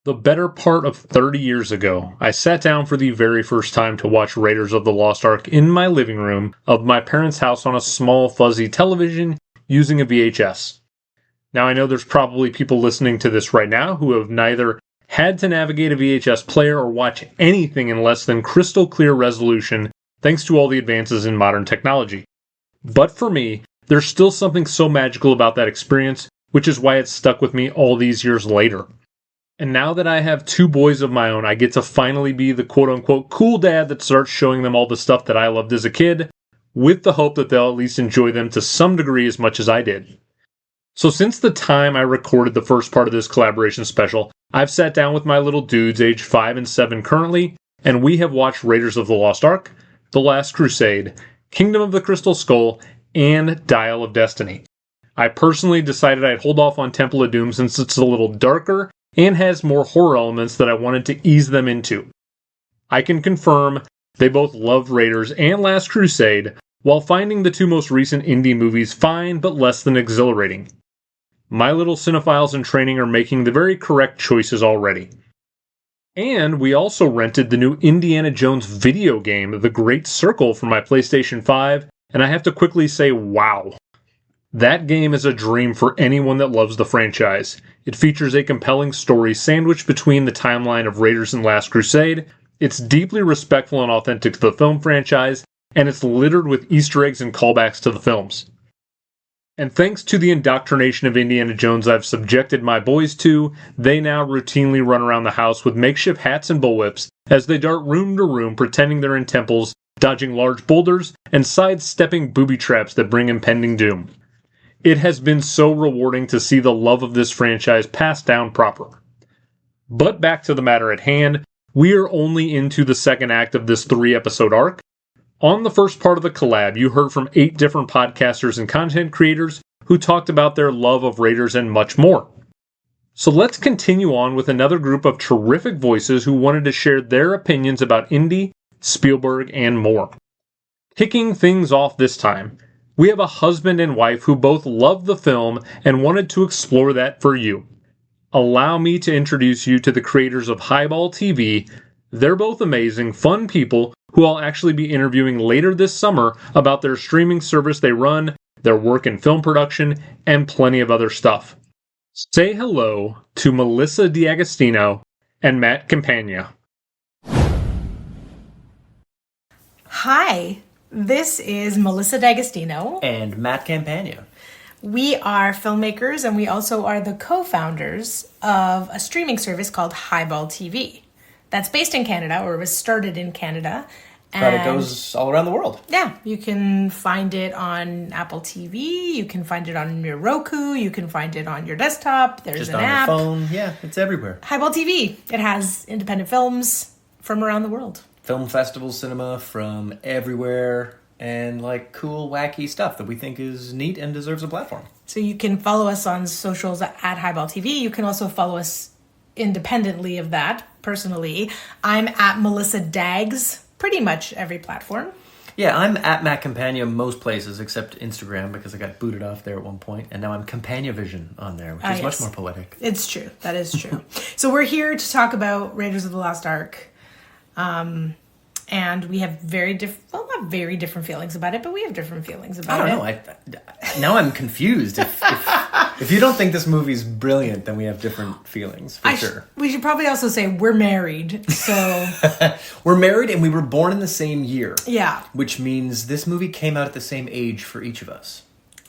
The better part of 30 years ago, I sat down for the very first time to watch Raiders of the Lost Ark in my living room of my parents' house on a small fuzzy television using a VHS. Now I know there's probably people listening to this right now who have neither had to navigate a VHS player or watch anything in less than crystal clear resolution thanks to all the advances in modern technology. But for me, there's still something so magical about that experience, which is why it's stuck with me all these years later. And now that I have two boys of my own, I get to finally be the quote-unquote cool dad that starts showing them all the stuff that I loved as a kid, with the hope that they'll at least enjoy them to some degree as much as I did. So since the time I recorded the first part of this collaboration special, I've sat down with my little dudes aged 5 and 7 currently, and we have watched Raiders of the Lost Ark, The Last Crusade, Kingdom of the Crystal Skull, and Dial of Destiny. I personally decided I'd hold off on Temple of Doom since it's a little darker and has more horror elements that I wanted to ease them into. I can confirm they both loved Raiders and Last Crusade, while finding the two most recent indie movies fine but less than exhilarating. My little cinephiles in training are making the very correct choices already. And we also rented the new Indiana Jones video game, The Great Circle, for my PlayStation 5, and I have to quickly say, wow. That game is a dream for anyone that loves the franchise. It features a compelling story sandwiched between the timeline of Raiders and Last Crusade. It's deeply respectful and authentic to the film franchise, and it's littered with Easter eggs and callbacks to the films. And thanks to the indoctrination of Indiana Jones I've subjected my boys to, they now routinely run around the house with makeshift hats and bullwhips as they dart room to room pretending they're in temples, dodging large boulders, and sidestepping booby traps that bring impending doom. It has been so rewarding to see the love of this franchise passed down proper. But back to the matter at hand, we are only into the second act of this 3-episode arc. On the first part of the collab, you heard from 8 different podcasters and content creators who talked about their love of Raiders and much more. So let's continue on with another group of terrific voices who wanted to share their opinions about Indy, Spielberg, and more. Kicking things off this time, we have a husband and wife who both love the film and wanted to explore that for you. Allow me to introduce you to the creators of Highball TV. They're both amazing, fun people who I'll actually be interviewing later this summer about their streaming service they run, their work in film production, and plenty of other stuff. Say hello to Melissa D'Agostino and Matt Campagna. Hi, this is Melissa D'Agostino. And Matt Campagna. We are filmmakers and we also are the co-founders of a streaming service called Highball TV. That's based in Canada, or was started in Canada. But it goes all around the world. Yeah, you can find it on Apple TV, you can find it on your Roku, you can find it on your desktop, there's just an on app. your phone, yeah, it's everywhere. Highball TV, it has independent films from around the world. Film festival cinema from everywhere, and like cool, wacky stuff that we think is neat and deserves a platform. So you can follow us on socials at Highball TV. You can also follow us independently of that, personally. I'm at Melissa Dags, pretty much every platform. Yeah, I'm at Matt Campagna most places except Instagram because I got booted off there at one point, and now I'm Campagna Vision on there, which is much more poetic. It's true. That is true. So we're here to talk about Raiders of the Lost Ark. And we have not very different feelings about it, but we have different feelings about it. I don't know. Now I'm confused. If you don't think this movie's brilliant, then we have different feelings, for sure. We should probably also say we're married, so... We're married and we were born in the same year. Yeah. Which means this movie came out at the same age for each of us.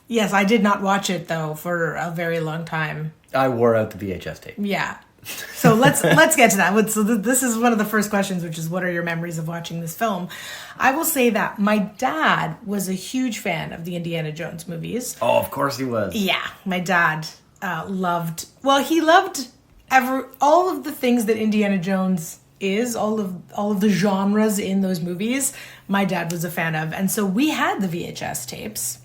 Yes, I did not watch it, though, for a very long time. I wore out the VHS tape. Yeah. So let's get to that. So this is one of the first questions, which is what are your memories of watching this film? I will say that my dad was a huge fan of the Indiana Jones movies. Oh, of course he was. Yeah, my dad loved all of the things that Indiana Jones is, all of the genres in those movies. My dad was a fan of, and so we had the VHS tapes,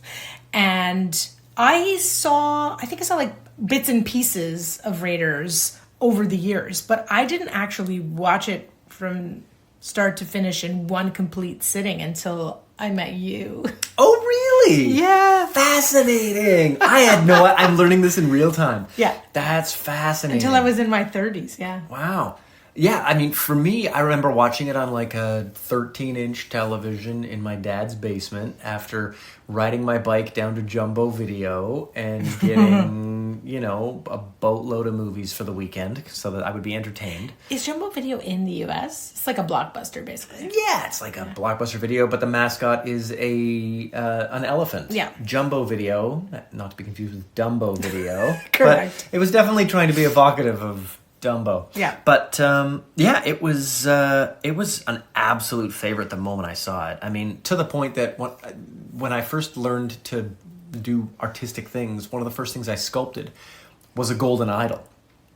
and I think I saw like bits and pieces of Raiders over the years, but I didn't actually watch it from start to finish in one complete sitting until I met you. Oh, really? Yeah. Fascinating. I had no... I'm learning this in real time. Yeah. That's fascinating. Until I was in my 30s, yeah. Wow. Yeah, I mean, for me, I remember watching it on like a 13-inch television in my dad's basement after riding my bike down to Jumbo Video and getting, a boatload of movies for the weekend so that I would be entertained. Is Jumbo Video in the US? It's like a Blockbuster, basically. Yeah, it's like a Blockbuster Video, but the mascot is an elephant. Yeah. Jumbo Video, not to be confused with Dumbo Video. Correct. But it was definitely trying to be evocative of Dumbo. Yeah. But it was an absolute favorite the moment I saw it. I mean, to the point that when I first learned to do artistic things, one of the first things I sculpted was a golden idol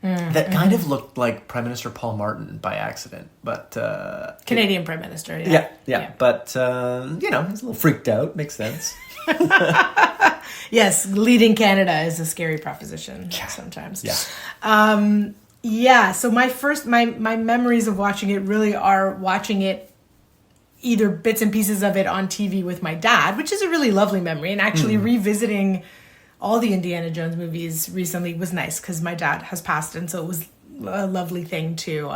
that kind of looked like Prime Minister Paul Martin by accident. But Canadian Prime Minister. Yeah. But he's a little freaked out. Makes sense. Yes, leading Canada is a scary proposition sometimes. Yeah. Yeah, so my memories of watching it really are watching it, either bits and pieces of it on TV with my dad, which is a really lovely memory, and actually revisiting all the Indiana Jones movies recently was nice because my dad has passed, and so it was a lovely thing to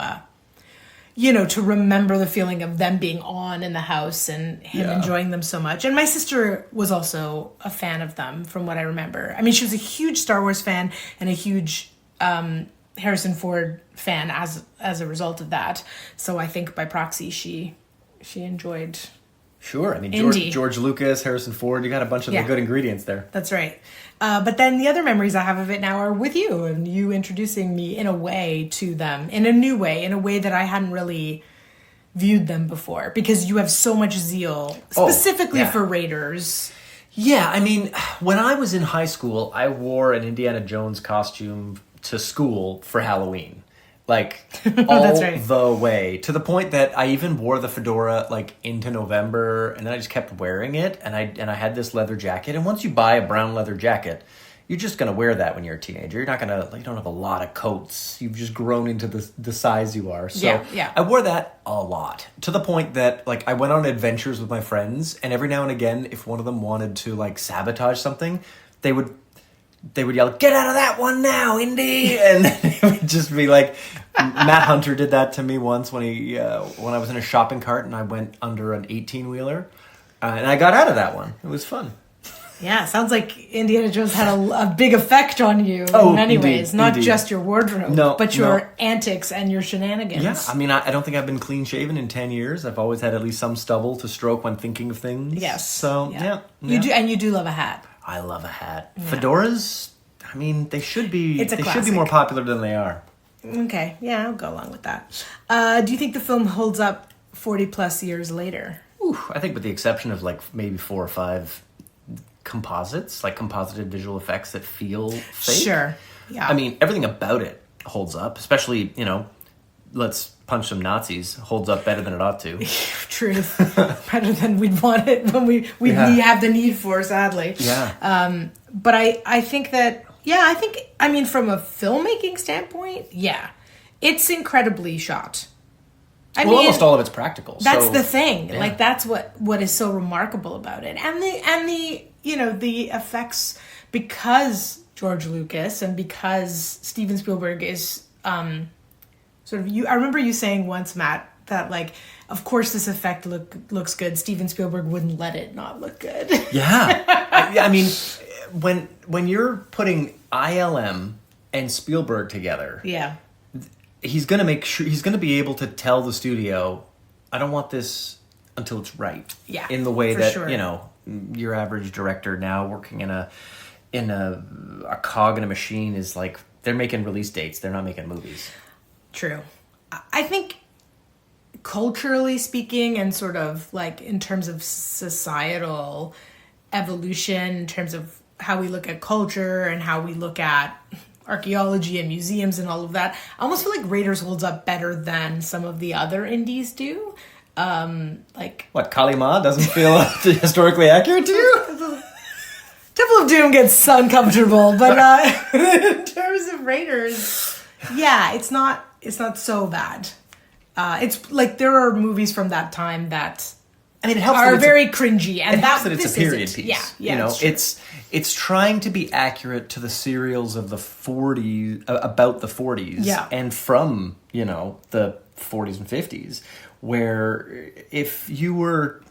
to remember the feeling of them being on in the house and him enjoying them so much. And my sister was also a fan of them, from what I remember. I mean, she was a huge Star Wars fan and a huge Harrison Ford fan as a result of that. So I think by proxy she enjoyed. Sure, I mean Indy. George Lucas, Harrison Ford, you got a bunch of the good ingredients there. That's right. But then the other memories I have of it now are with you and you introducing me in a way to them, in a new way, in a way that I hadn't really viewed them before, because you have so much zeal specifically for Raiders. Yeah, I mean, when I was in high school, I wore an Indiana Jones costume to school for Halloween. Like, all the way. To the point that I even wore the fedora, like, into November, and then I just kept wearing it, and I had this leather jacket, and once you buy a brown leather jacket, you're just going to wear that when you're a teenager. You're not going to, you don't have a lot of coats. You've just grown into the size you are. So I wore that a lot. To the point that, like, I went on adventures with my friends, and every now and again, if one of them wanted to, like, sabotage something, they would yell, "Get out of that one now, Indy!" And it would just be like, Matt Hunter did that to me once when I was in a shopping cart and I went under an 18-wheeler, and I got out of that one. It was fun. Yeah, sounds like Indiana Jones had a big effect on you in many ways. Not just your wardrobe, but your antics and your shenanigans. Yeah, I mean, I don't think I've been clean-shaven in 10 years. I've always had at least some stubble to stroke when thinking of things. Yes. So, yeah. You do love a hat. I love a hat. Yeah. Fedoras, I mean, they should be more popular than they are. Okay, yeah, I'll go along with that. Do you think the film holds up 40 plus years later? Ooh, I think with the exception of like maybe 4 or 5 composites, like composited visual effects that feel fake. Sure, yeah. I mean, everything about it holds up, especially, Let's Punch Some Nazis holds up better than it ought to. Truth. Better than we'd want it when we have the need for, sadly. Yeah. But I think that, I mean, from a filmmaking standpoint, it's incredibly shot. I mean, almost all of it's practical. That's the thing. Yeah. Like, that's what is so remarkable about it. And the the effects, because George Lucas and because Steven Spielberg is I remember you saying once, Matt, that, like, of course this effect looks good. Steven Spielberg wouldn't let it not look good. Yeah. I mean, when you're putting ILM and Spielberg together, he's going to be able to tell the studio, I don't want this until it's right. Yeah. In the way that, your average director now working in a cog in a machine is like, they're making release dates. They're not making movies. True. I think culturally speaking, and sort of like in terms of societal evolution, in terms of how we look at culture and how we look at archaeology and museums and all of that, I almost feel like Raiders holds up better than some of the other indies do. What, Kali Ma doesn't feel historically accurate to you? Temple of Doom gets uncomfortable, but in terms of Raiders, it's not so bad. It's like there are movies from that time that I mean, it helps are very cringy, and it helps that it's a period piece. Yeah, you know, it's trying to be accurate to the serials of the 40s, about the 40s, and from, you know, the 40s and 50s, where if you were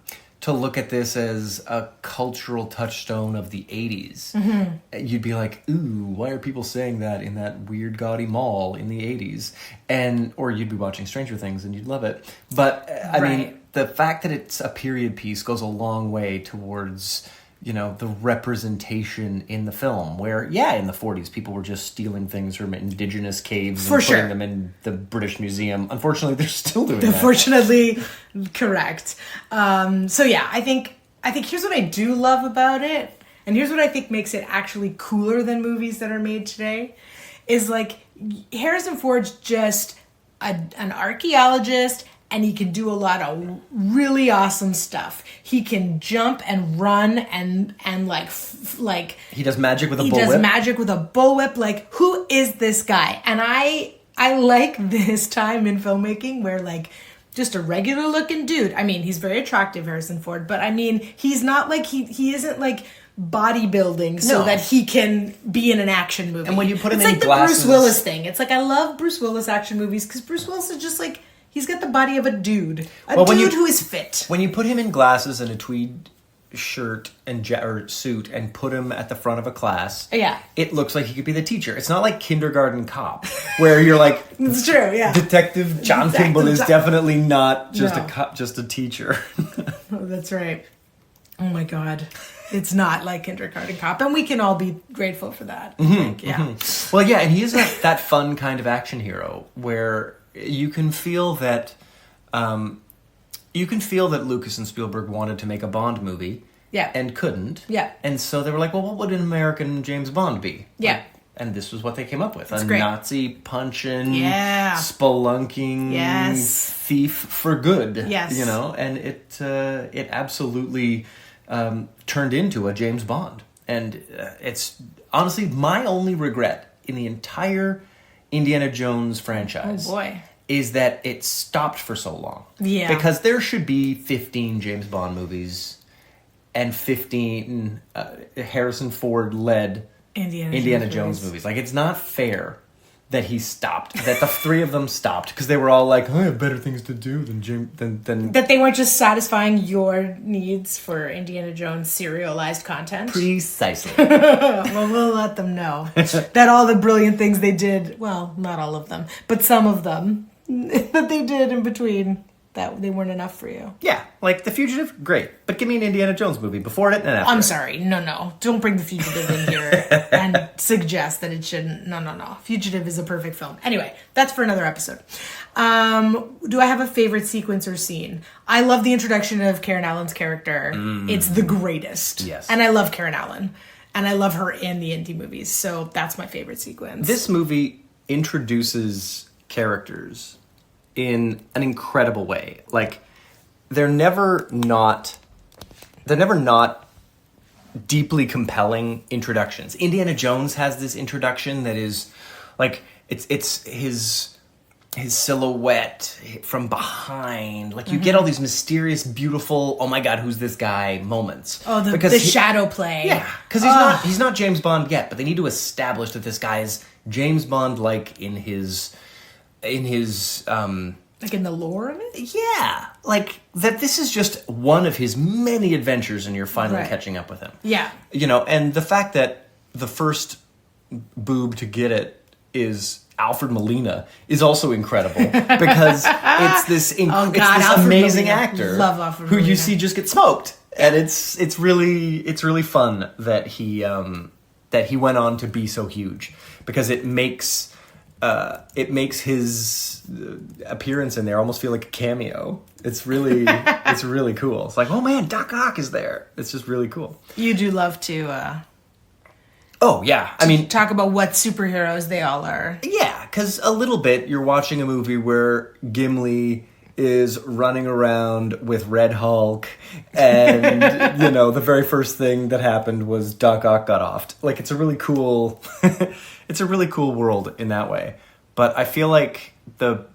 to look at this as a cultural touchstone of the 80s, you'd be like, ooh, why are people saying that in that weird gaudy mall in the 80s? Or you'd be watching Stranger Things and you'd love it. But, I mean, the fact that it's a period piece goes a long way towards, you know, the representation in the film, where, in the 40s, people were just stealing things from indigenous caves and putting them in the British Museum. Unfortunately, they're still doing that. Unfortunately, correct. I think here's what I do love about it, and here's what I think makes it actually cooler than movies that are made today, is like Harrison Ford's just an archaeologist, and he can do a lot of really awesome stuff. He can jump and run and like he does magic with a bullwhip. He does magic with a bullwhip. Like, who is this guy? And I like this time in filmmaking where like just a regular looking dude. I mean, he's very attractive, Harrison Ford, but I mean, he's not like he isn't like bodybuilding so that he can be in an action movie. And when you put him in glasses, like the Bruce Willis thing. It's like I love Bruce Willis action movies because Bruce Willis is just like, he's got the body of a dude. Who is fit. When you put him in glasses and a tweed shirt and or suit and put him at the front of a class, it looks like he could be the teacher. It's not like Kindergarten Cop, where you're like, it's true, Detective John Kimball is definitely not just just a teacher. Oh, that's right. Oh my God. It's not like Kindergarten Cop, and we can all be grateful for that. I think. Well, and he is that fun kind of action hero where you can feel that Lucas and Spielberg wanted to make a Bond movie, and couldn't, and so they were like, well, what would an American James Bond be? And this was what they came up with: a Nazi punching, spelunking thief for good. You know, and it absolutely turned into a James Bond, and it's honestly my only regret in the entire Indiana Jones franchise is that it stopped for so long. Because there should be 15 James Bond movies and 15 Harrison Ford led Indiana Jones movies. Like, it's not fair that he stopped, that the three of them stopped, because they were all like, I have better things to do than That they weren't just satisfying your needs for Indiana Jones serialized content? Precisely. Well, we'll let them know that all the brilliant things they did, well, not all of them, but some of them, that they did in between, that they weren't enough for you. Yeah, like The Fugitive, great. But give me an Indiana Jones movie before it and after. I'm sorry, no. Don't bring The Fugitive in here and suggest that it shouldn't. No. Fugitive is a perfect film. Anyway, that's for another episode. Do I have a favorite sequence or scene? I love the introduction of Karen Allen's character. It's the greatest. Yes. And I love Karen Allen. And I love her in the indie movies. So that's my favorite sequence. This movie introduces characters in an incredible way. Like, they're never not deeply compelling introductions. Indiana Jones has this introduction that is like, it's his silhouette from behind. Like, you get all these mysterious, beautiful, oh my God, who's this guy moments. Oh, the shadow play. Yeah, because he's not James Bond yet, but they need to establish that this guy is James Bond like in his like in the lore of it? Yeah. Like, that this is just one of his many adventures and you're finally catching up with him. Yeah. You know, and the fact that the first boob to get it is Alfred Molina is also incredible because it's this amazing actor Love Alfred who Molina. You see just get smoked. And it's really fun that he went on to be so huge because it makes his appearance in there almost feel like a cameo. It's really cool. It's like, oh man, Doc Ock is there. It's just really cool. You do love to oh yeah, I mean, talk about what superheroes they all are. Yeah, because a little bit you're watching a movie where Gimli is running around with Red Hulk, and the very first thing that happened was Doc Ock got offed. Like, it's a really cool, world in that way. But I feel like the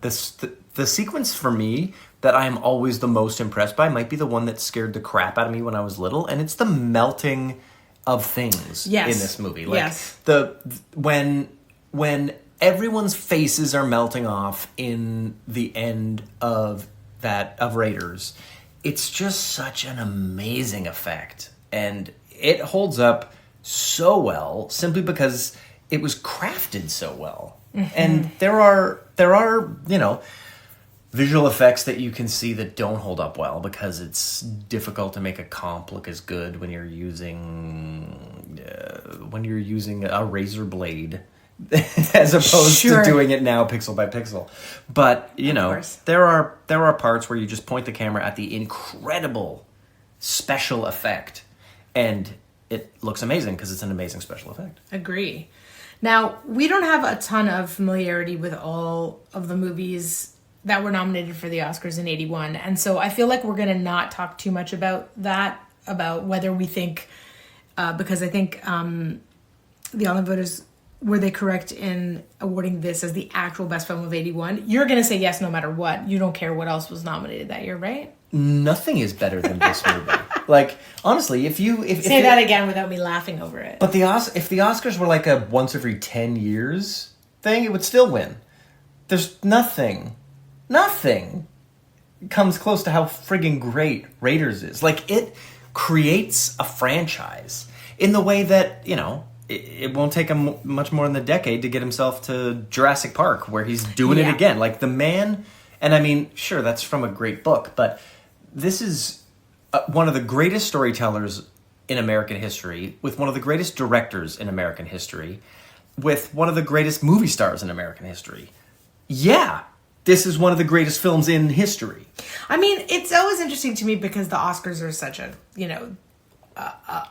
sequence for me that I'm always the most impressed by might be the one that scared the crap out of me when I was little, and it's the melting of things in this movie. Like when everyone's faces are melting off in the end of Raiders, it's just such an amazing effect, and it holds up so well simply because it was crafted so well. Mm-hmm. And there are visual effects that you can see that don't hold up well because it's difficult to make a comp look as good when you're using a razor blade as opposed to doing it now pixel by pixel. But there are parts where you just point the camera at the incredible special effect, and it looks amazing because it's an amazing special effect. Agree. Now, we don't have a ton of familiarity with all of the movies that were nominated for the Oscars in 81. And so I feel like we're going to not talk too much about that, about whether we think, because I think the online voters, were they correct in awarding this as the actual best film of 81? You're going to say yes no matter what. You don't care what else was nominated that year, right? Nothing is better than this movie. Like, honestly, if say that again without me laughing over it. But if the Oscars were like a once every 10 years thing, it would still win. There's nothing comes close to how friggin' great Raiders is. Like, it creates a franchise in the way that, it won't take him much more than a decade to get himself to Jurassic Park, where he's doing it again. Like, the man, and I mean, sure, that's from a great book, but this is one of the greatest storytellers in American history, with one of the greatest directors in American history, with one of the greatest movie stars in American history. Yeah, this is one of the greatest films in history. I mean, it's always interesting to me because the Oscars are such a,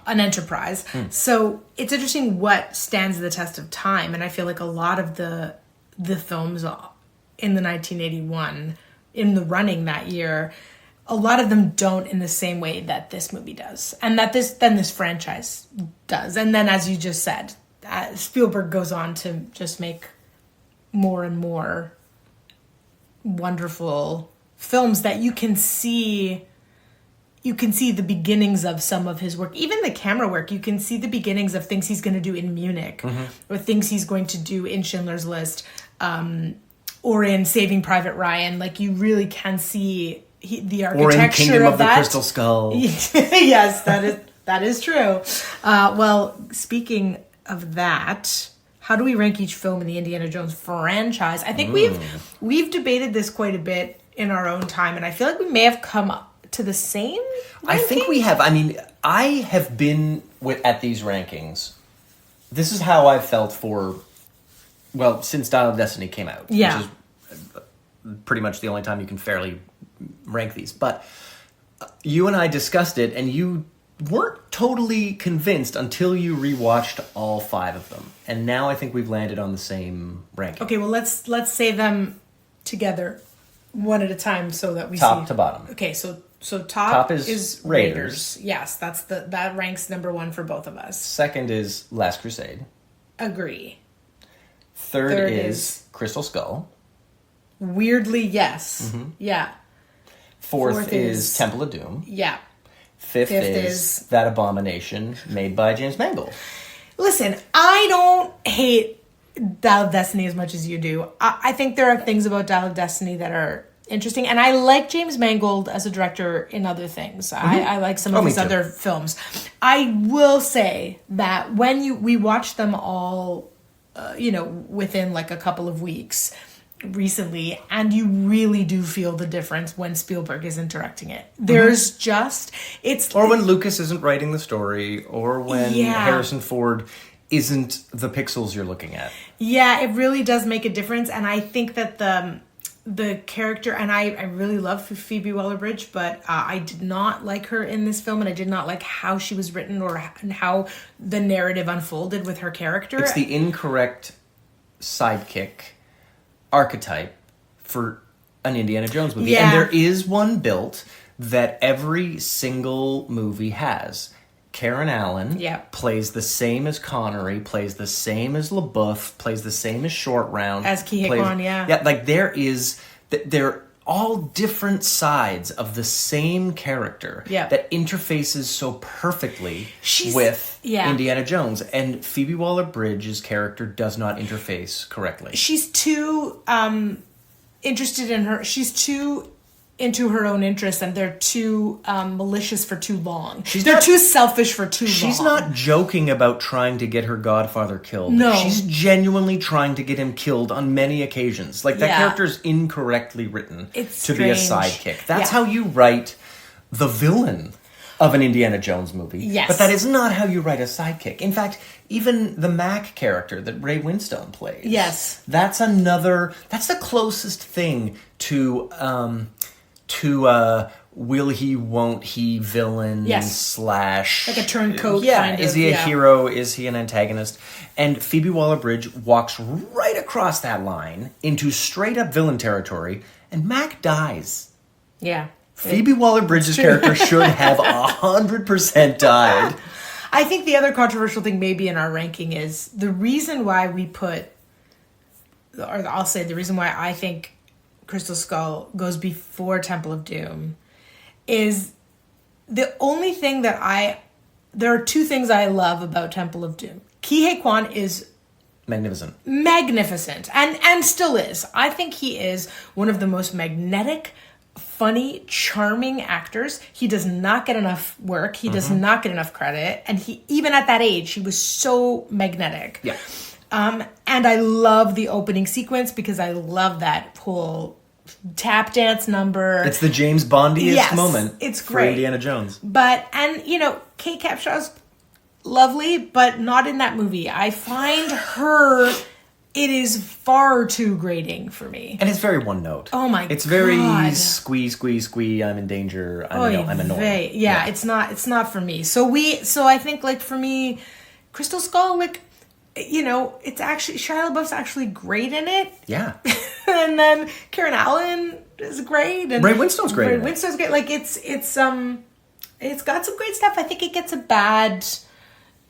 an enterprise. So it's interesting what stands the test of time. And I feel like a lot of the films in the 1981, in the running that year, a lot of them don't in the same way that this movie does. And that this franchise does. And then, as you just said, Spielberg goes on to just make more and more wonderful films that you can see the beginnings of some of his work. Even the camera work, you can see the beginnings of things he's going to do in Munich, or things he's going to do in Schindler's List, or in Saving Private Ryan. Like, you really can see the architecture or in Kingdom of the that. Crystal Skull. Yes, that is true. Well, speaking of that, how do we rank each film in the Indiana Jones franchise? I think we've debated this quite a bit in our own time, and I feel like we may have come up to the same ranking? I think we have. I mean, I have been at these rankings. This is how I've felt since Dial of Destiny came out. Yeah. Which is pretty much the only time you can fairly rank these. But you and I discussed it, and you weren't totally convinced until you rewatched all 5 of them. And now I think we've landed on the same ranking. Okay, well, let's say them together one at a time so that we top see. to bottom. Okay, so top is Raiders. Yes, that ranks number 1 for both of us. Second is Last Crusade. Agree. Third is Crystal Skull. Weirdly, yes. Mm-hmm. Yeah. Fourth is Temple of Doom. Yeah. Fifth is That Abomination made by James Mangold. Listen, I don't hate Dial of Destiny as much as you do. I think there are things about Dial of Destiny that are interesting, and I like James Mangold as a director in other things. Mm-hmm. I like some of his other films. I will say that when we watched them all, within like a couple of weeks recently, and you really do feel the difference when Spielberg isn't directing it. There's or when Lucas isn't writing the story, or when Harrison Ford isn't the pixels you're looking at. Yeah, it really does make a difference, and I think that the character, and I really love Phoebe Waller-Bridge, but I did not like her in this film, and I did not like how she was written or how the narrative unfolded with her character. It's the incorrect sidekick archetype for an Indiana Jones movie. Yeah. And there is one built that every single movie has. Karen Allen plays the same as Connery, plays the same as LaBeouf, plays the same as Short Round. As Ki Hye Kwan, Yeah, like there all different sides of the same character that interfaces so perfectly with Indiana Jones. And Phoebe Waller-Bridge's character does not interface correctly. She's too interested in her. She's too into her own interests, and they're too malicious for too long. They're too selfish for too long. She's not joking about trying to get her godfather killed. No. She's genuinely trying to get him killed on many occasions. Like, that character's incorrectly written to be a sidekick. That's how you write the villain of an Indiana Jones movie. Yes. But that is not how you write a sidekick. In fact, even the Mac character that Ray Winstone plays. Yes. That's the closest thing to will he, won't he villain slash... Like a turncoat kind of. Is he a hero? Is he an antagonist? And Phoebe Waller-Bridge walks right across that line into straight-up villain territory, and Mac dies. Yeah. Phoebe Waller-Bridge's character should have 100% died. I think the other controversial thing maybe in our ranking is the reason why we put... Or I'll say the reason why I think Crystal Skull goes before Temple of Doom is the only thing that there are two things I love about Temple of Doom. Ke Huy Quan is magnificent and still is. I think he is one of the most magnetic, funny, charming actors. He does not get enough work. He does not get enough credit. And he, even at that age, he was so magnetic. Yeah. And I love the opening sequence because I love that whole tap dance number. It's the James Bondiest moment. It's great. For Indiana Jones. But, and Kate Capshaw's lovely, but not in that movie. I find her, it is far too grating for me. And it's very one note. Oh my god. It's very squee, I'm in danger, I'm annoyed. Yeah, it's not for me. So I think, like, for me, Crystal Skull, like, it's actually, Shia LaBeouf's actually great in it. Yeah. And then Karen Allen is great. And Ray Winstone's great. Ray Winstone's great. Like, it's got some great stuff. I think it gets a bad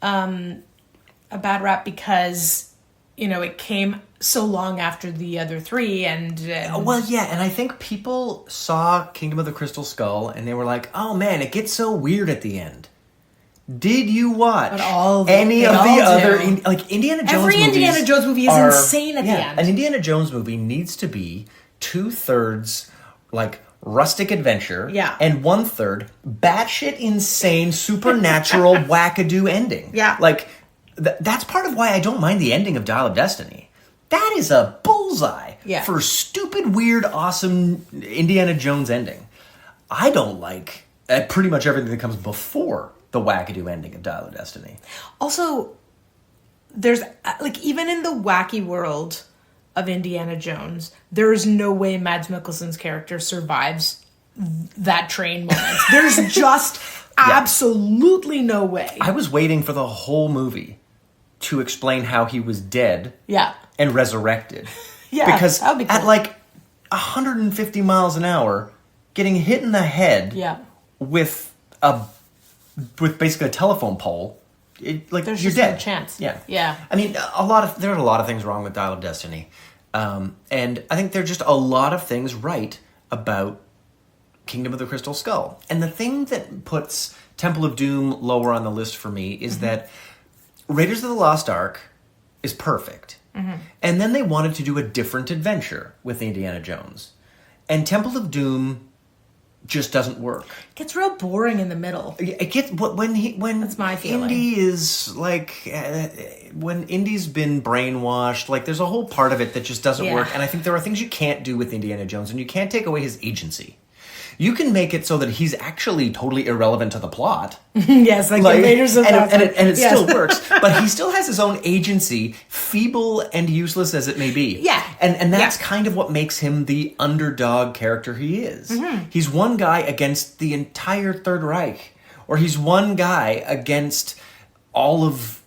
rap because, it came so long after the other three and well, yeah, and I think people saw Kingdom of the Crystal Skull and they were like, oh man, it gets so weird at the end. Did you watch any of the other Indiana Jones movies? Every Indiana Jones movie is insane at the end. An Indiana Jones movie needs to be 2/3 like rustic adventure, and 1/3 batshit insane supernatural wackadoo ending. Yeah, like that's part of why I don't mind the ending of Dial of Destiny. That is a bullseye for stupid, weird, awesome Indiana Jones ending. I don't like pretty much everything that comes before the wackadoo ending of Dial of Destiny. Also, there's even in the wacky world of Indiana Jones, there is no way Mads Mikkelsen's character survives that train moment. There's just absolutely no way. I was waiting for the whole movie to explain how he was dead and resurrected. Because that would be cool. At like 150 miles an hour, getting hit in the head with basically a telephone pole, there's you're just dead. No chance. Yeah. I mean, there are a lot of things wrong with Dial of Destiny, and I think there are just a lot of things right about Kingdom of the Crystal Skull. And the thing that puts Temple of Doom lower on the list for me is that Raiders of the Lost Ark is perfect, and then they wanted to do a different adventure with Indiana Jones, and Temple of Doom just doesn't work. It gets real boring in the middle. It gets when that's my feeling. Indy is like when Indy's been brainwashed. Like there's a whole part of it that just doesn't work. And I think there are things you can't do with Indiana Jones, and you can't take away his agency. You can make it so that he's actually totally irrelevant to the plot. Yes, like the Raiders of the Lost Ark. And it still works. But he still has his own agency, feeble and useless as it may be. Yeah. And that's kind of what makes him the underdog character he is. He's one guy against the entire Third Reich. Or he's one guy against all of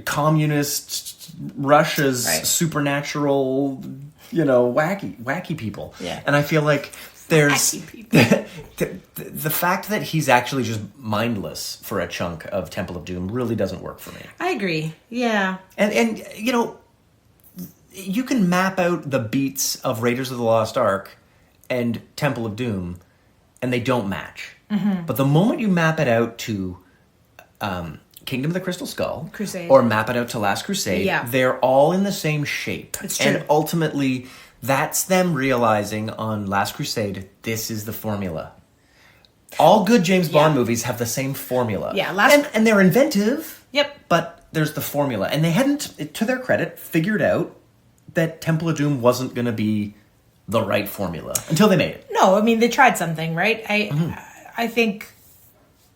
communist Russia's supernatural, wacky people. Yeah. And I feel like there's the fact that he's actually just mindless for a chunk of Temple of Doom really doesn't work for me. I agree. Yeah. And you can map out the beats of Raiders of the Lost Ark and Temple of Doom, and they don't match. But the moment you map it out to Kingdom of the Crystal Skull, Crusade, or map it out to Last Crusade, they're all in the same shape. It's true. And ultimately, that's them realizing on Last Crusade, this is the formula. All good James Bond movies have the same formula. Yeah, and they're inventive. Yep. But there's the formula. And they hadn't, to their credit, figured out that Temple of Doom wasn't going to be the right formula until they made it. No, I mean, they tried something, right? I think,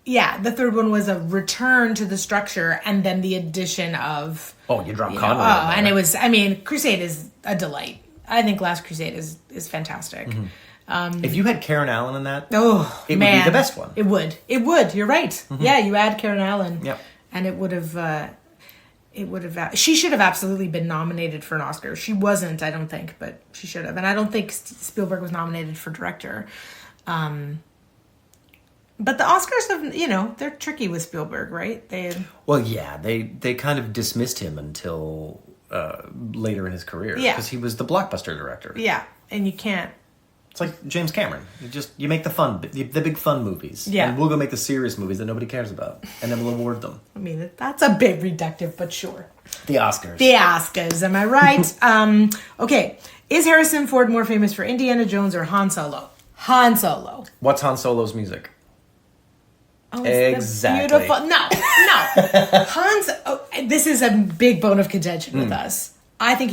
the third one was a return to the structure and then the addition of... Oh, you dropped Conroy. And it was, I mean, Crusade is a delight. I think Last Crusade is fantastic. If you had Karen Allen in that, it would be the best one. It would. You're right. Yeah, you add Karen Allen. Yep. And it would have... She should have absolutely been nominated for an Oscar. She wasn't, I don't think, but she should have. And I don't think Spielberg was nominated for director. But the Oscars have, they're tricky with Spielberg, right? They kind of dismissed him until later in his career. Yeah. Because he was the blockbuster director. Yeah, and you can't. It's like James Cameron. You make the big fun movies. Yeah. And we'll go make the serious movies that nobody cares about. And then we'll award them. I mean, that's a bit reductive, but sure. The Oscars. The Oscars, am I right? Okay. Is Harrison Ford more famous for Indiana Jones or Han Solo? Han Solo. What's Han Solo's music? Oh, exactly. Beautiful. No. This is a big bone of contention with us. I think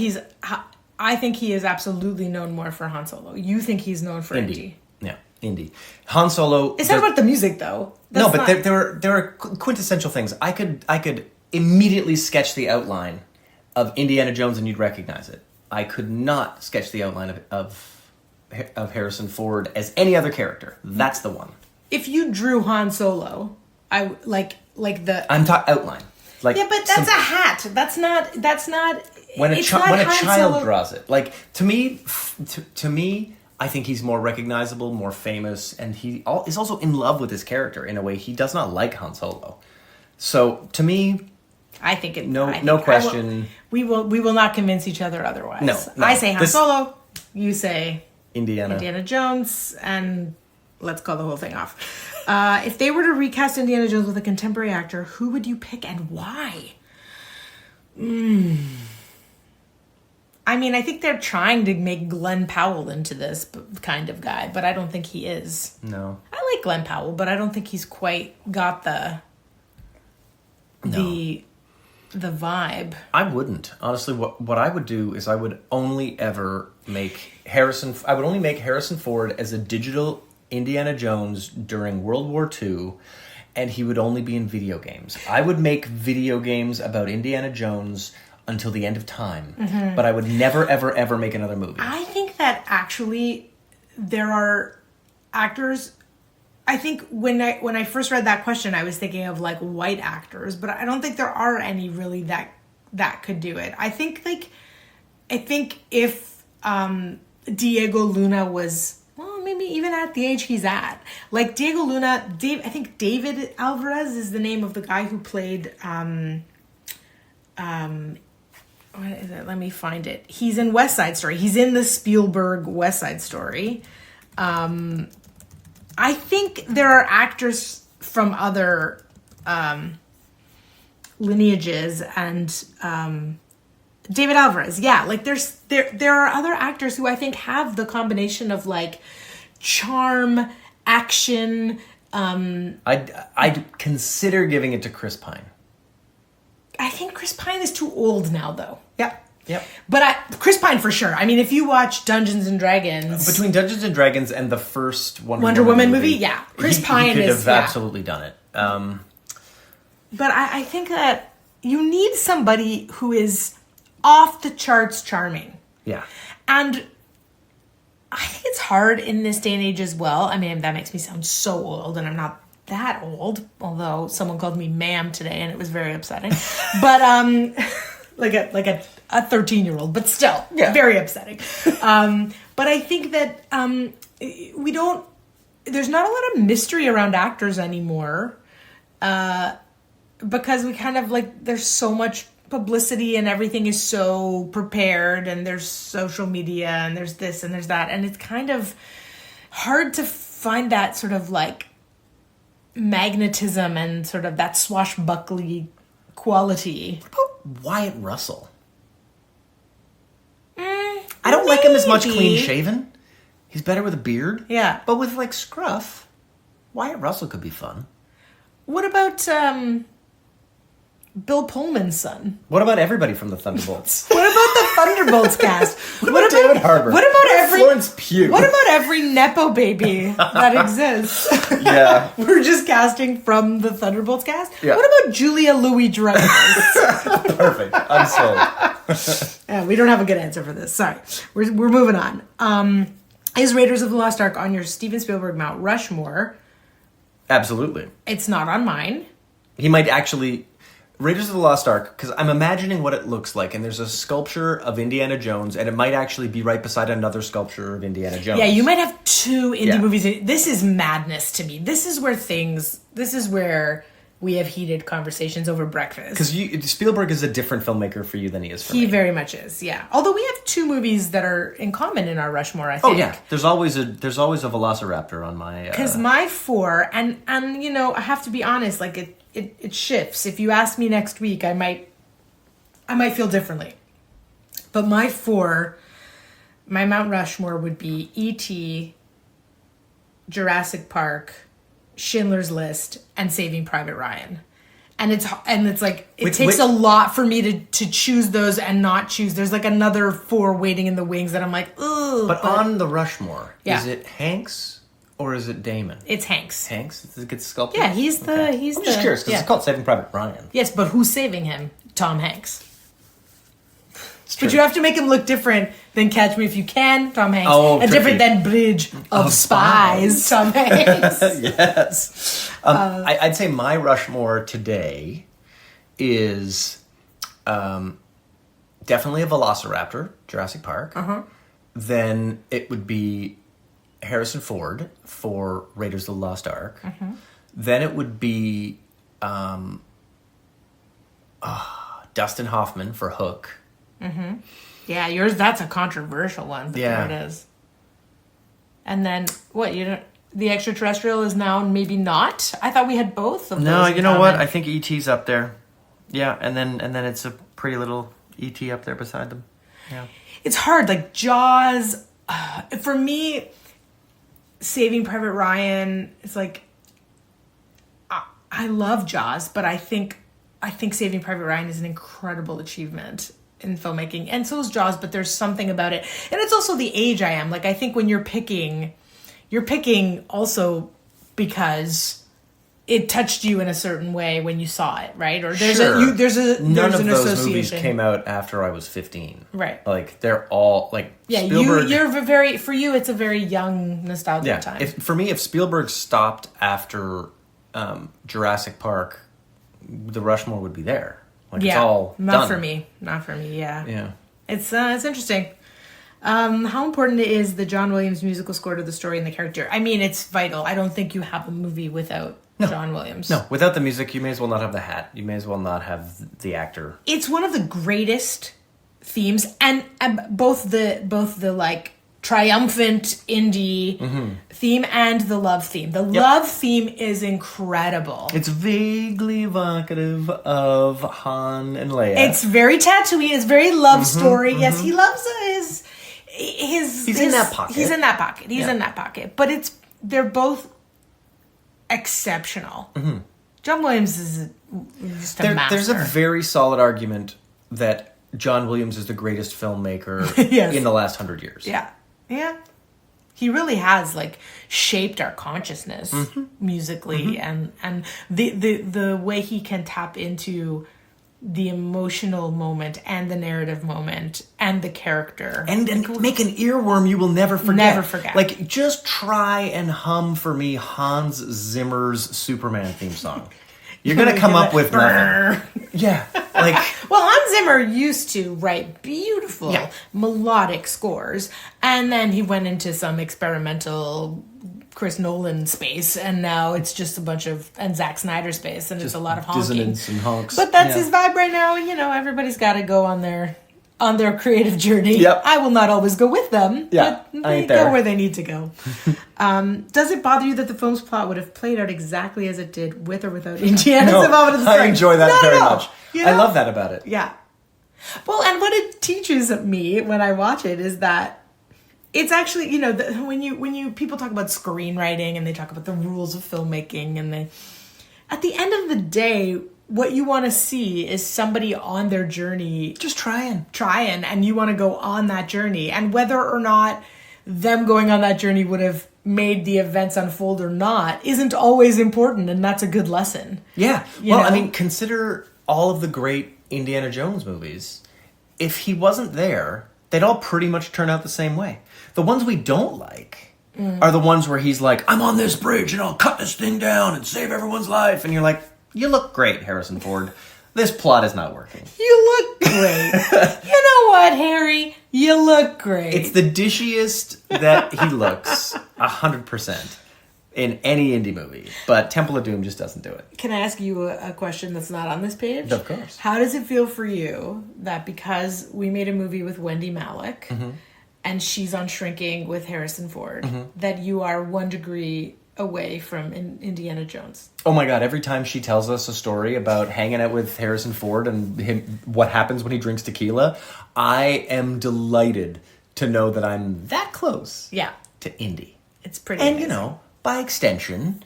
he is absolutely known more for Han Solo. You think he's known for Indy? Yeah, Indy. Han Solo. It's not about the music, though. There are quintessential things. I could immediately sketch the outline of Indiana Jones, and you'd recognize it. I could not sketch the outline of Harrison Ford as any other character. That's the one. If you drew Han Solo, I like the. I'm talking outline. Like, yeah, but that's a hat. That's not. When a child draws it, like to me, I think he's more recognizable, more famous, and he is also in love with his character in a way he does not like Han Solo. So to me, I think no question. We will not convince each other otherwise. No. I say Han Solo. You say Indiana Jones, and let's call the whole thing off. If they were to recast Indiana Jones with a contemporary actor, who would you pick and why? I mean, I think they're trying to make Glenn Powell into this kind of guy, but I don't think he is. No. I like Glenn Powell, but I don't think he's quite got the vibe. I wouldn't. Honestly, what I would do is I would only make Harrison Ford as a digital Indiana Jones during World War II, and he would only be in video games. I would make video games about Indiana Jones until the end of time, but I would never, ever, ever make another movie. I think that actually there are actors. I think when I first read that question, I was thinking of like white actors, but I don't think there are any really that could do it. I think if Diego Luna was, well, maybe even at the age he's at, like Diego Luna, I think David Alvarez is the name of the guy who played. What is it? Let me find it. He's in West Side Story. He's in the Spielberg West Side Story. I think there are actors from other lineages and David Alvarez. Yeah, like there are other actors who I think have the combination of like charm, action. I'd consider giving it to Chris Pine. I think Chris Pine is too old now, though. Yep. But Chris Pine for sure. I mean, if you watch Dungeons and Dragons, between Dungeons and Dragons and the first Wonder Woman movie, yeah, Chris Pine could have absolutely done it. But I think that you need somebody who is off the charts charming. Yeah. And I think it's hard in this day and age as well. I mean, that makes me sound so old, and I'm not that old, although someone called me ma'am today and it was very upsetting. But like a 13-year-old, but still very upsetting. But I think that there's not a lot of mystery around actors anymore, because we kind of like, there's so much publicity and everything is so prepared, and there's social media and there's this and there's that, and it's kind of hard to find that sort of like magnetism and sort of that swashbuckly quality. What about Wyatt Russell? I don't like him as much clean shaven. He's better with a beard. Yeah. But with like scruff, Wyatt Russell could be fun. What about Bill Pullman's son? What about everybody from the Thunderbolts? What about the Thunderbolts cast? What about David Harbour? What about Florence Pugh? What about every Nepo baby that exists? Yeah. We're just casting from the Thunderbolts cast? Yeah. What about Julia Louis-Dreyfus? Perfect. I'm sold. Yeah, we don't have a good answer for this. Sorry. We're moving on. Is Raiders of the Lost Ark on your Steven Spielberg Mt. Rushmore? Absolutely. It's not on mine. He might actually... Raiders of the Lost Ark, because I'm imagining what it looks like, and there's a sculpture of Indiana Jones, and it might actually be right beside another sculpture of Indiana Jones. Yeah, you might have two indie movies. This is madness to me. This is where we have heated conversations over breakfast. Because Spielberg is a different filmmaker for you than he is for me. He very much is, yeah. Although we have two movies that are in common in our Rushmore, I think. Oh yeah, there's always a Velociraptor on my. Because my four, and you know, I have to be honest, like it shifts. If you ask me next week, I might feel differently. But my four, my Mount Rushmore would be E.T., Jurassic Park, Schindler's List, and Saving Private Ryan. And it's like it takes a lot for me to choose those and not choose. There's like another four waiting in the wings that I'm like, ugh. But on the Rushmore, is it Hanks or is it Damon? It's Hanks. Hanks? Does it get sculpted? Yeah, he's I'm just curious because it's called Saving Private Ryan. Yes, but who's saving him? Tom Hanks. But you have to make him look different than Catch Me If You Can, Tom Hanks. Oh, and different than Bridge of Spies, Tom Hanks. Yes. I'd say my Rushmore today is definitely a Velociraptor, Jurassic Park. Uh-huh. Then it would be Harrison Ford for Raiders of the Lost Ark. Mm-hmm. Then it would be Dustin Hoffman for Hook. Mm-hmm. Yeah, yours, that's a controversial one, but there it is. And then, the Extraterrestrial is now maybe not? I thought we had both of those. No, you know what? I think E.T.'s up there. Yeah, and then it's a pretty little E.T. up there beside them. Yeah. It's hard, like Jaws, for me, Saving Private Ryan, it's like, I love Jaws, but I think Saving Private Ryan is an incredible achievement in filmmaking, and so is Jaws, but there's something about it. And it's also the age I am. Like, I think when you're picking also because it touched you in a certain way when you saw it, right? Or there's None an of those association. movies came out after I was 15. Right. Like, they're all, like, yeah, Spielberg... for you, it's a very young, nostalgic time. If Spielberg stopped after Jurassic Park, the Rushmore would be there. Like, it's all not done. for me. Not for me. Yeah. Yeah. It's interesting. How important is the John Williams musical score to the story and the character? I mean, it's vital. I don't think you have a movie without John Williams. No, without the music, you may as well not have the hat. You may as well not have the actor. It's one of the greatest themes, and both the like triumphant indie theme and the love theme. The love theme is incredible. It's vaguely evocative of Han and Leia. It's very Tatooine. It's very love story. Yes, he loves his. He's in that pocket. He's in that pocket. He's in that pocket. But they're both exceptional. John Williams is just a master. There's a very solid argument that John Williams is the greatest filmmaker in the last 100 years. Yeah. Yeah. He really has like shaped our consciousness musically and the way he can tap into the emotional moment and the narrative moment and the character. And make an earworm you will never forget. Never forget. Like, just try and hum for me Hans Zimmer's Superman theme song. You're going to come up with nothing. Yeah. Like, well, Hans Zimmer used to write beautiful melodic scores, and then he went into some experimental Chris Nolan space, and now it's just a bunch of Zack Snyder space, and it's a lot of honking. Dissonance and honks. But that's his vibe right now, and everybody's got to go on their on their creative journey. Yep. I will not always go with them. Yeah, but I they ain't there. go where they need to go. Does it bother you that the film's plot would have played out exactly as it did with or without Indiana's involvement in the story? I enjoy that very much. You know? I love that about it. Yeah. Well, and what it teaches me when I watch it is that it's actually, when you people talk about screenwriting and they talk about the rules of filmmaking, and at the end of the day, what you want to see is somebody on their journey, Just trying, and you want to go on that journey, and whether or not them going on that journey would have made the events unfold or not isn't always important, and that's a good lesson. Yeah. You know? I mean, consider all of the great Indiana Jones movies. If he wasn't there, they'd all pretty much turn out the same way. The ones we don't like are the ones where he's like, I'm on this bridge and I'll cut this thing down and save everyone's life. And you're like, you look great, Harrison Ford. This plot is not working. You look great. You know what, Harry? You look great. It's the dishiest that he looks, 100%, in any indie movie. But Temple of Doom just doesn't do it. Can I ask you a question that's not on this page? Of course. How does it feel for you that because we made a movie with Wendy Malick and she's on Shrinking with Harrison Ford, that you are 1 degree away from Indiana Jones? Oh my God, every time she tells us a story about hanging out with Harrison Ford and what happens when he drinks tequila, I am delighted to know that I'm that close to Indy. It's pretty And, amazing. by extension,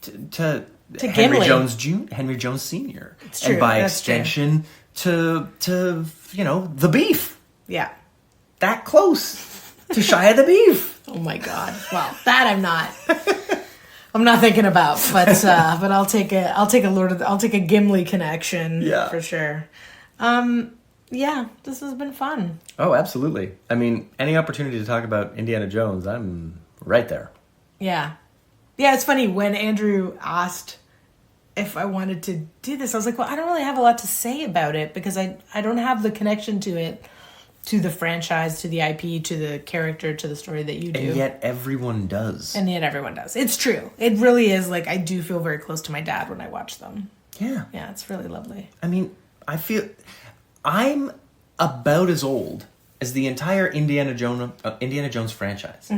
to Henry Gimli. Henry Jones Sr. It's true. And by That's extension to the beef. Yeah. That close to Shia the Beef. Oh my God. Well, that I'm not thinking about, but I'll take a Gimli connection for sure. Yeah, this has been fun. Oh, absolutely. I mean, any opportunity to talk about Indiana Jones, I'm right there. Yeah. Yeah, it's funny when Andrew asked if I wanted to do this, I was like, well, I don't really have a lot to say about it because I don't have the connection to it, to the franchise, to the IP, to the character, to the story that you do. And yet everyone does. And yet everyone does. It's true. It really is. Like, I do feel very close to my dad when I watch them. Yeah. Yeah, it's really lovely. I mean, I feel I'm about as old as the entire Indiana Jones franchise.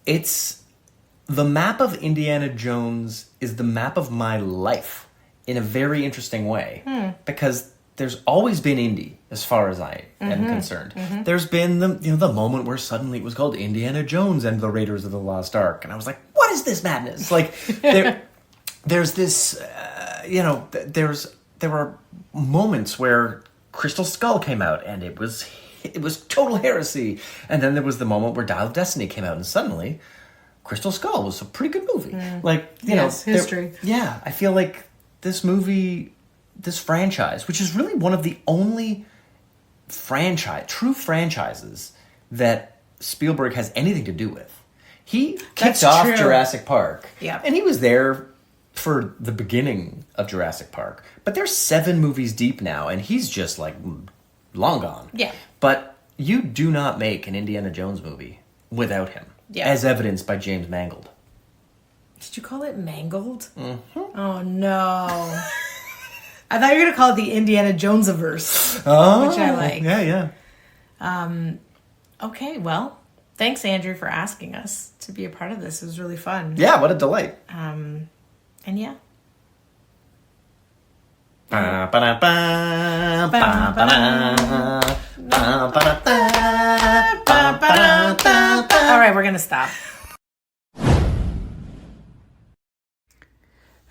It's the map of Indiana Jones is the map of my life in a very interesting way because there's always been Indy as far as I am concerned. There's been the moment where suddenly it was called Indiana Jones and the Raiders of the Lost Ark, and I was like, what is this madness? Like there's this there were moments where Crystal Skull came out and it was total heresy, and then there was the moment where Dial of Destiny came out and suddenly Crystal Skull was a pretty good movie. History. I feel like this movie, this franchise, which is really one of the only true franchises that Spielberg has anything to do with. He kicked off Jurassic Park. Yeah. And he was there for the beginning of Jurassic Park. But they're 7 movies deep now, and he's just like long gone. Yeah. But you do not make an Indiana Jones movie without him. Yeah. As evidenced by James Mangold. Did you call it Mangled? Oh, no. I thought you were going to call it the Indiana Jones-averse, which I like. Yeah. Okay, well, thanks, Andrew, for asking us to be a part of this. It was really fun. Yeah, what a delight. And yeah. All right, we're going to stop.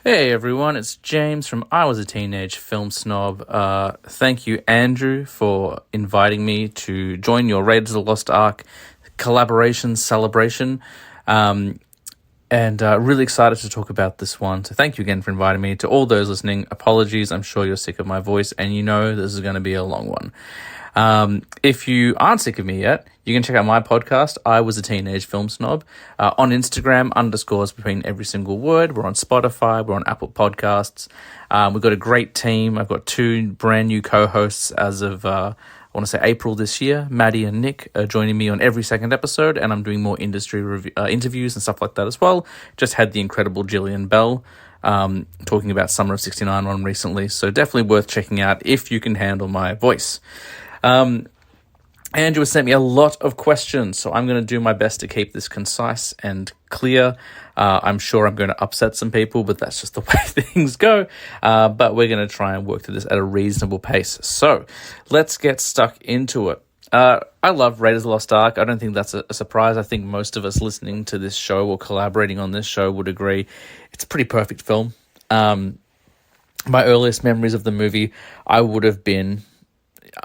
Hey everyone, it's James from I Was a Teenage Film Snob. Thank you, Andrew, for inviting me to join your Raiders of the Lost Ark collaboration celebration. And really excited to talk about this one. So thank you again for inviting me. To all those listening, apologies. I'm sure you're sick of my voice and you know this is going to be a long one. If you aren't sick of me yet, you can check out my podcast, I Was a Teenage Film Snob, on Instagram, _ between every single word. We're on Spotify, we're on Apple Podcasts. We've got a great team. I've got 2 brand new co-hosts as of, I want to say April this year. Maddie and Nick are joining me on every second episode, and I'm doing more industry interviews and stuff like that as well. Just had the incredible Gillian Bell talking about Summer of '69 on recently, so definitely worth checking out if you can handle my voice. Andrew has sent me a lot of questions, so I'm going to do my best to keep this concise and clear. I'm sure I'm going to upset some people, but that's just the way things go. But we're going to try and work through this at a reasonable pace. So let's get stuck into it. I love Raiders of the Lost Ark. I don't think that's a surprise. I think most of us listening to this show or collaborating on this show would agree it's a pretty perfect film. My earliest memories of the movie, I would have been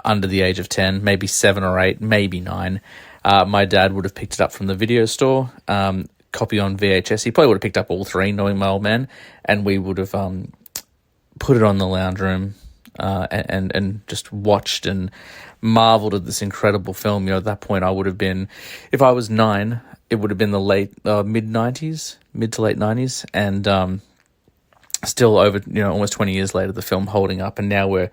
under the age of 10, maybe 7 or 8, maybe 9. My dad would have picked it up from the video store, copy on VHS. He probably would have picked up all 3, knowing my old man, and we would have put it on the lounge room and just watched and marveled at this incredible film. At that point I would have been, if I was 9, it would have been the mid to late 90s, and still over, almost 20 years later, the film holding up, and now we're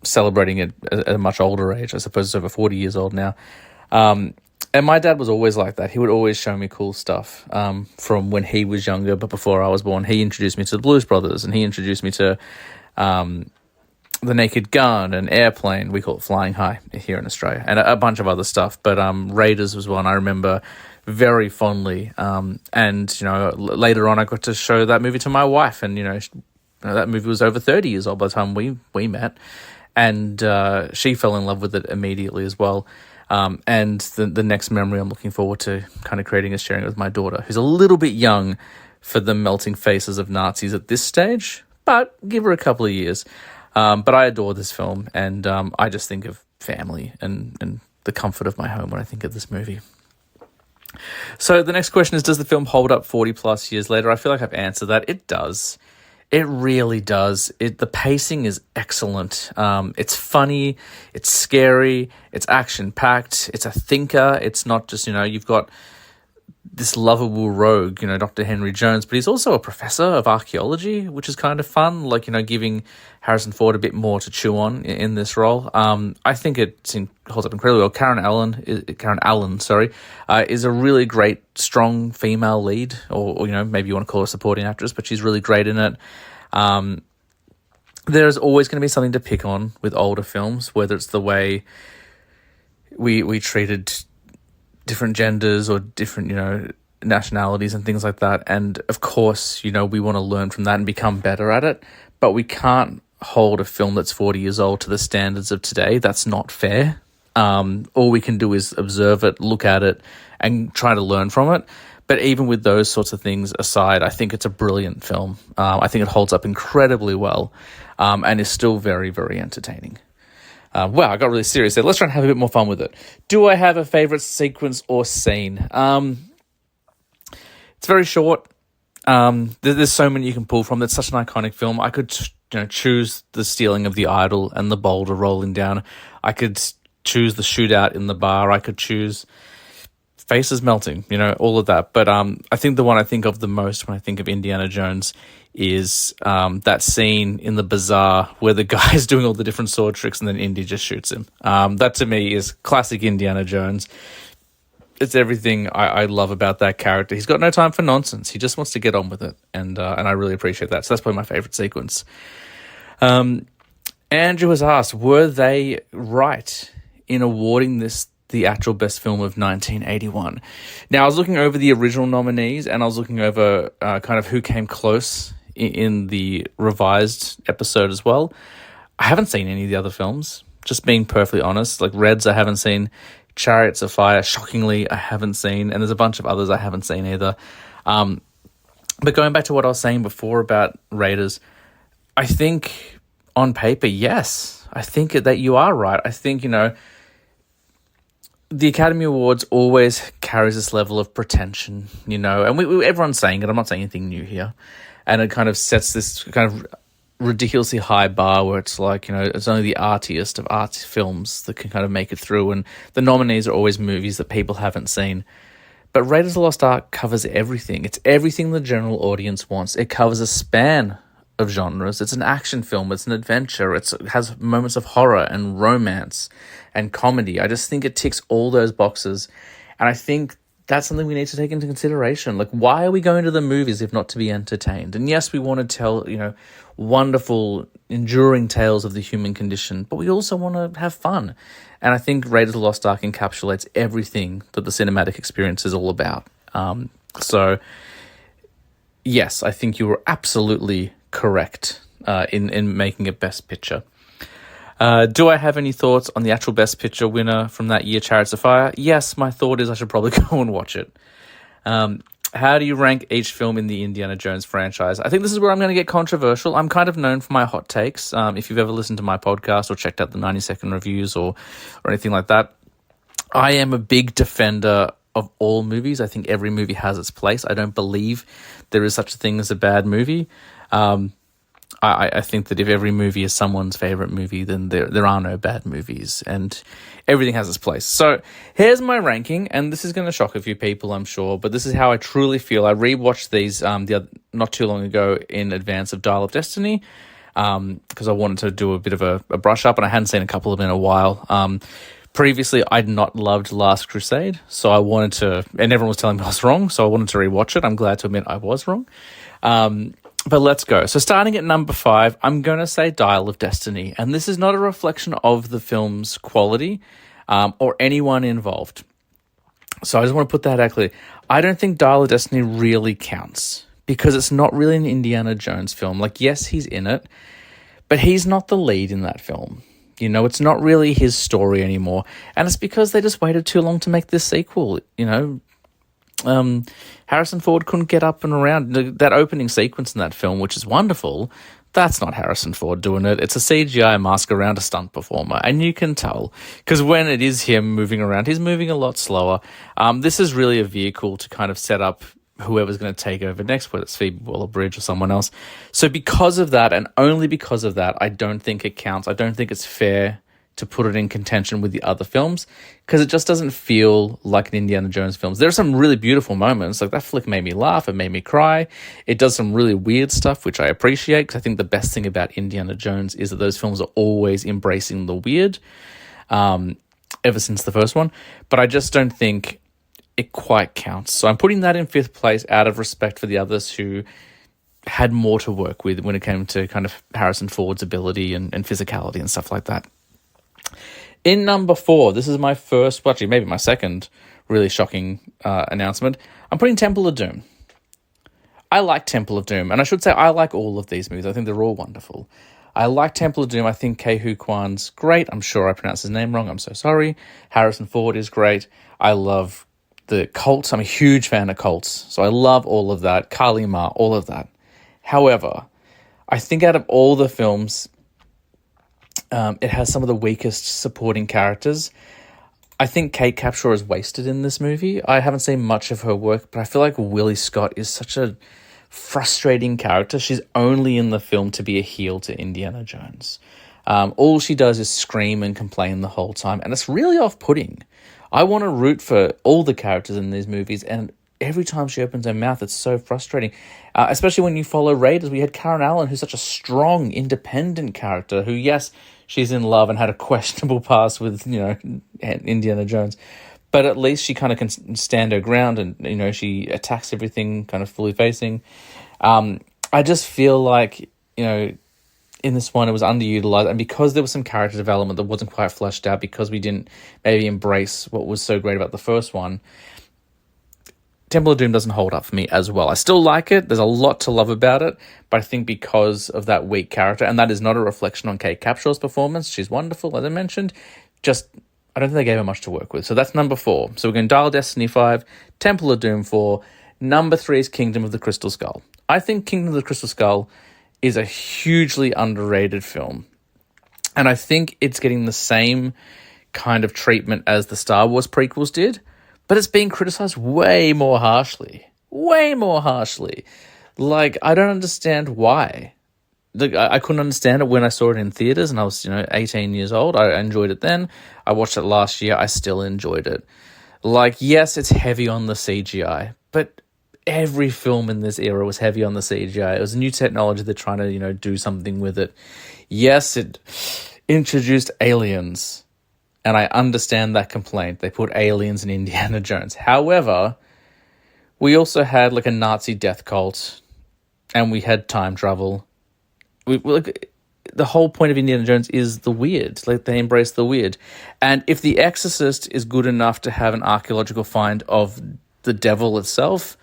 celebrating it at a much older age. I suppose it's over 40 years old now. And my dad was always like that. He would always show me cool stuff from when he was younger, but before I was born. He introduced me to the Blues Brothers, and he introduced me to The Naked Gun and Airplane. We call it Flying High here in Australia, and a bunch of other stuff. But Raiders was one I remember very fondly. And later on I got to show that movie to my wife, and that movie was over 30 years old by the time we met. And she fell in love with it immediately as well. And the next memory I'm looking forward to kind of creating is sharing it with my daughter, who's a little bit young for the melting faces of Nazis at this stage, but give her a couple of years. But I adore this film, and I just think of family and the comfort of my home when I think of this movie. So the next question is, does the film hold up 40 plus years later? I feel like I've answered that. It does. It really does. The pacing is excellent. It's funny, it's scary, it's action-packed, it's a thinker. It's not just, you've got this lovable rogue, Dr. Henry Jones, but he's also a professor of archaeology, which is kind of fun, giving Harrison Ford a bit more to chew on in this role. I think it holds up incredibly well. Karen Allen, is a really great, strong female lead, or maybe you want to call her a supporting actress, but she's really great in it. There's always going to be something to pick on with older films, whether it's the way we treated different genders or different, nationalities and things like that. And of course, we want to learn from that and become better at it, but we can't hold a film that's 40 years old to the standards of today. That's not fair. All we can do is observe it, look at it, and try to learn from it. But even with those sorts of things aside, I think it's a brilliant film. I think it holds up incredibly well, and is still very, very entertaining. Wow, I got really serious there. Let's try and have a bit more fun with it. Do I have a favorite sequence or scene? It's very short. There's so many you can pull from. It's such an iconic film. I could choose the stealing of the idol and the boulder rolling down. I could choose the shootout in the bar. I could choose faces melting, all of that. But I think the one I think of the most when I think of Indiana Jones is that scene in the bazaar where the guy's doing all the different sword tricks and then Indy just shoots him. That to me is classic Indiana Jones. It's everything I love about that character. He's got no time for nonsense. He just wants to get on with it, and I really appreciate that. So that's probably my favorite sequence. Andrew has asked, were they right in awarding this the actual best film of 1981? Now, I was looking over the original nominees, and I was looking over kind of who came close in the revised episode as well. I haven't seen any of the other films, just being perfectly honest. Like Reds, I haven't seen. Chariots of Fire, shockingly, I haven't seen. And there's a bunch of others I haven't seen either. But going back to what I was saying before about Raiders, I think on paper, yes. I think that you are right. I think, the Academy Awards always carries this level of pretension, and everyone's saying it. I'm not saying anything new here. And it kind of sets this kind of ridiculously high bar where it's like, it's only the artiest of art films that can kind of make it through, and the nominees are always movies that people haven't seen. But Raiders of the Lost Ark covers everything. It's everything the general audience wants. It covers a span of genres. It's an action film. It's an adventure. It has moments of horror and romance and comedy. I just think it ticks all those boxes. And I think that's something we need to take into consideration. Like, why are we going to the movies if not to be entertained? And yes, we want to tell, wonderful, enduring tales of the human condition, but we also want to have fun. And I think Raiders of the Lost Ark encapsulates everything that the cinematic experience is all about. So, yes, I think you were absolutely correct in making it Best Picture. Do I have any thoughts on the actual Best Picture winner from that year, Chariots of Fire? Yes, my thought is I should probably go and watch it. How do you rank each film in the Indiana Jones franchise? I think this is where I'm going to get controversial. I'm kind of known for my hot takes. If you've ever listened to my podcast or checked out the 90-second reviews or anything like that, I am a big defender of all movies. I think every movie has its place. I don't believe there is such a thing as a bad movie. I think that if every movie is someone's favorite movie, then there are no bad movies, and everything has its place. So here's my ranking, and this is going to shock a few people, I'm sure, but this is how I truly feel. I rewatched these not too long ago in advance of Dial of Destiny, because I wanted to do a bit of a brush up, and I hadn't seen a couple of them in a while. Previously, I'd not loved Last Crusade, so I wanted to, and everyone was telling me I was wrong, so I wanted to rewatch it. I'm glad to admit I was wrong. But let's go. So starting at number 5, I'm going to say Dial of Destiny. And this is not a reflection of the film's quality or anyone involved. So I just want to put that out clear. I don't think Dial of Destiny really counts because it's not really an Indiana Jones film. Like, yes, he's in it, but he's not the lead in that film. It's not really his story anymore. And it's because they just waited too long to make this sequel, Harrison Ford couldn't get up and around. That opening sequence in that film, which is wonderful, that's not Harrison Ford doing it. It's a CGI mask around a stunt performer, and you can tell, because when it is him moving around, he's moving a lot slower. This is really a vehicle to kind of set up whoever's going to take over next, whether it's Phoebe Waller-Bridge or someone else. So because of that, and only because of that, I don't think it counts. I don't think it's fair to put it in contention with the other films, because it just doesn't feel like an Indiana Jones film. There are some really beautiful moments. Like, that flick made me laugh. It made me cry. It does some really weird stuff, which I appreciate, because I think the best thing about Indiana Jones is that those films are always embracing the weird, ever since the first one. But I just don't think it quite counts. So I'm putting that in 5th place out of respect for the others who had more to work with when it came to kind of Harrison Ford's ability and physicality and stuff like that. In number 4, this is my first, well, actually maybe my second really shocking announcement. I'm putting Temple of Doom. I like Temple of Doom, and I should say I like all of these movies. I think they're all wonderful. I like Temple of Doom. I think Ke Huy Quan's great. I'm sure I pronounced his name wrong. I'm so sorry. Harrison Ford is great. I love the cults. I'm a huge fan of cults, so I love all of that. Kali Ma, all of that. However, I think out of all the films, it has some of the weakest supporting characters. I think Kate Capshaw is wasted in this movie. I haven't seen much of her work, but I feel like Willie Scott is such a frustrating character. She's only in the film to be a heel to Indiana Jones. All she does is scream and complain the whole time, and it's really off-putting. I want to root for all the characters in these movies, and every time she opens her mouth, it's so frustrating. Especially when you follow Raiders. We had Karen Allen, who's such a strong, independent character, who, yes, she's in love and had a questionable past with, Indiana Jones. But at least she kind of can stand her ground and, she attacks everything kind of fully facing. I just feel like, in this one, it was underutilized. And because there was some character development that wasn't quite fleshed out, because we didn't maybe embrace what was so great about the first one, Temple of Doom doesn't hold up for me as well. I still like it. There's a lot to love about it. But I think because of that weak character, and that is not a reflection on Kate Capshaw's performance. She's wonderful, as I mentioned. I don't think they gave her much to work with. So that's number 4. So we're going to Dial Destiny 5, Temple of Doom 4. Number 3 is Kingdom of the Crystal Skull. I think Kingdom of the Crystal Skull is a hugely underrated film. And I think it's getting the same kind of treatment as the Star Wars prequels did, but it's being criticized way more harshly. Way more harshly. Like, I don't understand why. I couldn't understand it when I saw it in theaters and I was, 18 years old. I enjoyed it then. I watched it last year. I still enjoyed it. Like, yes, it's heavy on the CGI, but every film in this era was heavy on the CGI. It was a new technology. They're trying to, do something with it. Yes, it introduced aliens. and I understand that complaint. They put aliens in Indiana Jones. However, we also had like a Nazi death cult, and we had time travel. The whole point of Indiana Jones is the weird. Like, they embrace the weird. And if The Exorcist is good enough to have an archaeological find of the devil itself,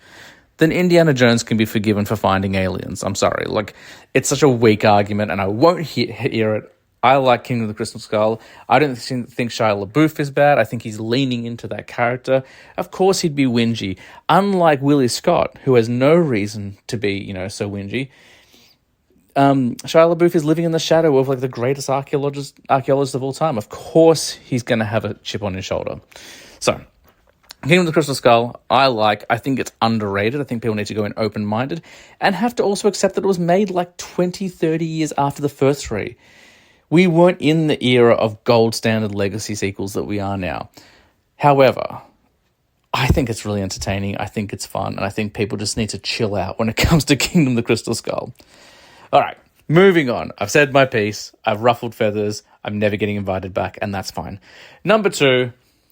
then Indiana Jones can be forgiven for finding aliens. I'm sorry. Like, it's such a weak argument, and I won't hear it. I like Kingdom of the Crystal Skull. I don't think Shia LaBeouf is bad. I think he's leaning into that character. Of course he'd be whingy. Unlike Willie Scott, who has no reason to be, so whingy. Shia LaBeouf is living in the shadow of like the greatest archaeologist of all time. Of course he's going to have a chip on his shoulder. So, Kingdom of the Crystal Skull, I think it's underrated. I think people need to go in open-minded and have to also accept that it was made like 20, 30 years after the first three. We weren't in the era of gold standard legacy sequels that we are now. However, I think it's really entertaining. I think it's fun. And I think people just need to chill out when it comes to Kingdom of the Crystal Skull. All right, moving on. I've said my piece. I've ruffled feathers. I'm never getting invited back, and that's fine. Number 2,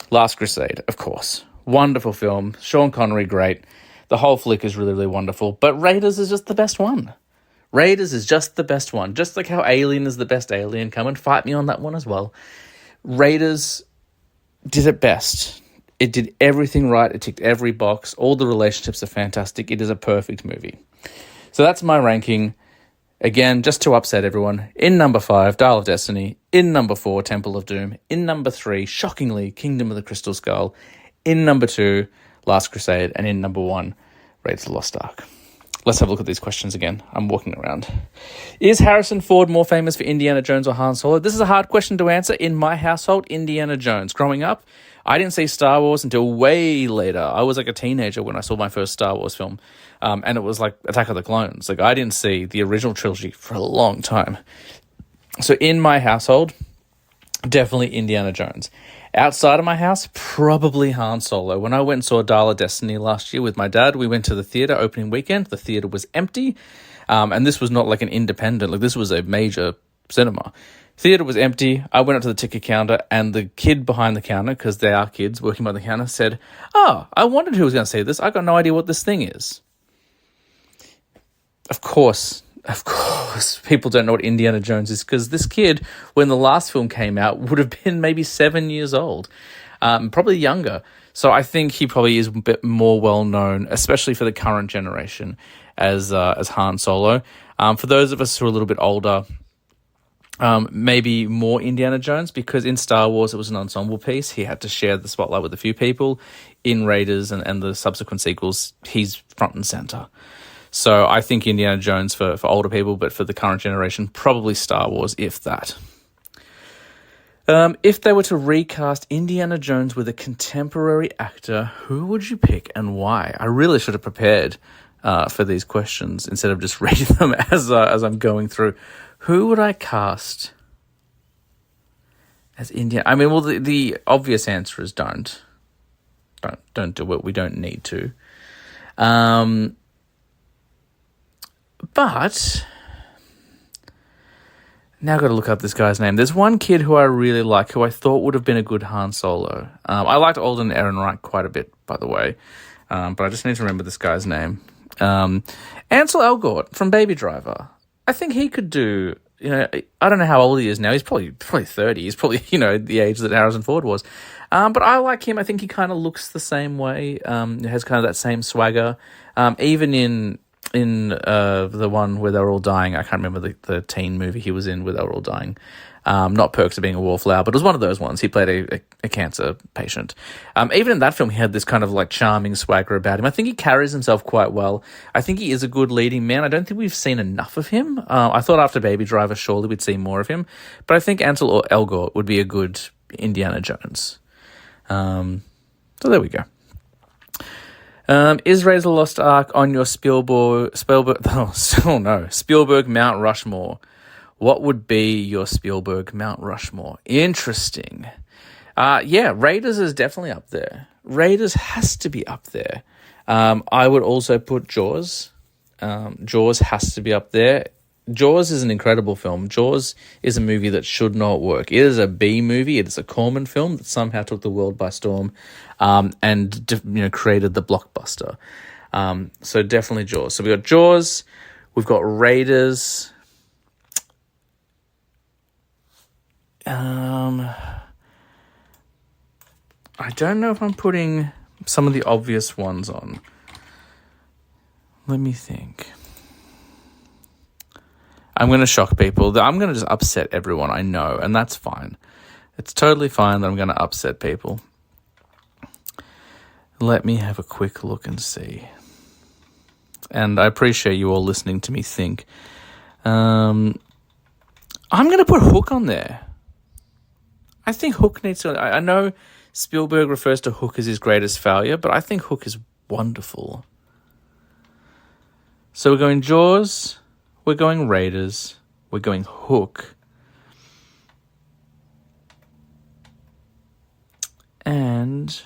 Last Crusade, of course. Wonderful film. Sean Connery, great. The whole flick is really, really wonderful. But Raiders is just the best one. Raiders is just the best one. Just like how Alien is the best Alien. Come and fight me on that one as well. Raiders did it best. It did everything right. It ticked every box. All the relationships are fantastic. It is a perfect movie. So that's my ranking. Again, just to upset everyone, in number 5, Dial of Destiny. In number 4, Temple of Doom. In number 3, shockingly, Kingdom of the Crystal Skull. In number 2, Last Crusade. And in number 1, Raiders of the Lost Ark. Let's have a look at these questions again. I'm walking around. Is Harrison Ford more famous for Indiana Jones or Han Solo? This is a hard question to answer. In my household, Indiana Jones. Growing up, I didn't see Star Wars until way later. I was like a teenager when I saw my first Star Wars film. And it was like Attack of the Clones. Like, I didn't see the original trilogy for a long time. So in my household, definitely Indiana Jones. Outside of my house, probably Han Solo. When I went and saw Dial of Destiny last year with my dad, we went to the theater opening weekend. The theater was empty. And this was not like an independent, like this was a major cinema. Theater was empty. I went up to the ticket counter, and the kid behind the counter, because they are kids working by the counter, said, "Oh, I wondered who was going to see this. I got no idea what this thing is." Of course, people don't know what Indiana Jones is, because this kid, when the last film came out, would have been maybe 7 years old, probably younger. So I think he probably is a bit more well-known, especially for the current generation, as Han Solo. For those of us who are a little bit older, maybe more Indiana Jones, because in Star Wars it was an ensemble piece. He had to share the spotlight with a few people. In Raiders and the subsequent sequels, he's front and center. So I think Indiana Jones for older people, but for the current generation, probably Star Wars, if that. If they were to recast Indiana Jones with a contemporary actor, who would you pick and why? I really should have prepared for these questions instead of just reading them as I'm going through. Who would I cast as Indiana? I mean, well, the obvious answer is don't do it. We don't need to. But now I've got to look up this guy's name. There's one kid who I really like, who I thought would have been a good Han Solo. I liked Alden Ehrenreich quite a bit, by the way, but I just need to remember this guy's name. Ansel Elgort from Baby Driver. I think he could do, I don't know how old he is now. He's probably 30. He's probably, the age that Harrison Ford was. But I like him. I think he kind of looks the same way. Has kind of that same swagger. Even in the one where they were all dying, I can't remember the teen movie he was in where they were all dying. Not Perks of Being a Wallflower, but it was one of those ones. He played a cancer patient. Even in that film, he had this kind of like charming swagger about him. I think he carries himself quite well. I think he is a good leading man. I don't think we've seen enough of him. I thought after Baby Driver, surely we'd see more of him. But I think Ansel Elgort would be a good Indiana Jones. So there we go. Is Raiders of the Lost Ark on your Spielberg Mount Rushmore? What would be your Spielberg Mount Rushmore? Interesting. Raiders is definitely up there. Raiders has to be up there. I would also put Jaws. Jaws has to be up there. Jaws is an incredible film. Jaws is a movie that should not work. It is a B movie. It is a Corman film that somehow took the world by storm, and created the blockbuster. So definitely Jaws. So we got Jaws. We've got Raiders. I don't know if I'm putting some of the obvious ones on. Let me think. I'm going to shock people. I'm going to just upset everyone, I know, and that's fine. It's totally fine that I'm going to upset people. Let me have a quick look and see. And I appreciate you all listening to me think. I'm going to put Hook on there. I think Hook needs to... I know Spielberg refers to Hook as his greatest failure, but I think Hook is wonderful. So we're going Jaws, we're going Raiders, we're going Hook, and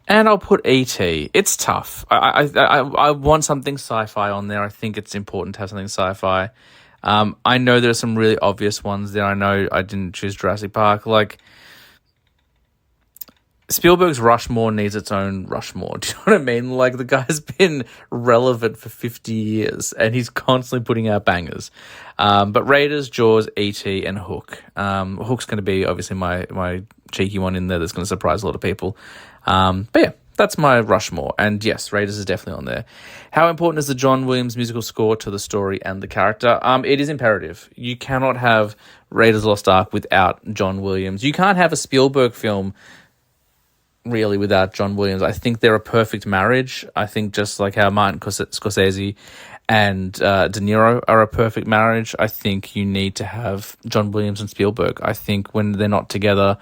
I'll put E.T. It's tough. I want something sci-fi on there. I think it's important to have something sci-fi. I know there are some really obvious ones there. I know I didn't choose Jurassic Park. Like, Spielberg's Rushmore needs its own Rushmore. Do you know what I mean? Like, the guy's been relevant for 50 years and he's constantly putting out bangers. But Raiders, Jaws, E.T. and Hook. Hook's going to be obviously my cheeky one in there that's going to surprise a lot of people. But yeah, that's my Rushmore. And yes, Raiders is definitely on there. How important is the John Williams musical score to the story and the character? It is imperative. You cannot have Raiders Lost Ark without John Williams. You can't have a Spielberg film really without John Williams. I think they're a perfect marriage. I think just like how Martin Scorsese and De Niro are a perfect marriage, I think you need to have John Williams and Spielberg. I think when they're not together,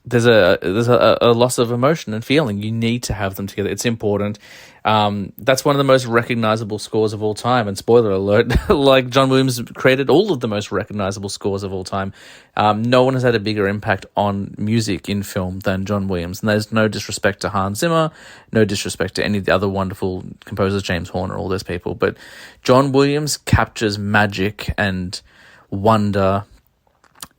there's a loss of emotion and feeling. You need to have them together. It's important. That's one of the most recognizable scores of all time. And spoiler alert, like John Williams created all of the most recognizable scores of all time. No one has had a bigger impact on music in film than John Williams. And there's no disrespect to Hans Zimmer, no disrespect to any of the other wonderful composers, James Horner, all those people. But John Williams captures magic and wonder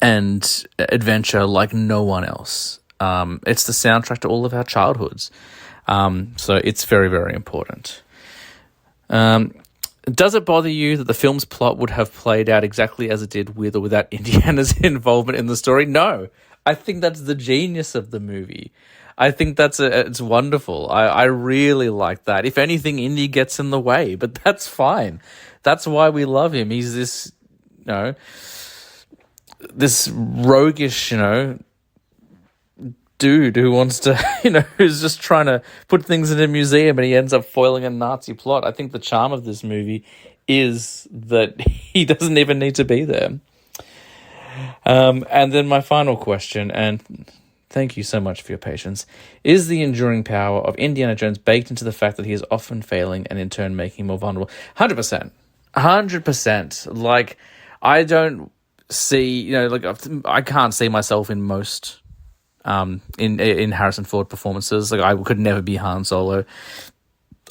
and adventure like no one else. It's the soundtrack to all of our childhoods. So it's very, very important. Does it bother you that the film's plot would have played out exactly as it did with or without Indiana's involvement in the story? No. I think that's the genius of the movie. I think it's wonderful. I really like that. If anything, Indy gets in the way, but that's fine. That's why we love him. He's this, this roguish, dude who wants to, who's just trying to put things in a museum and he ends up foiling a Nazi plot. I think the charm of this movie is that he doesn't even need to be there. And then my final question, and thank you so much for your patience, is the enduring power of Indiana Jones baked into the fact that he is often failing and in turn making him more vulnerable? 100%. 100%. Like, I don't see, I can't see myself in most in Harrison Ford performances. Like, I could never be Han Solo.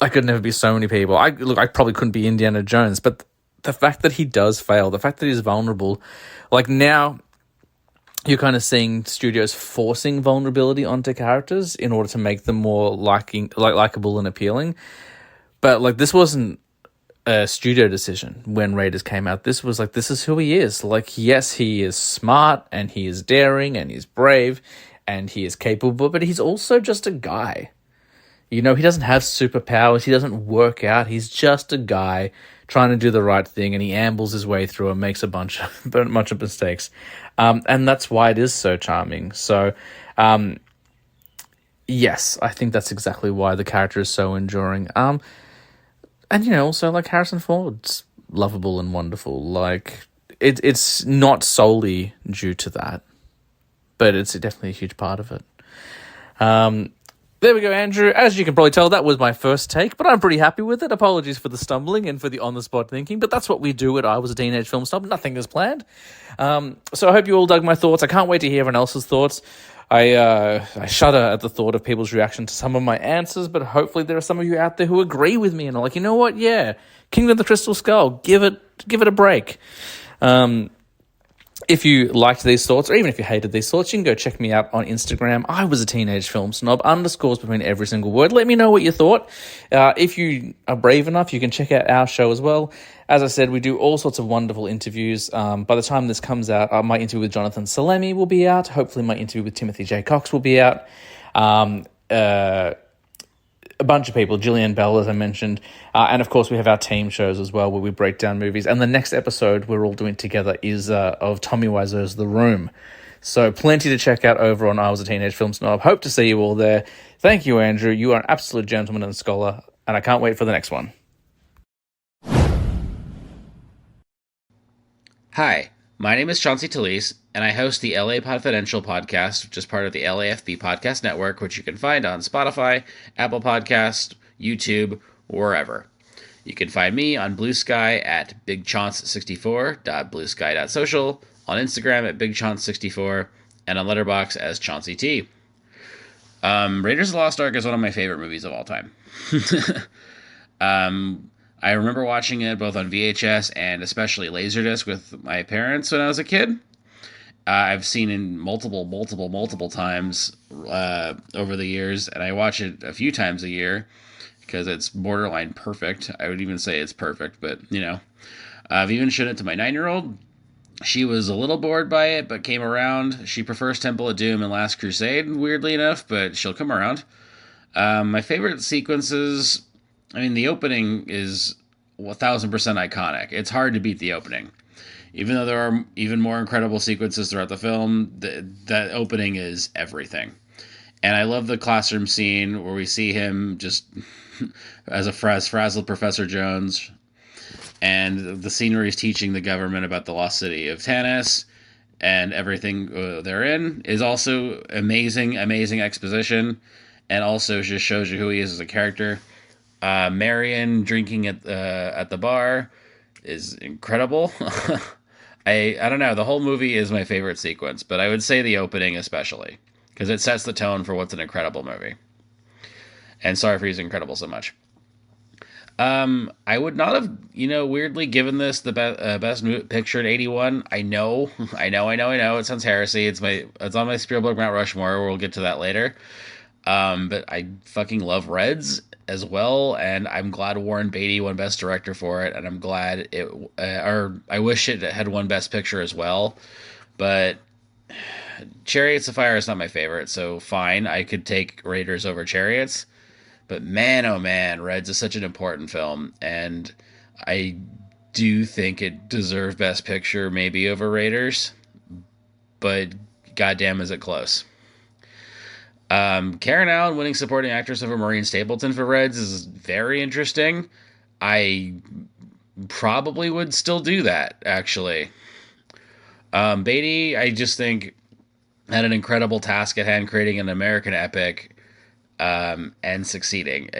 I could never be so many people. I probably couldn't be Indiana Jones, but the fact that he does fail, the fact that he's vulnerable, like now you're kind of seeing studios forcing vulnerability onto characters in order to make them more likable and appealing. But like, this wasn't a studio decision when Raiders came out. This was like, this is who he is. Like, yes, he is smart and he is daring and he's brave and he is capable, but he's also just a guy. He doesn't have superpowers. He doesn't work out. He's just a guy trying to do the right thing, and he ambles his way through and makes a bunch of mistakes. And that's why it is so charming. So, yes, I think that's exactly why the character is so enduring. And, also, like, Harrison Ford's lovable and wonderful. Like, it's not solely due to that, but it's definitely a huge part of it. There we go, Andrew. As you can probably tell, that was my first take, but I'm pretty happy with it. Apologies for the stumbling and for the on-the-spot thinking, but that's what we do at I Was a Teenage Film Snob. Nothing is planned. So I hope you all dug my thoughts. I can't wait to hear everyone else's thoughts. I shudder at the thought of people's reaction to some of my answers, but hopefully there are some of you out there who agree with me and are like, you know what? Yeah, Kingdom of the Crystal Skull. Give it a break. If you liked these thoughts, or even if you hated these thoughts, you can go check me out on Instagram. I Was a Teenage Film Snob, underscores between every single word. Let me know what you thought. If you are brave enough, you can check out our show as well. As I said, we do all sorts of wonderful interviews. By the time this comes out, my interview with Jonathan Salemi will be out. Hopefully my interview with Timothy J. Cox will be out. A bunch of people, Gillian Bell, as I mentioned, and of course we have our team shows as well where we break down movies, and the next episode we're all doing together is of Tommy Wiseau's The Room. So plenty to check out over on I Was a Teenage Film Snob. Hope to see you all there. Thank you, Andrew. You are an absolute gentleman and scholar, and I can't wait for the next one. Hi, my name is Chauncey Telese, and I host the LA Podfidential podcast, which is part of the LAFB Podcast Network, which you can find on Spotify, Apple Podcast, YouTube, wherever. You can find me on Blue Sky at bigchaunce64.bluesky.social, on Instagram at bigchaunce64, and on Letterboxd as Chauncey T. Raiders of the Lost Ark is one of my favorite movies of all time. I remember watching it both on VHS and especially Laserdisc with my parents when I was a kid. I've seen it multiple times over the years, and I watch it a few times a year because it's borderline perfect. I would even say it's perfect, but, you know. I've even shown it to my 9-year-old. She was a little bored by it, but came around. She prefers Temple of Doom and Last Crusade, weirdly enough, but she'll come around. My favorite sequences... I mean, the opening is 1,000% iconic. It's hard to beat the opening. Even though there are even more incredible sequences throughout the film, that opening is everything. And I love the classroom scene where we see him just as a frazzled Professor Jones. And the scene where he's teaching the government about the lost city of Tanis and everything therein is also amazing exposition. And also just shows you who he is as a character. Marion drinking at the bar is incredible. I don't know. The whole movie is my favorite sequence, but I would say the opening especially because it sets the tone for what's an incredible movie. And sorry for using incredible so much. I would not have, weirdly given this the best picture in 81. I know. It sounds heresy. It's on my Spielberg Mt. Rushmore. We'll get to that later. But I fucking love Reds as well, and I'm glad Warren Beatty won Best Director for it, and I'm glad I wish it had won Best Picture as well, but Chariots of Fire is not my favorite, so fine, I could take Raiders over Chariots, but man, oh man, Reds is such an important film, and I do think it deserved Best Picture maybe over Raiders, but goddamn is it close. Karen Allen winning supporting actress over Maureen Stapleton for Reds is very interesting. I probably would still do that, actually. Beatty, I just think, had an incredible task at hand creating an American epic and succeeding.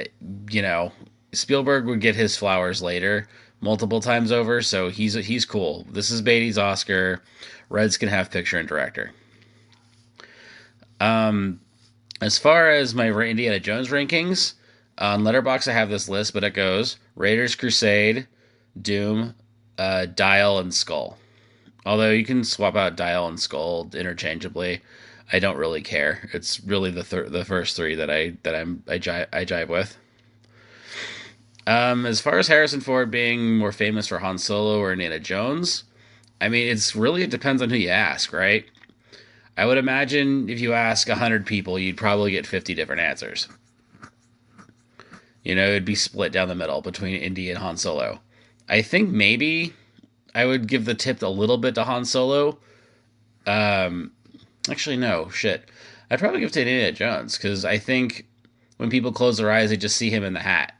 Spielberg would get his flowers later, multiple times over, so he's cool. This is Beatty's Oscar. Reds can have picture and director. As far as my Indiana Jones rankings, on Letterboxd I have this list, but it goes Raiders, Crusade, Doom, Dial, and Skull. Although you can swap out Dial and Skull interchangeably, I don't really care. It's really the first three that I jive with. As far as Harrison Ford being more famous for Han Solo or Indiana Jones, I mean, it depends on who you ask, right? I would imagine if you ask 100 people, you'd probably get 50 different answers. It'd be split down the middle between Indy and Han Solo. I think maybe I would give the tip a little bit to Han Solo. Actually, no, shit. I'd probably give it to Indiana Jones, because I think when people close their eyes, they just see him in the hat.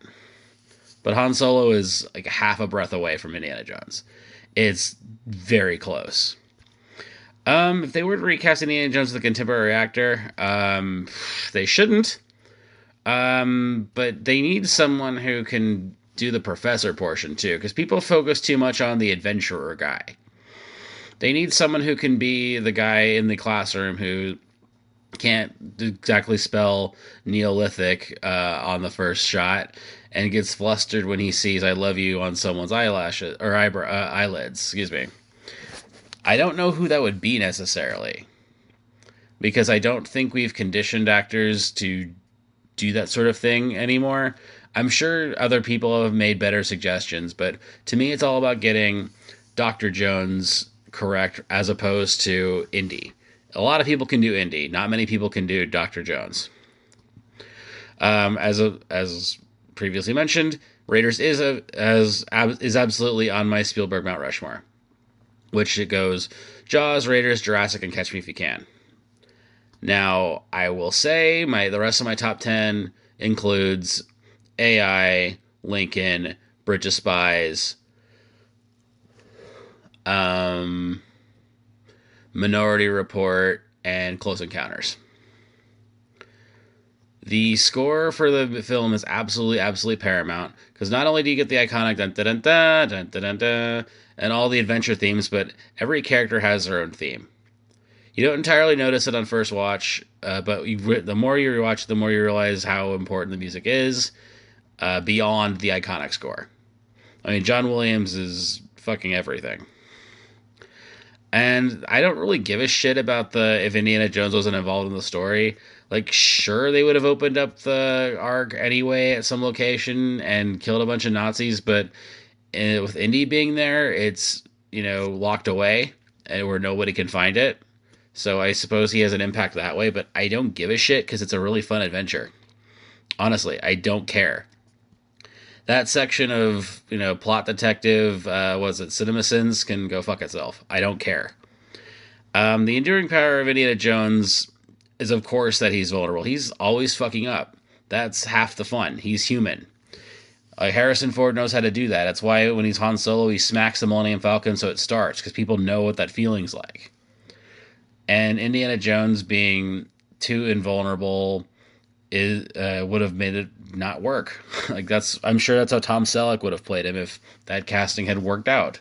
But Han Solo is like half a breath away from Indiana Jones. It's very close. If they were to recast Indiana Jones as a contemporary actor, they shouldn't. But they need someone who can do the professor portion too, because people focus too much on the adventurer guy. They need someone who can be the guy in the classroom who can't exactly spell Neolithic on the first shot and gets flustered when he sees "I love you" on someone's eyelashes or eyelids. Excuse me. I don't know who that would be necessarily, because I don't think we've conditioned actors to do that sort of thing anymore. I'm sure other people have made better suggestions, but to me, it's all about getting Dr. Jones correct as opposed to Indy. A lot of people can do Indy. Not many people can do Dr. Jones. As previously mentioned, Raiders is absolutely on my Spielberg Mt. Rushmore, which it goes Jaws, Raiders, Jurassic, and Catch Me If You Can. Now, I will say the rest of my top 10 includes AI, Lincoln, Bridge of Spies, Minority Report, and Close Encounters. The score for the film is absolutely paramount, because not only do you get the iconic dun dun dun dun dun dun dun and all the adventure themes, but every character has their own theme. You don't entirely notice it on first watch, but the more you rewatch, the more you realize how important the music is beyond the iconic score. I mean, John Williams is fucking everything. And I don't really give a shit about if Indiana Jones wasn't involved in the story. Like, sure, they would have opened up the Ark anyway at some location and killed a bunch of Nazis, but with Indy being there, it's, locked away where nobody can find it. So I suppose he has an impact that way, but I don't give a shit because it's a really fun adventure. Honestly, I don't care. That section of, plot detective, CinemaSins can go fuck itself. I don't care. The enduring power of Indiana Jones is, of course, that he's vulnerable. He's always fucking up. That's half the fun. He's human. Harrison Ford knows how to do that. That's why when he's Han Solo, he smacks the Millennium Falcon so it starts, because people know what that feeling's like. And Indiana Jones being too invulnerable would have made it not work. I'm sure that's how Tom Selleck would have played him if that casting had worked out.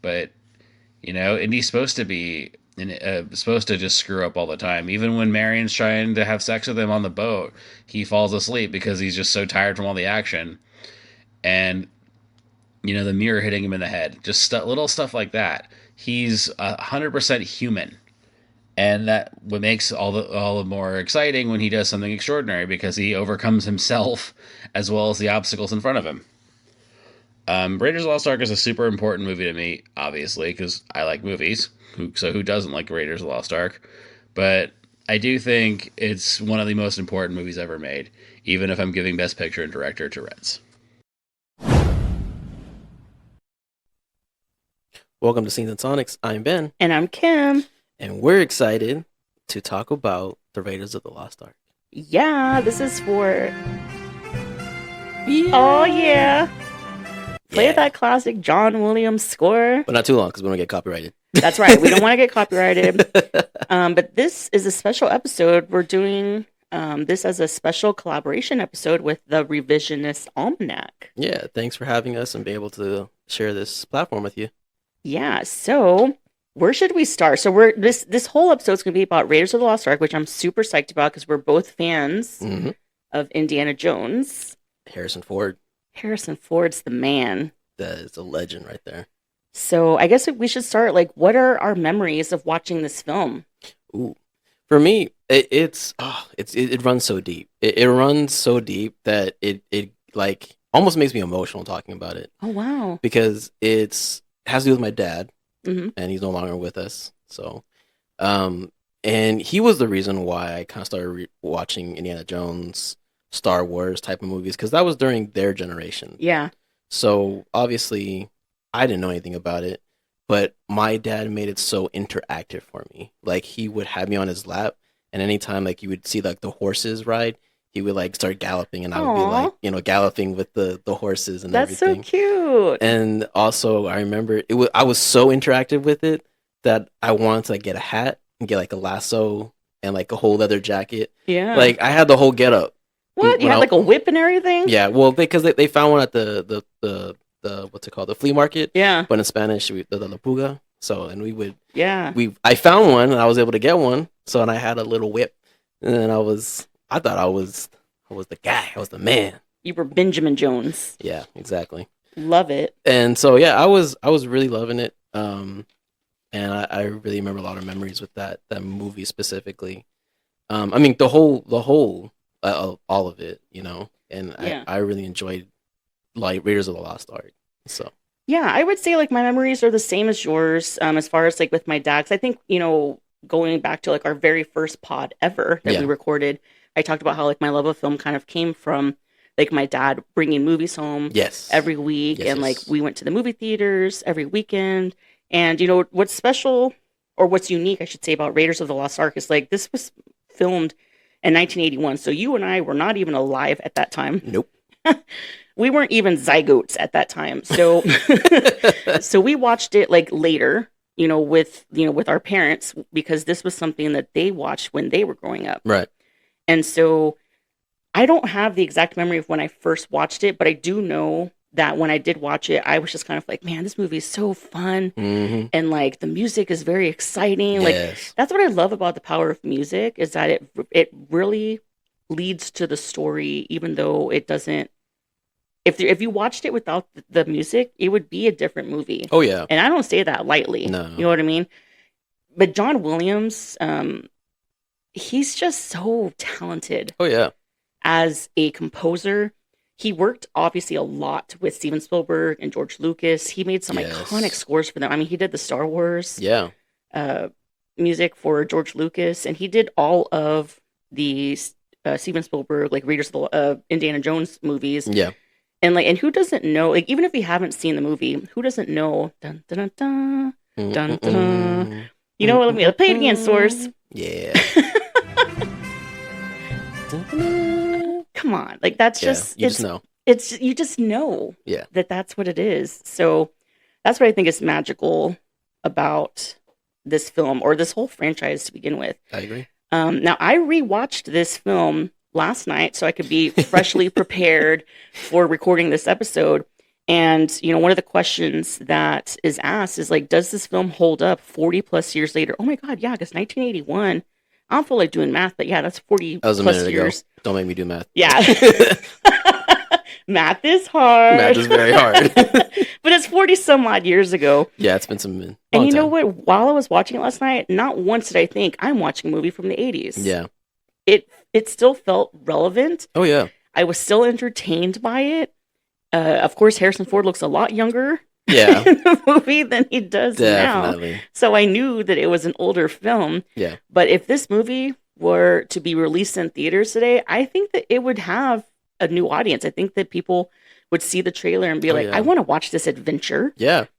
But Indy's supposed to just screw up all the time. Even when Marion's trying to have sex with him on the boat, he falls asleep because he's just so tired from all the action. And the mirror hitting him in the head, just little stuff like that. He's 100% human. And that what makes all the more exciting when he does something extraordinary, because he overcomes himself as well as the obstacles in front of him. Raiders of the Lost Ark is a super important movie to me, obviously, because I like movies. So who doesn't like Raiders of the Lost Ark? But I do think it's one of the most important movies ever made, even if I'm giving Best Picture and Director to Reds. Welcome to Scenes and Sonics. I'm Ben. And I'm Kim. And we're excited to talk about the Raiders of the Lost Ark. Yeah, this is for... Yeah. Oh, yeah. Play that classic John Williams score. But not too long, because we don't get copyrighted. That's right. We don't want to get copyrighted. But this is a special episode. We're doing this as a special collaboration episode with the Revisionist Almanac. Yeah, thanks for having us and being able to share this platform with you. Yeah, so... where should we start? So this whole episode is going to be about Raiders of the Lost Ark, which I'm super psyched about because we're both fans of Indiana Jones. Harrison Ford's the man. That is a legend right there. So I guess we should start. What are our memories of watching this film? Ooh, for me, it runs so deep. It runs so deep that it almost makes me emotional talking about it. Oh wow! Because it has to do with my dad. And he's no longer with us. So, and he was the reason why I kind of started watching Indiana Jones, Star Wars type of movies, because that was during their generation. Yeah. So obviously, I didn't know anything about it, but my dad made it so interactive for me. He would have me on his lap, and anytime you would see the horses ride, he would start galloping, and I would be galloping with the horses and everything. That's so cute. And also, I remember I was so interactive with it that I wanted to get a hat and get a lasso and a whole leather jacket. Yeah. I had the whole getup. What? You had like a whip and everything? Yeah, well, because they found one at the what's it called, the flea market. Yeah. But in Spanish, the La Puga. So, and we would. Yeah. I found one and I was able to get one. So, and I had a little whip, and then I thought I was the guy. I was the man. You were Benjamin Jones. Yeah, exactly. Love it. And so, yeah, I was really loving it. And I really remember a lot of memories with that movie specifically. I mean, the whole all of it, you know, and yeah. I really enjoyed like Raiders of the Lost Ark. So yeah, I would say like my memories are the same as yours. As far as like with my dad, 'cause I think, you know, going back to like our very first pod ever that we recorded, I talked about how like my love of film kind of came from like my dad bringing movies home every week, and like we went to the movie theaters every weekend. And you know what's special, or what's unique, I should say, about Raiders of the Lost Ark is like this was filmed in 1981, so you and I were not even alive at that time. Nope. We weren't even zygotes at that time. So so we watched it like later, with our parents, because this was something that they watched when they were growing up. Right. And so I don't have the exact memory of when I first watched it, but I do know that when I did watch it, I was just kind of like, man, this movie is so fun. Mm-hmm. And like the music is very exciting. Like that's what I love about the power of music, is that it really leads to the story, even though it doesn't. If you watched it without the music, it would be a different movie. Oh yeah. And I don't say that lightly. No. You know what I mean? But John Williams, he's just so talented. Oh yeah. As a composer. He worked obviously a lot with Steven Spielberg and George Lucas. He made some iconic scores for them. I mean, he did the Star Wars music for George Lucas, and he did all of the Steven Spielberg, like Raiders of the Indiana Jones movies. Yeah. And who doesn't know, like, even if you haven't seen the movie, who doesn't know dun dun dun dun dun dun. You know what? Let me play it again, Source. Yeah. Come on, like that's just you just know. It's you just know that's what it is. So that's what I think is magical about this film, or this whole franchise to begin with. I agree. Now I rewatched this film last night so I could be freshly prepared for recording this episode. And one of the questions that is asked is like, does this film hold up 40 plus years later? Oh my God, yeah, because 1981. I don't feel like doing math, but yeah, that's 40 that was a plus minute years. Ago. Don't make me do math. Yeah. Math is hard. Math is very hard. But it's 40 some odd years ago. Yeah, it's been some And you know what? While I was watching it last night, not once did I think I'm watching a movie from the 80s. Yeah. It still felt relevant. Oh, yeah. I was still entertained by it. Of course, Harrison Ford looks a lot younger in the movie than he does now. So I knew that it was an older film. Yeah. But if this movie were to be released in theaters today, I think that it would have a new audience. I think that people would see the trailer and be I want to watch this adventure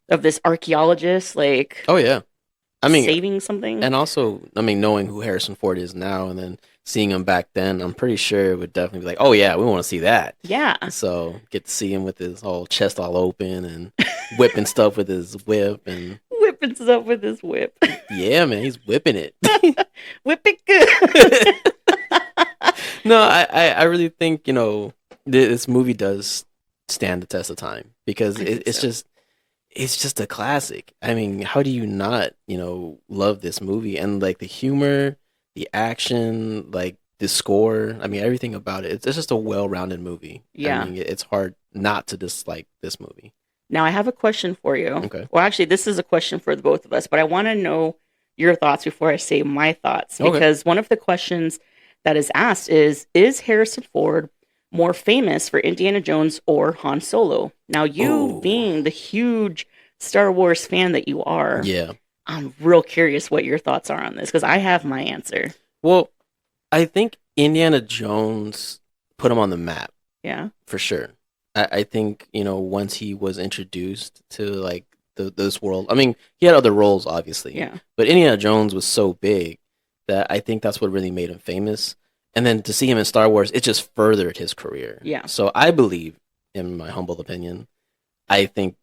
of this archaeologist, like, oh yeah, I mean, saving something. And also, I mean, knowing who Harrison Ford is now and then seeing him back then, I'm pretty sure it would definitely be like, oh yeah, we want to see that. Yeah. So get to see him with his whole chest all open and whipping stuff with his whip and whipping stuff with his whip. Yeah, man, he's whipping it. Whip it good. No, I really think, this movie does stand the test of time, because it's just a classic. I mean, how do you not, love this movie? And like the humor, the action, like the score, I mean, everything about it. It's just a well-rounded movie. Yeah. I mean, it's hard not to dislike this movie. Now, I have a question for you. Okay. Well, actually, this is a question for the both of us, but I want to know your thoughts before I say my thoughts. Because one of the questions that is asked is Harrison Ford more famous for Indiana Jones or Han Solo? Now, you being the huge Star Wars fan that you are, I'm real curious what your thoughts are on this, because I have my answer. Well, I think Indiana Jones put him on the map. Yeah. For sure. I think, once he was introduced to like this world, I mean, he had other roles, obviously. Yeah. But Indiana Jones was so big that I think that's what really made him famous. And then to see him in Star Wars, it just furthered his career. Yeah. So I believe, in my humble opinion, I think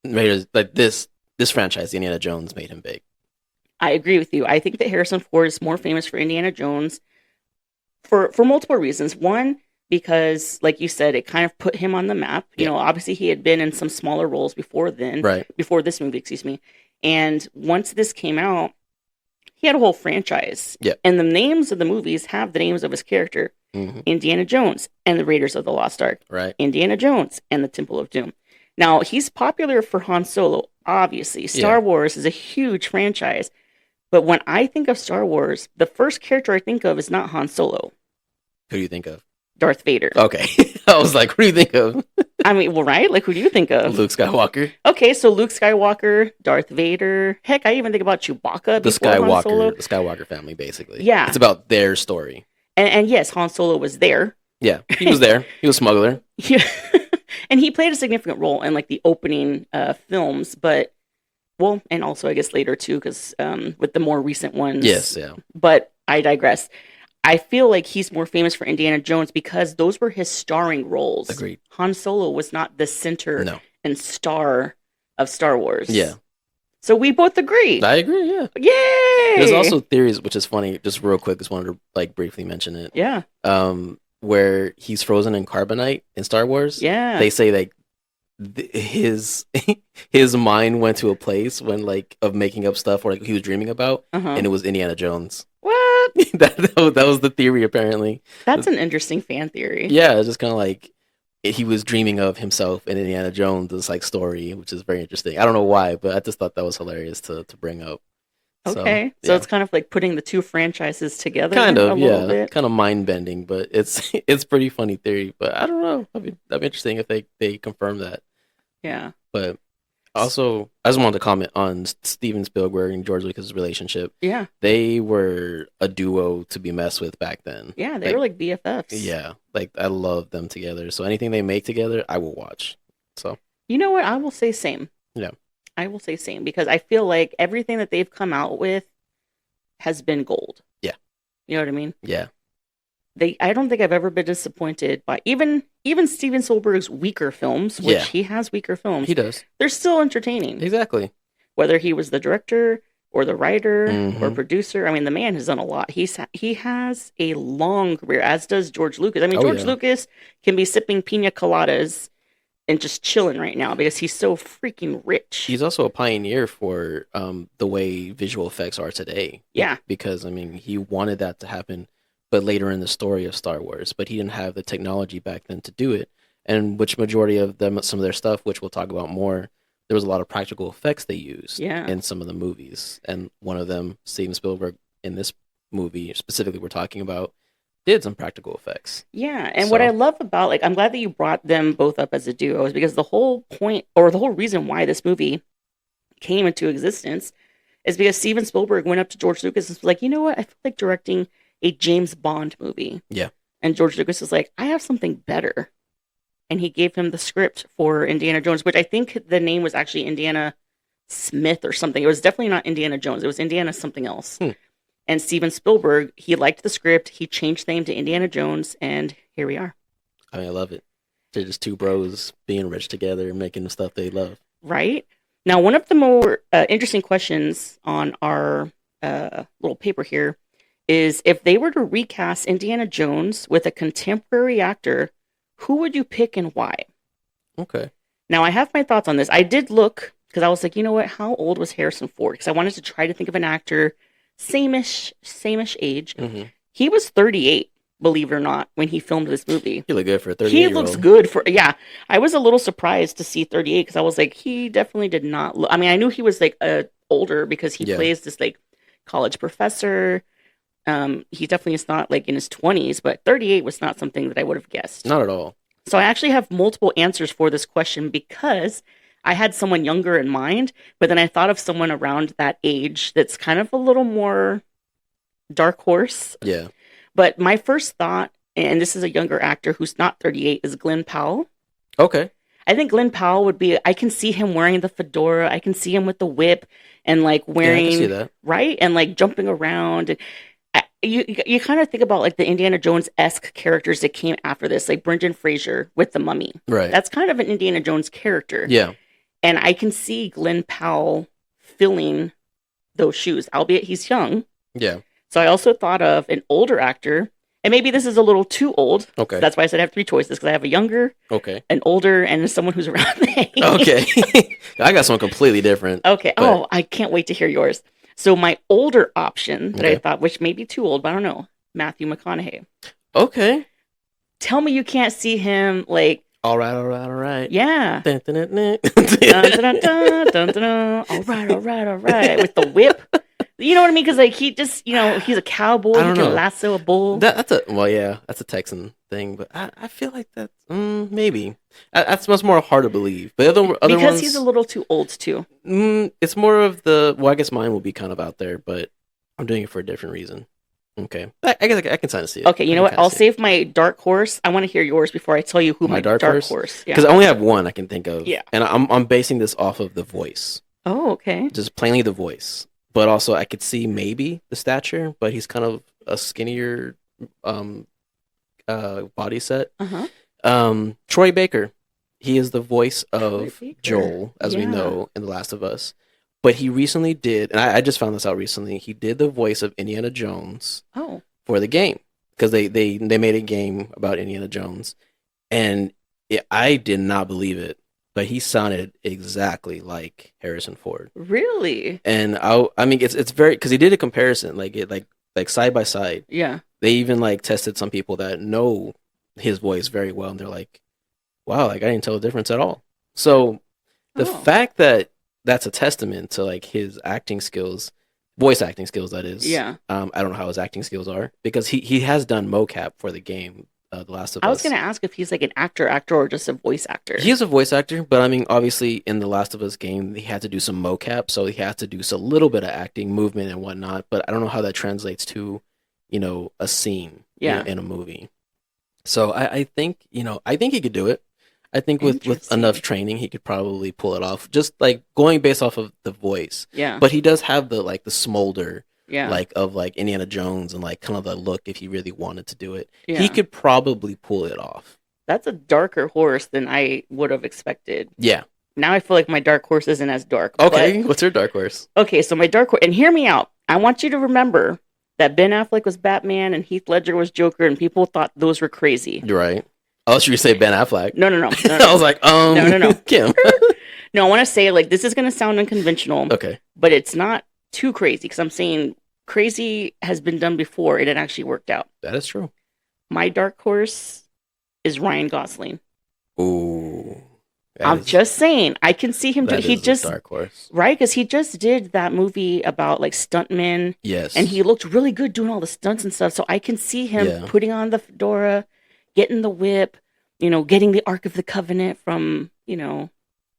Raiders, like this franchise, Indiana Jones, made him big. I agree with you. I think that Harrison Ford is more famous for Indiana Jones for multiple reasons. One, because, like you said, it kind of put him on the map. You know, obviously he had been in some smaller roles before then, before this movie, excuse me. And once this came out, he had a whole franchise. Yeah. And the names of the movies have the names of his character. Indiana Jones and the Raiders of the Lost Ark. Right. Indiana Jones and the Temple of Doom. Now, he's popular for Han Solo, obviously. Star Wars is a huge franchise. But when I think of Star Wars, the first character I think of is not Han Solo. Who do you think of? Darth Vader. Okay. I was like, who do you think of? I mean, well, right? Like, who do you think of? Luke Skywalker. Okay, so Luke Skywalker, Darth Vader. Heck, I even think about Chewbacca. The Skywalker family, basically. Yeah. It's about their story. And yes, Han Solo was there. Yeah, he was there. He was a smuggler. Yeah. And he played a significant role in, like, the opening films, but, well, and also, I guess, later, too, because with the more recent ones. Yes, yeah. But I digress. I feel like he's more famous for Indiana Jones because those were his starring roles. Agreed. Han Solo was not the center and star of Star Wars. Yeah. So we both agree. I agree, yeah. Yay! There's also theories, which is funny, just real quick, just wanted to, like, briefly mention it. Yeah. Where he's frozen in carbonite in Star Wars. Yeah. They say, like, his mind went to a place when, like, of making up stuff or, like, he was dreaming about, and it was Indiana Jones. What? that was the theory, apparently. That's an interesting fan theory. Yeah, it's just kind of like he was dreaming of himself in Indiana Jones' like story, which is very interesting. I don't know why, but I just thought that was hilarious to bring up. Okay, so it's kind of like putting the two franchises together. Kind of, bit. Kind of mind bending, but it's pretty funny theory. But I don't know. That'd be interesting if they confirm that. Yeah. But also, I just wanted to comment on Steven Spielberg and George Lucas' relationship. Yeah. They were a duo to be messed with back then. Yeah, they were like BFFs. Yeah, like I love them together. So anything they make together, I will watch. So you know what? I will say same. Yeah. I will say same because I feel like everything that they've come out with has been gold. Yeah. You know what I mean? Yeah. I don't think I've ever been disappointed by even Steven Spielberg's weaker films, which he has weaker films. He does. They're still entertaining. Exactly. Whether he was the director or the writer or producer, I mean, the man has done a lot. He has a long career, as does George Lucas. I mean, George Lucas can be sipping pina coladas and just chilling right now because he's so freaking rich. He's also a pioneer for the way visual effects are today. Yeah. Because, I mean, he wanted that to happen, but later in the story of Star Wars. But he didn't have the technology back then to do it. And which majority of them, some of their stuff, which we'll talk about more, there was a lot of practical effects they used in some of the movies. And one of them, Steven Spielberg, in this movie, specifically we're talking about, did some practical effects. Yeah, and what I love about, like, I'm glad that you brought them both up as a duo, is because the whole point, or the whole reason why this movie came into existence is because Steven Spielberg went up to George Lucas and was like, you know what, I feel like directing a James Bond movie. Yeah. And George Lucas was like, I have something better. And he gave him the script for Indiana Jones, which I think the name was actually Indiana Smith or something. It was definitely not Indiana Jones. It was Indiana something else. And Steven Spielberg, he liked the script. He changed the name to Indiana Jones, and here we are. I mean, I love it. They're just two bros being rich together and making the stuff they love. Right? Now, one of the more interesting questions on our little paper here is if they were to recast Indiana Jones with a contemporary actor, who would you pick and why? Okay. Now, I have my thoughts on this. I did look, because I was like, you know what? How old was Harrison Ford? Because I wanted to try to think of an actor, same-ish age. He was 38, believe it or not, when he filmed this movie. He looked good for a 38-year-old. He looks good for, yeah. I was a little surprised to see 38, because I was like, he definitely did not look, I mean, I knew he was, like, older, because he plays this, like, college professor. He definitely is not like in his 20s, but 38 was not something that I would have guessed. Not at all. So I actually have multiple answers for this question because I had someone younger in mind, but then I thought of someone around that age that's kind of a little more dark horse. Yeah. But my first thought, and this is a younger actor who's not 38, is Glenn Powell. Okay. I think Glenn Powell would be, I can see him wearing the fedora. I can see him with the whip and like wearing, I can see that. Right? And like jumping around. And you kind of think about like the Indiana Jones-esque characters that came after this, like Brendan Fraser with the Mummy. Right. That's kind of an Indiana Jones character. Yeah. And I can see Glenn Powell filling those shoes, albeit he's young. Yeah. So I also thought of an older actor, And maybe this is a little too old. Okay. That's why I said I have 3 choices, because I have a younger, an older, and someone who's around me. Okay. I got something completely different. Okay. But... Oh, I can't wait to hear yours. So my older option that I thought, which may be too old, but I don't know, Matthew McConaughey. Okay. Tell me you can't see him like... All right. Yeah. Dun, dun, dun, dun. All right. With the whip. You know what I mean? Because like he just, he's a cowboy. He can lasso a bull. That's a Texan thing. But I feel like that's maybe that's much more hard to believe. But other because ones, he's a little too old too. It's more of the. Well, I guess mine will be kind of out there, but I'm doing it for a different reason. Okay, I guess I can kind of see it. Okay, you know what? I'll save my dark horse. I want to hear yours before I tell you who my dark horse. Because I only have one I can think of. Yeah, and I'm basing this off of the voice. Oh, okay. Just plainly the voice, but also I could see maybe the stature, but he's kind of a skinnier body set. Troy Baker, he is the voice of Joel, as we know in The Last of Us. But he recently did, and I just found this out recently, he did the voice of Indiana Jones for the game. Because they made a game about Indiana Jones. And I did not believe it, but he sounded exactly like Harrison Ford. Really? And I mean, it's very, because he did a comparison, like side by side. Yeah. They even like tested some people that know his voice very well, and they're like, wow, like I didn't tell the difference at all. So the fact that that's a testament to like his acting skills, voice acting skills, that is. Yeah. I don't know how his acting skills are, because he has done mocap for the game, The Last of Us. I was going to ask if he's like an actor or just a voice actor. He is a voice actor, but I mean, obviously in The Last of Us game, he had to do some mocap, so he had to do a little bit of acting, movement and whatnot, but I don't know how that translates to, a scene in a movie. So I think he could do it. I think with enough training, he could probably pull it off. Just like going based off of the voice. Yeah. But he does have the smolder, of Indiana Jones, and like kind of the look if he really wanted to do it. Yeah. He could probably pull it off. That's a darker horse than I would have expected. Yeah. Now I feel like my dark horse isn't as dark. Okay, what's your dark horse? Okay, so my dark horse, and hear me out. I want you to remember that Ben Affleck was Batman and Heath Ledger was Joker, and people thought those were crazy. You're right. Oh, should we say Ben Affleck? No. I was like, no. Kim. No, I want to say, like, this is going to sound unconventional. Okay. But it's not too crazy, because I'm saying crazy has been done before and it actually worked out. That is true. My dark horse is Ryan Gosling. Ooh. I'm just saying, I can see him he just dark horse. Right, because he just did that movie about like stuntmen. Yes. And he looked really good doing all the stunts and stuff. So I can see him putting on the fedora, getting the whip, getting the Ark of the Covenant from,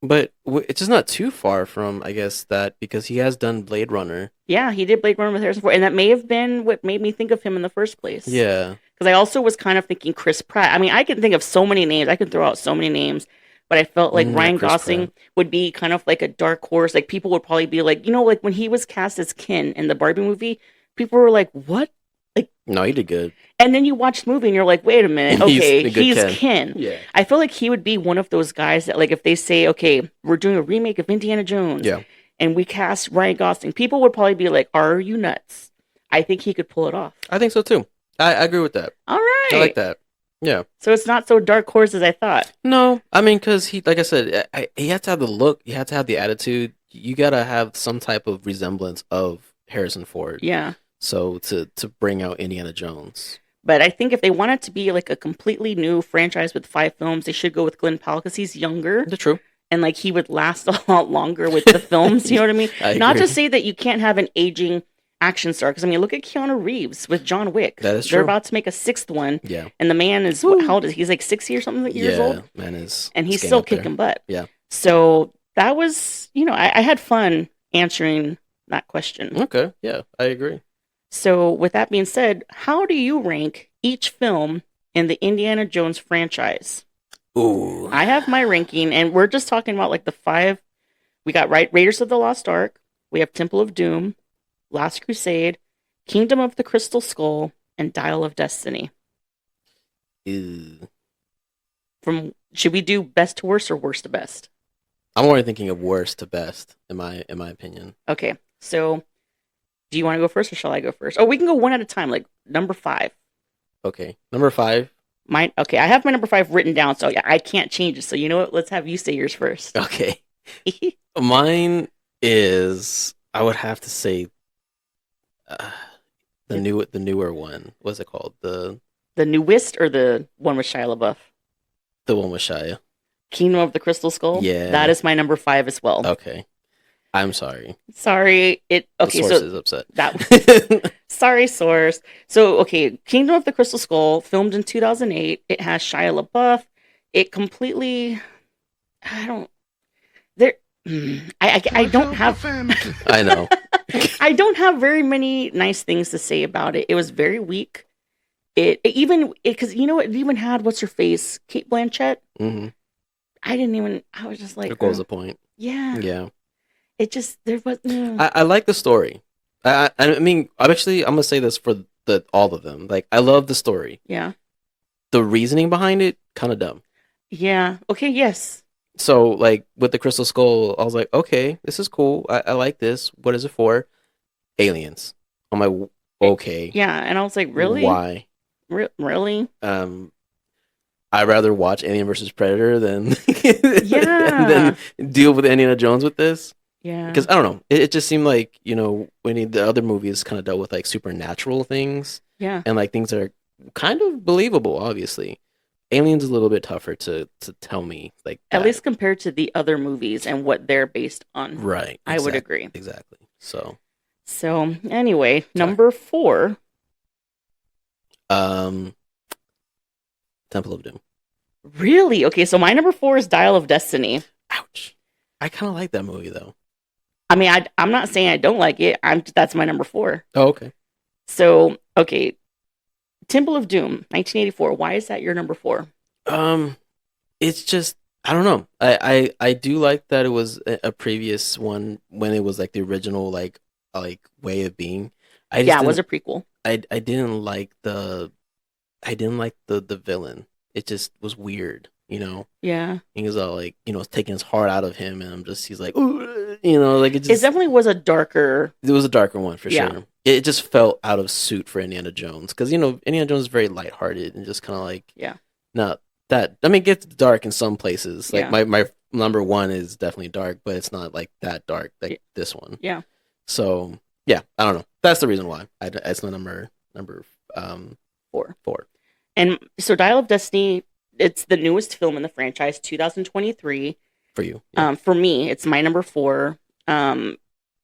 But it's just not too far from, I guess, that, because he has done Blade Runner. Yeah, he did Blade Runner with Harrison Ford, and that may have been what made me think of him in the first place. Yeah. Because I also was kind of thinking Chris Pratt. I mean, I can think of so many names. I can throw out so many names. But I felt like Ryan Gosling would be kind of like a dark horse. Like, people would probably be like, like when he was cast as Ken in the Barbie movie, people were like, what? Like, no, he did good. And then you watch the movie and you're like, wait a minute. Okay, he's Ken. Yeah. I feel like he would be one of those guys that, like, if they say, okay, we're doing a remake of Indiana Jones. Yeah. And we cast Ryan Gosling, people would probably be like, are you nuts? I think he could pull it off. I think so too. I agree with that. All right. I like that. Yeah. So it's not so dark horse as I thought. No, I mean, because he, like I said, he had to have the look, he had to have the attitude. You got to have some type of resemblance of Harrison Ford. Yeah. So to bring out Indiana Jones. But I think if they want it to be like a completely new franchise with 5 films, they should go with Glenn Powell, because he's younger. That's true. And like he would last a lot longer with the films. You know what I mean? Not to say that you can't have an aging action star, because I mean, look at Keanu Reeves with John Wick. That is true. They're about to make a 6th one. Yeah. And the man is, how old is he? He's like 60 or something years old? Yeah, man is. And he's still kicking butt. Yeah. So that was, I had fun answering that question. Okay. Yeah, I agree. So with that being said, how do you rank each film in the Indiana Jones franchise? Ooh. I have my ranking, and we're just talking about like the 5. We got Raiders of the Lost Ark. We have Temple of Doom, Last Crusade, Kingdom of the Crystal Skull, and Dial of Destiny. Ew. Should we do best to worst or worst to best? I'm already thinking of worst to best, in my opinion. Okay, so do you want to go first, or shall I go first? Oh, we can go one at a time, like number 5. Okay. Number 5. Okay, I have my number 5 written down, so I can't change it. So you know what? Let's have you say yours first. Okay. Mine is, I would have to say, the newer one. What's it called? The newest or the one with Shia LaBeouf? The one with Shia. Kingdom of the Crystal Skull? Yeah. That is my number 5 as well. Okay. I'm sorry. Sorry. The source is upset. Sorry, source. So, okay, Kingdom of the Crystal Skull, filmed in 2008. It has Shia LaBeouf. It completely... I don't have... I know. I don't have very many nice things to say about it. It was very weak. Because you know what? It even had, what's her face? Cate Blanchett. Mm-hmm. I was just like... There goes the point. Yeah. Yeah. It just, there was... I like the story. I mean, I'm going to say this for all of them. Like, I love the story. Yeah. The reasoning behind it, kind of dumb. Yeah. Okay, yes. So, like, with the Crystal Skull, I was like, okay, this is cool. I like this. What is it for? Aliens. I'm like, okay. Yeah, and I was like, really? Why? Really? I'd rather watch Alien vs. Predator than yeah. than deal with Indiana Jones with this. Yeah. Because, I don't know, it just seemed like, when the other movies kind of dealt with, like, supernatural things. Yeah. And, like, things that are kind of believable, obviously. Alien's a little bit tougher to tell me, like, that. At least compared to the other movies and what they're based on. Right. I would agree. Exactly. So, anyway, number 4. Temple of Doom. Really? Okay, so my number 4 is Dial of Destiny. Ouch. I kind of like that movie, though. I mean, I'm not saying I don't like it. That's my number 4. Oh, okay. So, okay. Temple of Doom, 1984. Why is that your number 4? It's just, I don't know. I do like that it was a previous one when it was like the original like way of being. It was a prequel. I didn't like the villain. It just was weird, Yeah. He was all like, taking his heart out of him, and he's like, ooh, like it just. It definitely was a darker. It was a darker one for sure. It just felt out of suit for Indiana Jones because Indiana Jones is very lighthearted and just kind of like not that. I mean, it gets dark in some places. Like my number 1 is definitely dark, but it's not like that dark like this one. Yeah. So I don't know. That's the reason why it's my number 4. And so Dial of Destiny, it's the newest film in the franchise, 2023. For you, for me, it's my number 4. I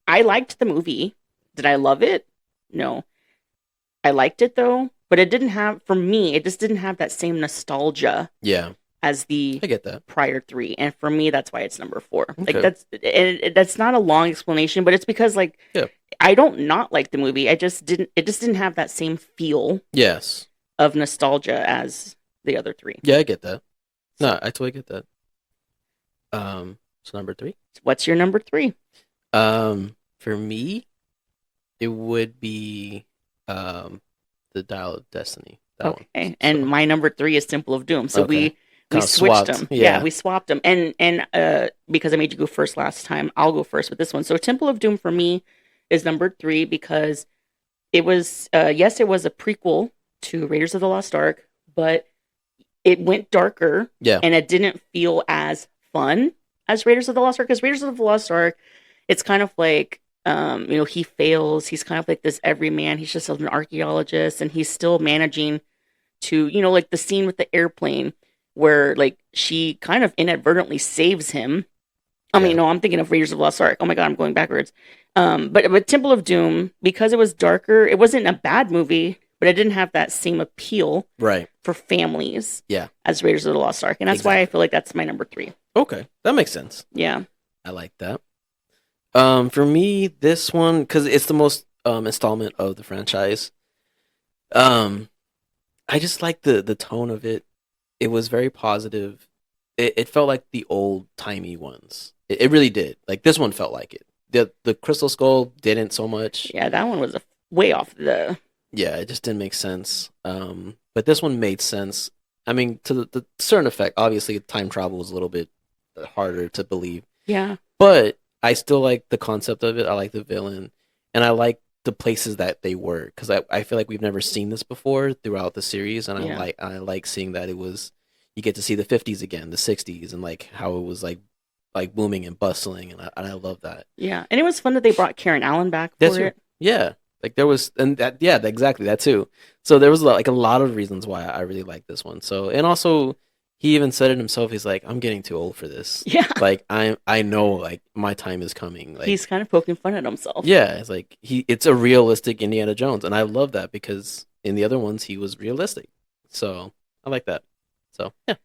liked the movie. Did I love it? No. I liked it though, but it didn't have, for me, it just didn't have that same nostalgia. Yeah. As the I get that. Prior 3, and for me, that's why it's number 4. Okay. Like that's not a long explanation, but it's because I don't not like the movie. It just didn't have that same feel. Yes. Of nostalgia as the other 3. Yeah, I get that. No, I totally get that. So number 3. What's your number 3? For me, it would be the Dial of Destiny. Okay, one. And my number 3 is Temple of Doom. So we switched them. Yeah, we swapped them. And because I made you go first last time, I'll go first with this one. So Temple of Doom for me is number 3 because it was it was a prequel to Raiders of the Lost Ark, but it went darker. Yeah, and it didn't feel as fun as Raiders of the Lost Ark. Because Raiders of the Lost Ark, it's kind of like he fails. He's kind of like this everyman. He's just an archaeologist, and he's still managing to, like the scene with the airplane where like she kind of inadvertently saves him. I mean, no, I'm thinking of Raiders of the Lost Ark. Oh my God, I'm going backwards. But Temple of Doom, because it was darker, it wasn't a bad movie, but it didn't have that same appeal for families as Raiders of the Lost Ark. And that's why I feel like that's my number 3. Okay, that makes sense. Yeah. I like that. For me, this one, because it's the most installment of the franchise, I just like the tone of it. It was very positive. It felt like the old-timey ones. It really did. Like, this one felt like it. The Crystal Skull didn't so much. Yeah, that one was way off the... Yeah, it just didn't make sense. But this one made sense. I mean, to the certain effect, obviously, time travel was a little bit harder to believe. Yeah. But I still like the concept of it. I like the villain. And I like the places that they were, because I feel like we've never seen this before throughout the series, and I like seeing that you get to see the 50s again, the 60s, and like how it was like booming and bustling, and I love that. Yeah, and it was fun that they brought Karen Allen back for it. Yeah, like there was, and that, yeah, exactly that too. So there was like a lot of reasons why I really like this one. So, and also he even said it himself. He's like, I'm getting too old for this. Yeah, like I know like my time is coming. Like he's kind of poking fun at himself. Yeah, it's like it's a realistic Indiana Jones, and I love that because in the other ones he was realistic. So I like that. So yeah.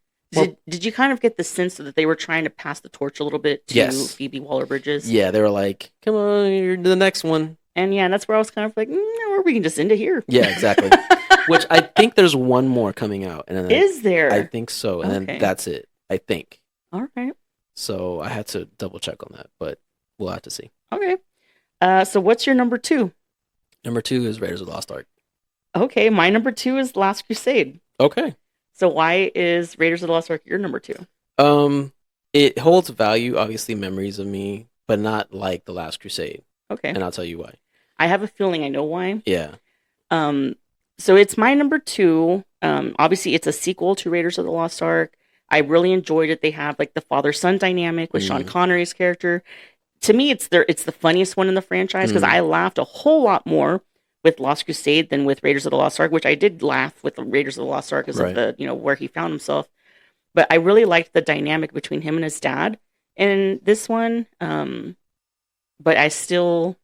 Did you kind of get the sense that they were trying to pass the torch a little bit to Phoebe Waller-Bridges? Yeah, they were like, "Come on, you're the next one." And that's where I was kind of like, or we can just end it here. Yeah, exactly. Which I think there's one more coming out. And then Is there? I think so. And then that's it, I think. All right. So I had to double check on that, but we'll have to see. Okay. So what's your number 2? Number 2 is Raiders of the Lost Ark. Okay, my number 2 is Last Crusade. Okay. So why is Raiders of the Lost Ark your number 2? It holds value, obviously memories of me, but not like The Last Crusade. Okay. And I'll tell you why. I have a feeling I know why. Yeah. So it's my number 2. Obviously it's a sequel to Raiders of the Lost Ark. I really enjoyed it. They have like the father-son dynamic with Sean Connery's character. To me, it's the funniest one in the franchise because I laughed a whole lot more with Lost Crusade than with Raiders of the Lost Ark, which I did laugh with Raiders of the Lost Ark because of the, where he found himself. But I really liked the dynamic between him and his dad in this one. But I still,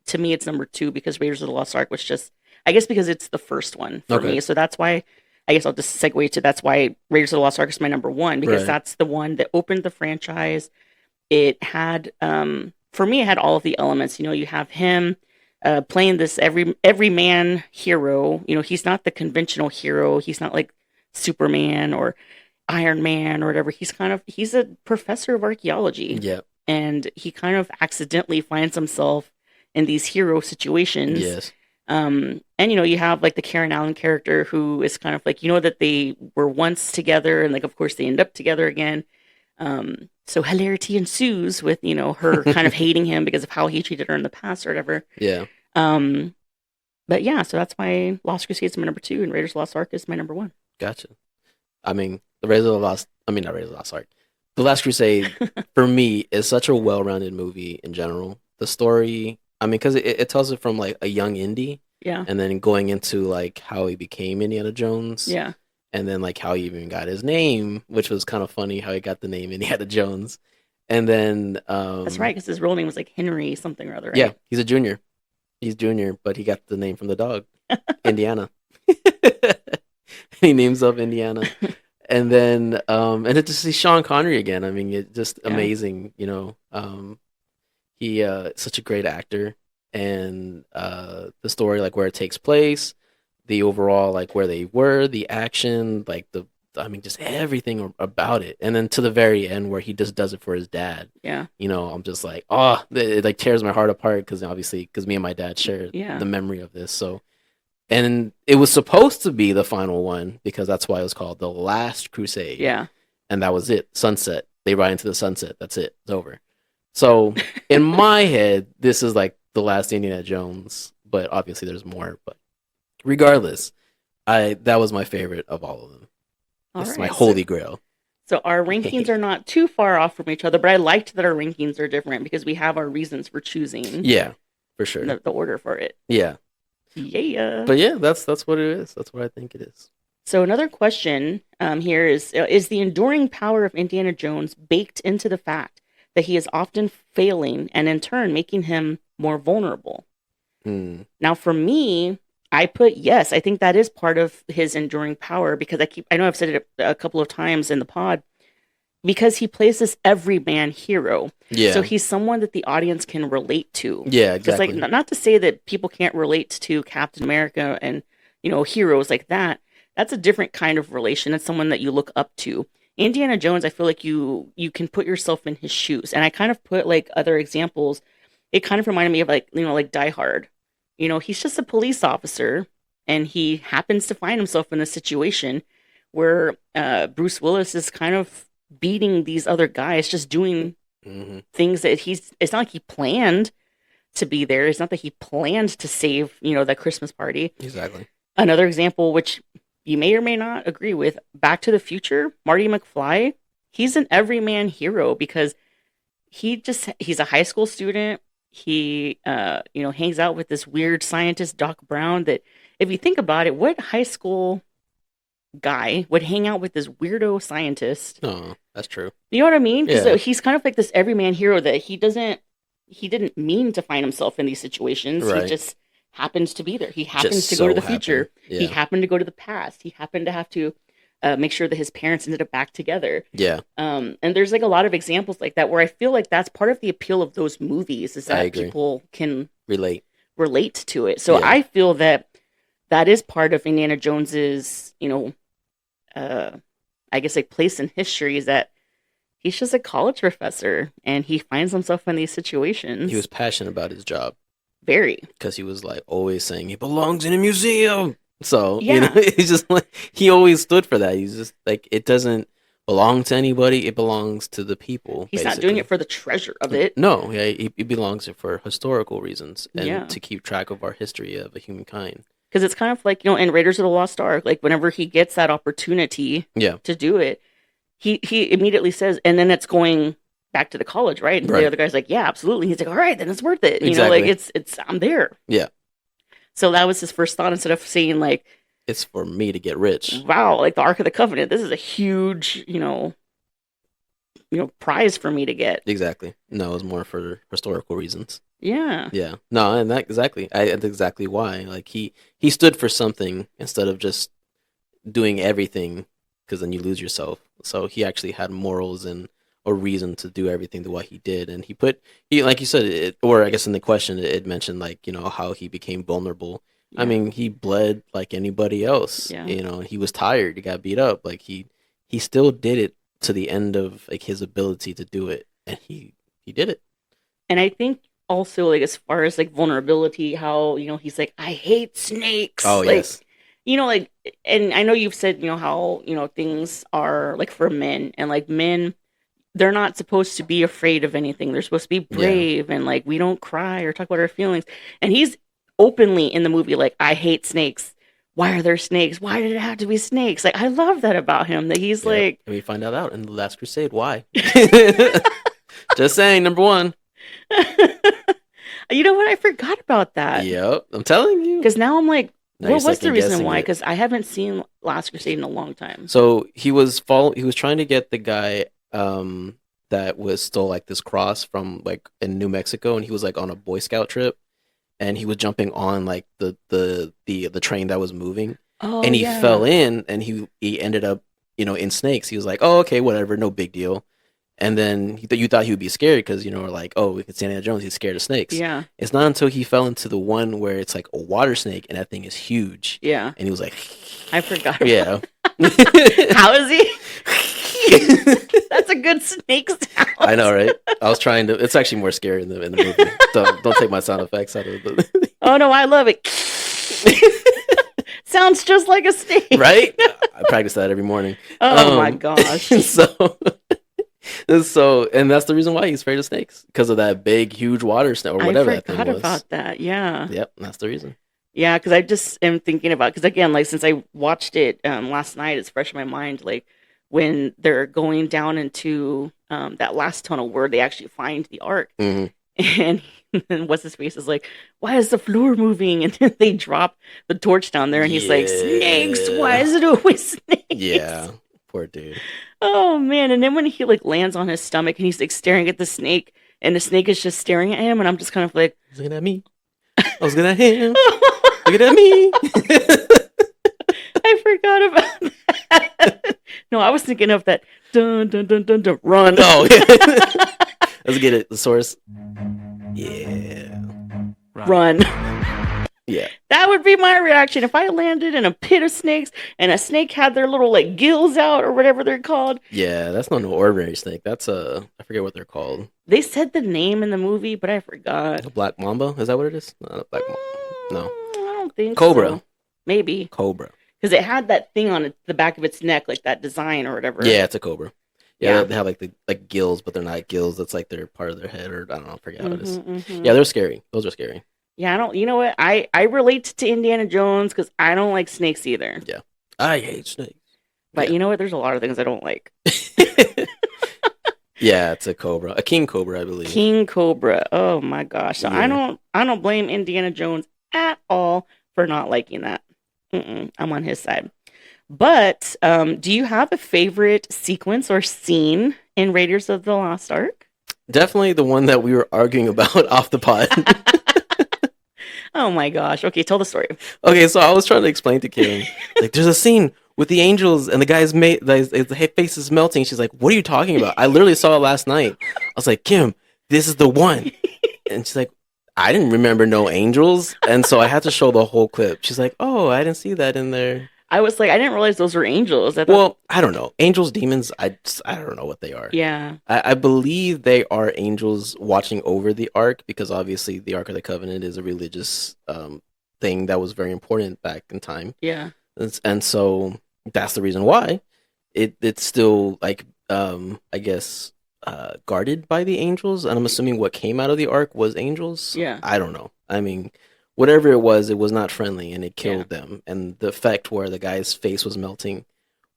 to me, it's number 2 because Raiders of the Lost Ark was just, I guess because it's the first one for me. So that's why, I guess I'll just segue to, that's why Raiders of the Lost Ark is my number 1 because that's the one that opened the franchise. It had, for me, it had all of the elements. You have him playing this everyman hero. He's not the conventional hero. He's not like Superman or Iron Man or whatever. He's a professor of archaeology. Yeah. And he kind of accidentally finds himself in these hero situations. Yes. And you have like the Karen Allen character who is kind of like, that they were once together and like, of course they end up together again. So hilarity ensues with, her kind of hating him because of how he treated her in the past or whatever. Yeah. But yeah, so that's why Lost Crusade is my number 2 and Raiders of the Lost Ark is my number 1. Gotcha. I mean, not Raiders of the Lost Ark. The Last Crusade, for me, is such a well-rounded movie in general. The story, because it tells it from like a young Indy. Yeah. And then going into like how he became Indiana Jones. Yeah. And then like how he even got his name, which was kind of funny how he got the name Indiana Jones. And then that's right, because his real name was like Henry something or other, right? Yeah, he's a junior. He's junior, but he got the name from the dog, Indiana. He names up Indiana. And then and to see Sean Connery again, it's just amazing, he such a great actor, and the story, like where it takes place, the overall, like where they were, the action, like just everything about it. And then to the very end where he just does it for his dad. Yeah. I'm just like, it like tears my heart apart because me and my dad share the memory of this. So, and it was supposed to be the final one because that's why it was called The Last Crusade. Yeah. And that was it. Sunset. They ride into the sunset. That's it. It's over. So in my head, this is like the last Indiana Jones, but obviously there's more. But regardless, that was my favorite of all of them. This is my holy grail. So our rankings are not too far off from each other, but I liked that our rankings are different because we have our reasons for choosing. Yeah, for sure. The order for it. Yeah. Yeah. But yeah, that's what it is. That's what I think it is. So another question here is the enduring power of Indiana Jones baked into the fact that he is often failing and in turn making him more vulnerable? Now for me, I put yes. I think that is part of his enduring power because I know I've said it a couple of times in the pod, because he plays this everyman hero. Yeah. So he's someone that the audience can relate to. Yeah, exactly. It's like, not to say that people can't relate to Captain America and, heroes like that. That's a different kind of relation. It's someone that you look up to. Indiana Jones, I feel like you can put yourself in his shoes. And I kind of put like other examples. It kind of reminded me of like Die Hard. He's just a police officer and he happens to find himself in a situation where Bruce Willis is kind of beating these other guys, just doing things that it's not like he planned to be there. It's not that he planned to save, that Christmas party. Exactly. Another example, which you may or may not agree with, Back to the Future, Marty McFly, he's an everyman hero because he's a high school student. He, hangs out with this weird scientist, Doc Brown, that if you think about it, what high school guy would hang out with this weirdo scientist? Oh, that's true. You know what I mean? Yeah. So he's kind of like this everyman hero that he didn't mean to find himself in these situations. Right. He just happens to be there. He happens to go to the future. Yeah. He happened to go to the past. He happened to have to make sure that his parents ended up back together. Yeah. And there's like a lot of examples like that where I feel like that's part of the appeal of those movies is that people can relate to it. So I feel that is part of Indiana Jones's, I guess like place in history is that he's just a college professor and he finds himself in these situations. He was passionate about his job. Very. Because he was like always saying he belongs in a museum. So, yeah. He's just like, he always stood for that. He's just like, it doesn't belong to anybody. It belongs to the people. He's not doing it for the treasure of it. No, he belongs it for historical reasons and to keep track of our history of humankind. Because it's kind of like, in Raiders of the Lost Ark, like whenever he gets that opportunity to do it, he immediately says, and then it's going back to the college, right? And the other guy's like, yeah, absolutely. He's like, all right, then it's worth it. Exactly. It's I'm there. Yeah. So that was his first thought instead of saying like, it's for me to get rich. Wow, like the Ark of the Covenant. This is a huge, prize for me to get. Exactly. No, it was more for historical reasons. Yeah. Yeah. No, and that's exactly why. Like he stood for something instead of just doing everything, because then you lose yourself. So he actually had morals and a reason to do everything the way he did, and he like you said, or I guess in the question it mentioned like how he became vulnerable. Yeah. I mean, he bled like anybody else. Yeah. He was tired. He got beat up. Like he still did it to the end of like his ability to do it, and he did it. And I think also like as far as like vulnerability, how he's like, I hate snakes. Oh like, yes. And I know you've said how things are like for men, and like men, they're not supposed to be afraid of anything. They're supposed to be brave and like we don't cry or talk about our feelings. And he's openly in the movie like, I hate snakes. Why are there snakes? Why did it have to be snakes? Like, I love that about him, that he's like... And we find that out in The Last Crusade. Why? Just saying, number one. You know what? I forgot about that. Yep, I'm telling you. Because now I'm like, what was the reason why? Because I haven't seen Last Crusade in a long time. So he was trying to get the guy that stole like this cross from like in New Mexico, and he was like on a Boy Scout trip, and he was jumping on like the train that was moving, and he fell in, and he ended up in snakes. He was like, oh, okay, whatever, no big deal. And then you thought he would be scared because like, oh, it's Indiana Jones, he's scared of snakes. Yeah. It's not until he fell into the one where it's like a water snake, and that thing is huge. Yeah. And he was like, I forgot. Yeah. How is he? That's a good snake sound. I know, right? I was trying to. It's actually more scary in the movie. Don't take my sound effects out of it. Oh no, I love it. Sounds just like a snake, right? I practice that every morning. Oh my gosh! So, and that's the reason why he's afraid of snakes, because of that big, huge water snake or whatever that thing was. I forgot about that. Yeah. Yep, that's the reason. Yeah, because I just am thinking about, because again, like since I watched it last night, it's fresh in my mind. Like when they're going down into that last tunnel where they actually find the Ark, and what's his face is like, why is the floor moving? And then they drop the torch down there, and he's like, snakes. Why is it always snakes? Yeah, poor dude. Oh man! And then when he like lands on his stomach and he's like staring at the snake, and the snake is just staring at him, and I'm just kind of like, looking at me. I was looking at him. Looking at me. I forgot about that. No, I was thinking of that. Dun dun dun dun dun. Run. Oh, yeah. Let's get it. The source. Yeah. Run. Yeah. That would be my reaction if I landed in a pit of snakes and a snake had their little like gills out or whatever they're called. Yeah, that's not an ordinary snake. That's I forget what they're called. They said the name in the movie, but I forgot. A black mamba? Is that what it is? Not a black mamba. No. I don't think Cobra. So. Maybe. Cobra. Because it had that thing on the back of its neck, like that design or whatever. Yeah, it's a cobra. Yeah, they have like gills, but they're not gills. That's like they're part of their head, or I don't know, I forget how it is. Yeah, they're scary. Those are scary. Yeah, I don't. You know what? I relate to Indiana Jones because I don't like snakes either. Yeah, I hate snakes. But you know what? There's a lot of things I don't like. Yeah, it's a cobra, a king cobra, I believe. King cobra. Oh my gosh! So I don't blame Indiana Jones at all for not liking that. I'm on his side. But do you have a favorite sequence or scene in Raiders of the Lost Ark? Definitely the one that we were arguing about off the pod. Oh my gosh. Okay, tell the story. Okay, so I was trying to explain to Kim, like, there's a scene with the angels and the guy's his face is melting. She's like, what are you talking about? I literally saw it last night. I was like, Kim, this is the one. And she's like, I didn't remember no angels. And so I had to show the whole clip. She's like, oh, I didn't see that in there. I was like, I didn't realize those were angels. Well, I don't know. Angels, demons, I don't know what they are. Yeah. I believe they are angels watching over the Ark, because obviously the Ark of the Covenant is a religious thing that was very important back in time. Yeah. And so that's the reason why it's still like I guess guarded by the angels, and I'm assuming what came out of the Ark was angels. Yeah. I don't know. I mean, whatever it was not friendly, and it killed them. And the effect where the guy's face was melting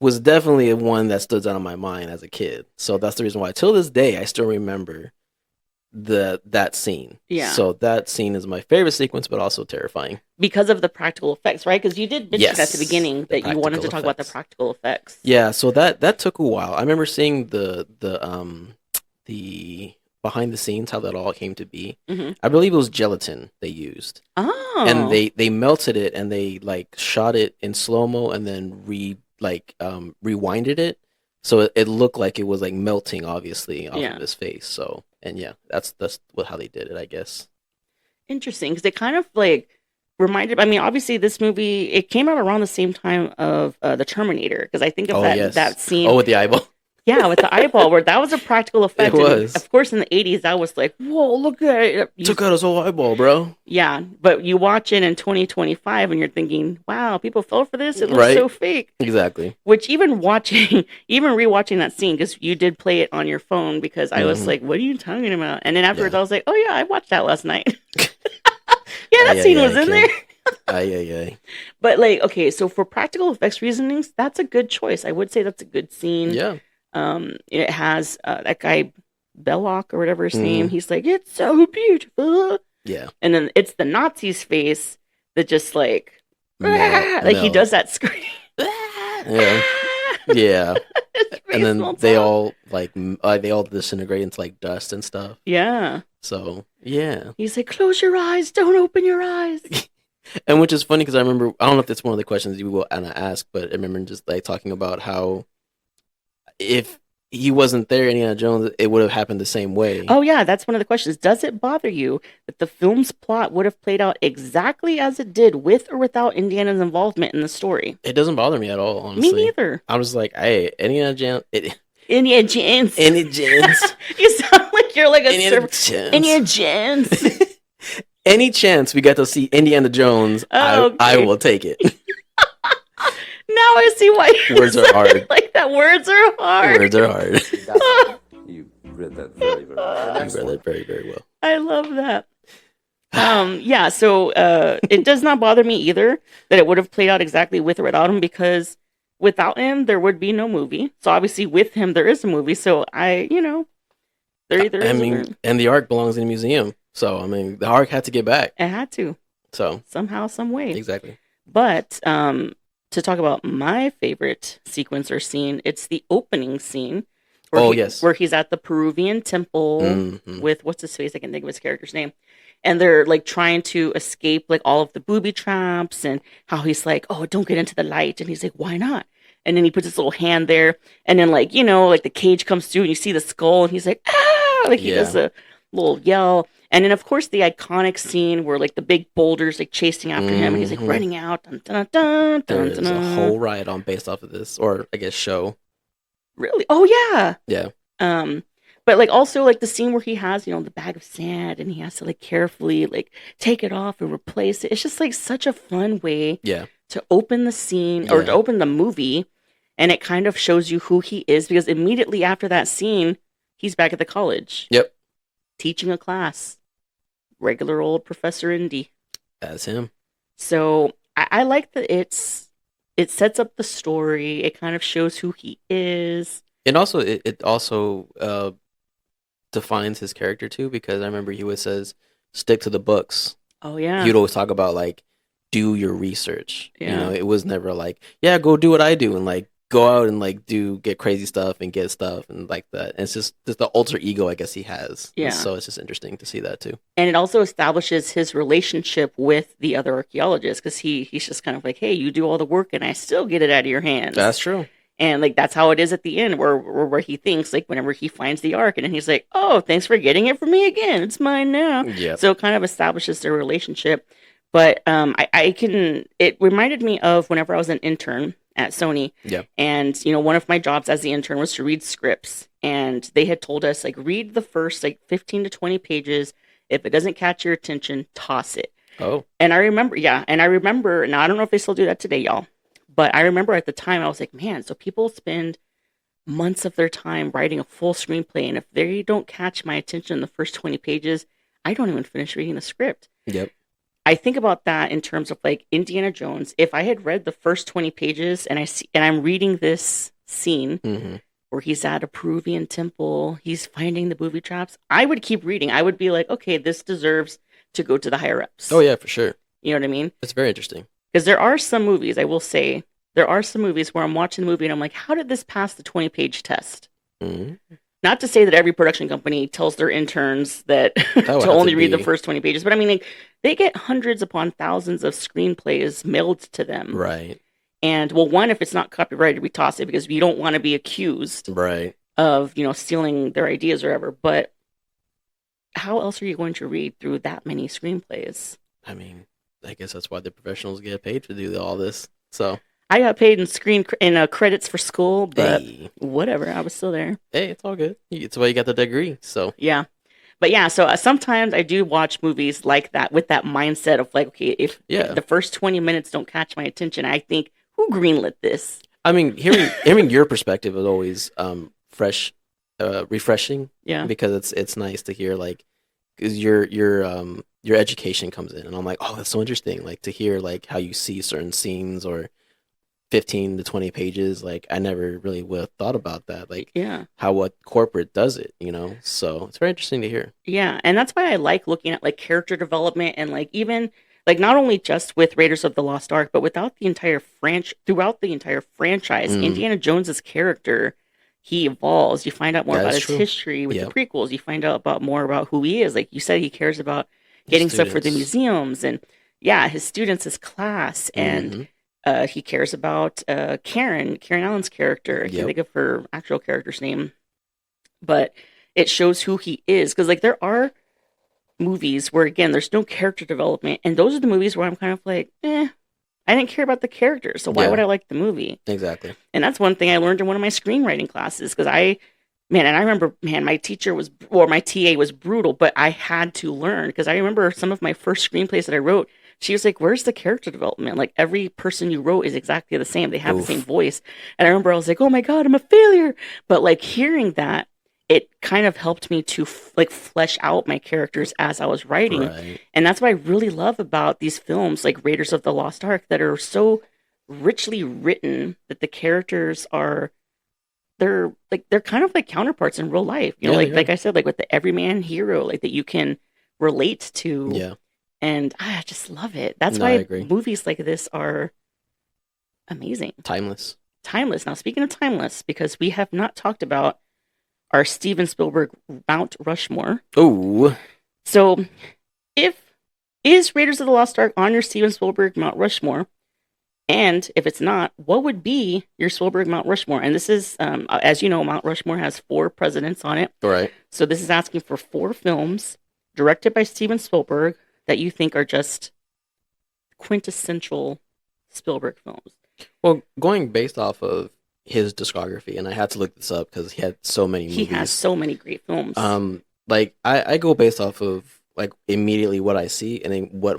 was definitely one that stood out in my mind as a kid. So that's the reason why till this day I still remember that scene. Yeah. So that scene is my favorite sequence, but also terrifying. Because of the practical effects, right? Because you did mention at the beginning that you wanted to talk about the practical effects. Yeah, so that took a while. I remember seeing the behind the scenes, how that all came to be. I believe it was gelatin they used. Oh. And they melted it, and they like shot it in slow-mo and then rewinded it. So it looked like it was like melting, obviously, off of his face. So, and yeah, that's how they did it, I guess. Interesting, because it kind of like reminded. I mean, obviously, this movie it came out around the same time of the Terminator, because I think of that scene. Oh, with the eyeball. Yeah, with the eyeball, where that was a practical effect. It was. And of course, in the 80s, that was like, whoa, look at it. Took out his whole eyeball, bro. Yeah, but you watch it in 2025 and you're thinking, wow, people fell for this? It looks so fake. Exactly. Which even rewatching that scene, because you did play it on your phone, because I was like, what are you talking about? And then afterwards, I was like, oh yeah, I watched that last night. Yeah, that scene was in there. But like, okay, so for practical effects reasonings, that's a good choice. I would say that's a good scene. Yeah. It has that guy Belloc or whatever his name. He's like, it's so beautiful. Yeah. And then it's the Nazi's face that just like, he does that scream. Yeah. Yeah. And then they all disintegrate into like dust and stuff. Yeah. So yeah. He's like, close your eyes, don't open your eyes. And which is funny, because I remember, I don't know if it's one of the questions you will ask, but I remember just like talking about how if he wasn't there, Indiana Jones, it would have happened the same way. Oh yeah, that's one of the questions. Does it bother you that the film's plot would have played out exactly as it did with or without Indiana's involvement in the story? It doesn't bother me at all, honestly. Me neither. I was like, hey, Indiana Jones. Indiana Jones. Indiana Jones. You sound like you're like a Indiana server. Indiana Jones. Any chance we get to see Indiana Jones, I will take it. Now I see why words are hard. Like that. Words are hard. Words are hard. You read that very, very well. You read that very, very well. I love that. Yeah, so it does not bother me either that it would have played out exactly with or without him, because without him there would be no movie. So obviously with him there is a movie. So there either is. And the Ark belongs in a museum. So I mean, the Ark had to get back. It had to. So somehow, some way. Exactly. But to talk about my favorite sequence or scene, it's the opening scene. Where he's at the Peruvian temple with, what's his face? I can't think of his character's name. And they're like trying to escape like all of the booby traps, and how he's like, oh, don't get into the light. And he's like, why not? And then he puts his little hand there, and then like, like the cage comes through and you see the skull, and he's like, ah, like he does a little yell. And then of course the iconic scene where like the big boulders like chasing after him, and he's like running out. Dun, dun, dun, dun, There's dun, dun. a whole riot based off of this, or I guess show. Really? Oh yeah. Yeah. But like also like the scene where he has, the bag of sand, and he has to like carefully like take it off and replace it. It's just like such a fun way to open the scene or to open the movie. And it kind of shows you who he is, because immediately after that scene, he's back at the college. Yep. Teaching a class. Regular old Professor Indy. That's him. So I like that it sets up the story. It kind of shows who he is. And also, it also defines his character too, because I remember he always says, stick to the books. Oh, yeah. He'd always talk about, like, do your research. Yeah. You know, it was never like, yeah, go do what I do and, like, go out and, like, get crazy stuff and get stuff and like that. And it's just the alter ego, I guess, he has. Yeah. So it's just interesting to see that too. And it also establishes his relationship with the other archaeologists, because he's just kind of like, hey, you do all the work and I still get it out of your hands. That's true. And like that's how it is at the end, where he thinks, like, whenever he finds the Ark, and then he's like, oh, thanks for getting it from me again. It's mine now. Yeah. So it kind of establishes their relationship. But it reminded me of whenever I was an intern at Sony. Yeah. And, you know, one of my jobs as the intern was to read scripts. And they had told us, like, read the first, like, 15 to 20 pages. If it doesn't catch your attention, toss it. Oh. And I remember, now I don't know if they still do that today, y'all. But I remember at the time, I was like, man, so people spend months of their time writing a full screenplay. And if they don't catch my attention in the first 20 pages, I don't even finish reading the script. Yep. I think about that in terms of like Indiana Jones. If I had read the first 20 pages and I'm reading this scene where he's at a Peruvian temple, he's finding the booby traps, I would keep reading. I would be like, okay, this deserves to go to the higher ups. Oh, yeah, for sure. You know what I mean? It's very interesting. Because there are some movies, I will say, there are some movies where I'm watching the movie and I'm like, how did this pass the 20-page test? Mm-hmm. Not to say that every production company tells their interns that to only read the first 20 pages, but I mean, like, they get hundreds upon thousands of screenplays mailed to them. Right. And, well, one, if it's not copyrighted, we toss it because you don't want to be accused of, you know, stealing their ideas or whatever. But how else are you going to read through that many screenplays? I mean, I guess that's why the professionals get paid to do all this. So I got paid in credits for school, but whatever, I was still there. Hey, it's all good. It's why you got the degree. So yeah, but yeah. So sometimes I do watch movies like that with that mindset of like, okay, if the first 20 minutes don't catch my attention, I think, who greenlit this? I mean, hearing your perspective is always refreshing. Yeah, because it's nice to hear, like, because your education comes in, and I'm like, oh, that's so interesting. Like, to hear like how you see certain scenes or 15 to 20 pages, like, I never really would have thought about that. Like, how what corporate does it, you know? So it's very interesting to hear. Yeah, and that's why I like looking at like character development, and like even like not only just with Raiders of the Lost Ark, but throughout the entire franchise, Indiana Jones's character, he evolves. You find out more about his history with the prequels. You find out more about who he is. Like you said, he cares about getting stuff for the museums, and his students, his class, and he cares about Karen Allen's character. I can't think of her actual character's name, but it shows who he is. Because like there are movies where, again, there's no character development, and those are the movies where I'm kind of like, I didn't care about the characters, so why would I like the movie? Exactly. And that's one thing I learned in one of my screenwriting classes, because I remember, my teacher my TA was brutal, but I had to learn, because I remember some of my first screenplays that I wrote, she was like, where's the character development? Like, every person you wrote is exactly the same. They have the same voice. And I remember I was like, oh my God, I'm a failure. But like hearing that, it kind of helped me to like flesh out my characters as I was writing. Right. And that's what I really love about these films like Raiders of the Lost Ark, that are so richly written, that the characters they're kind of like counterparts in real life. You know, like I said, like with the everyman hero, like that you can relate to. Yeah. And I just love it. That's why movies like this are amazing. Timeless. Now, speaking of timeless, because we have not talked about our Steven Spielberg Mount Rushmore. Oh. So, is Raiders of the Lost Ark on your Steven Spielberg Mount Rushmore? And if it's not, what would be your Spielberg Mount Rushmore? And this is, as you know, Mount Rushmore has 4 presidents on it. Right. So this is asking for 4 films directed by Steven Spielberg that you think are just quintessential Spielberg films. Well, going based off of his discography, and I had to look this up because he had so many movies. He has so many great films. Like I go based off of like immediately what I see, and then what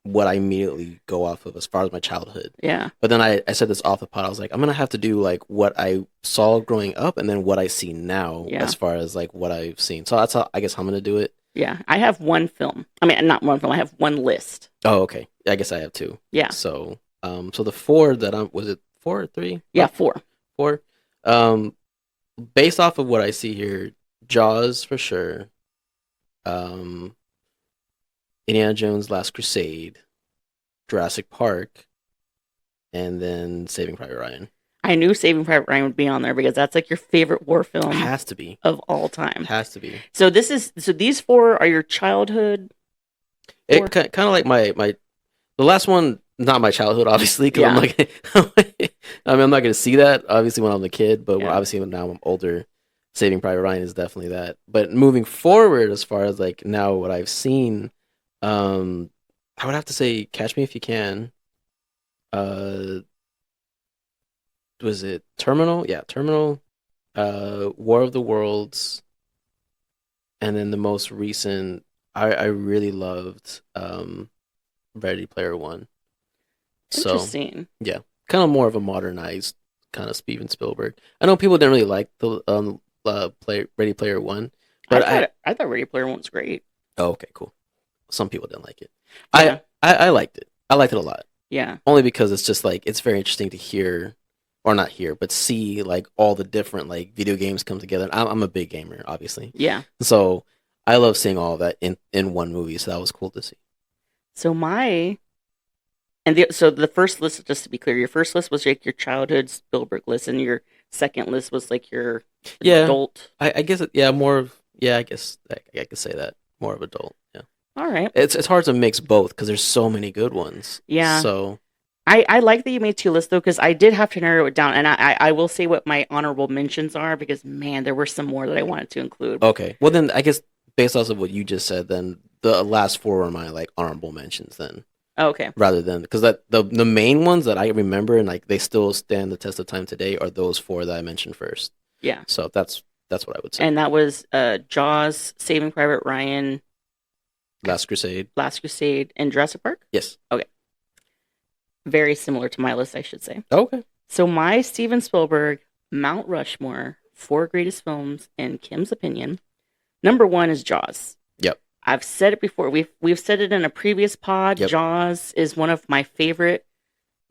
what I immediately go off of as far as my childhood. Yeah. But then I said this off the pod. I was like, I'm gonna have to do like what I saw growing up, and then what I see now as far as like what I've seen. So that's how I guess I'm gonna do it. Yeah, I have one film. I mean, not one film. I have one list. Oh, okay. I guess I have two. Yeah. So, so the four that was it 4 or 3? Yeah, 4. 4. Based off of what I see here, Jaws for sure. Indiana Jones: Last Crusade, Jurassic Park, and then Saving Private Ryan. I knew Saving Private Ryan would be on there because that's like your favorite war film. Has to be of all time. Has to be. So these 4 are your childhood. It kind of like my the last one, not my childhood, obviously. Because I'm like, I mean, I'm not gonna see that obviously when I'm a kid, but obviously now I'm older. Saving Private Ryan is definitely that. But moving forward, as far as like now what I've seen, I would have to say Catch Me If You Can. Was it Terminal? Yeah, Terminal. War of the Worlds, and then the most recent, I really loved Ready Player One. Interesting. So, yeah, kind of more of a modernized kind of Steven Spielberg. I know people didn't really like the Ready Player One, but I thought Ready Player One was great. Oh, okay, cool. Some people didn't like it. Yeah. I liked it. I liked it a lot. Yeah. Only because it's just like it's very interesting to hear, or not hear, but see like all the different like video games come together. I'm a big gamer, obviously. Yeah. So I love seeing all of that in one movie. So that was cool to see. So the first list, just to be clear, your first list was like your childhood Spielberg list, and your second list was like your adult. I guess more of I guess I could say that more of adult. Yeah. All right. It's hard to mix both because there's so many good ones. Yeah. So I like that you made 2 lists though, because I did have to narrow it down, and I will say what my honorable mentions are because man, there were some more that I wanted to include. Okay. Well then, I guess based off of what you just said, then the last 4 are my like honorable mentions then. Oh, okay. Rather than because the main ones that I remember and like they still stand the test of time today are those 4 that I mentioned first. Yeah. So that's what I would say. And that was Jaws, Saving Private Ryan, Last Crusade, and Jurassic Park? Yes. Okay. Very similar to my list, I should say. Okay. So my Steven Spielberg Mount Rushmore, 4 greatest films in Kim's opinion. Number 1 is Jaws. Yep. I've said it before. We've said it in a previous pod. Yep. Jaws is one of my favorite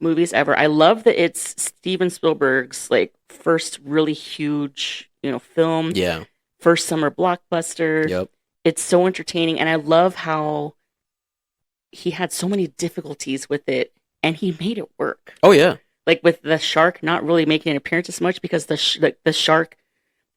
movies ever. I love that it's Steven Spielberg's like first really huge, film. Yeah. First summer blockbuster. Yep. It's so entertaining, and I love how he had so many difficulties with it, and he made it work. Oh yeah. Like with the shark not really making an appearance as much because the shark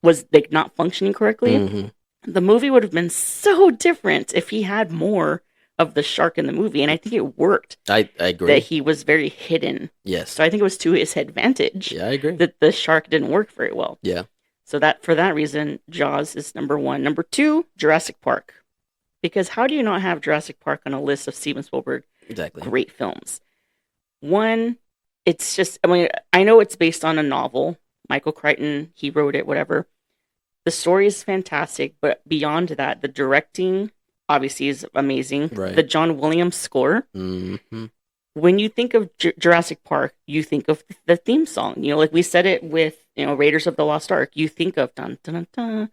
was like not functioning correctly. Mm-hmm. The movie would have been so different if he had more of the shark in the movie, and I think it worked. I agree that he was very hidden. Yes. So I think it was to his advantage. Yeah, I agree that the shark didn't work very well. Yeah. So that for that reason, Jaws is number 1. Number 2, Jurassic Park, because how do you not have Jurassic Park on a list of Steven Spielberg great films? One, it's just I know it's based on a novel. Michael Crichton, he wrote it, whatever. The story is fantastic, but beyond that, the directing obviously is amazing. Right. The John Williams score. Mm-hmm. When you think of Jurassic Park, you think of the theme song. Like we said it with Raiders of the Lost Ark. You think of dun dun dun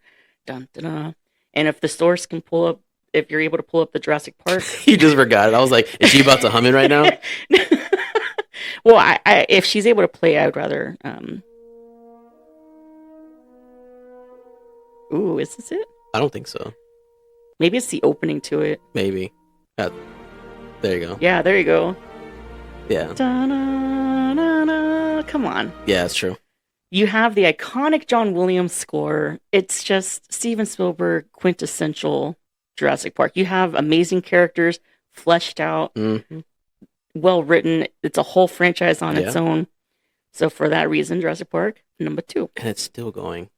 dun dun dun. And if the source can pull up, if you're able to pull up the Jurassic Park, you just forgot it. I was like, is she about to hum it right now? Well, I if she's able to play, I would rather. Ooh, is this it? I don't think so. Maybe it's the opening to it. Maybe. There you go. Yeah, there you go. Yeah. Da-na-na-na. Come on. Yeah, that's true. You have the iconic John Williams score. It's just Steven Spielberg quintessential Jurassic Park. You have amazing characters, fleshed out, well written. It's a whole franchise on its own. So for that reason, Jurassic Park, number 2. And it's still going.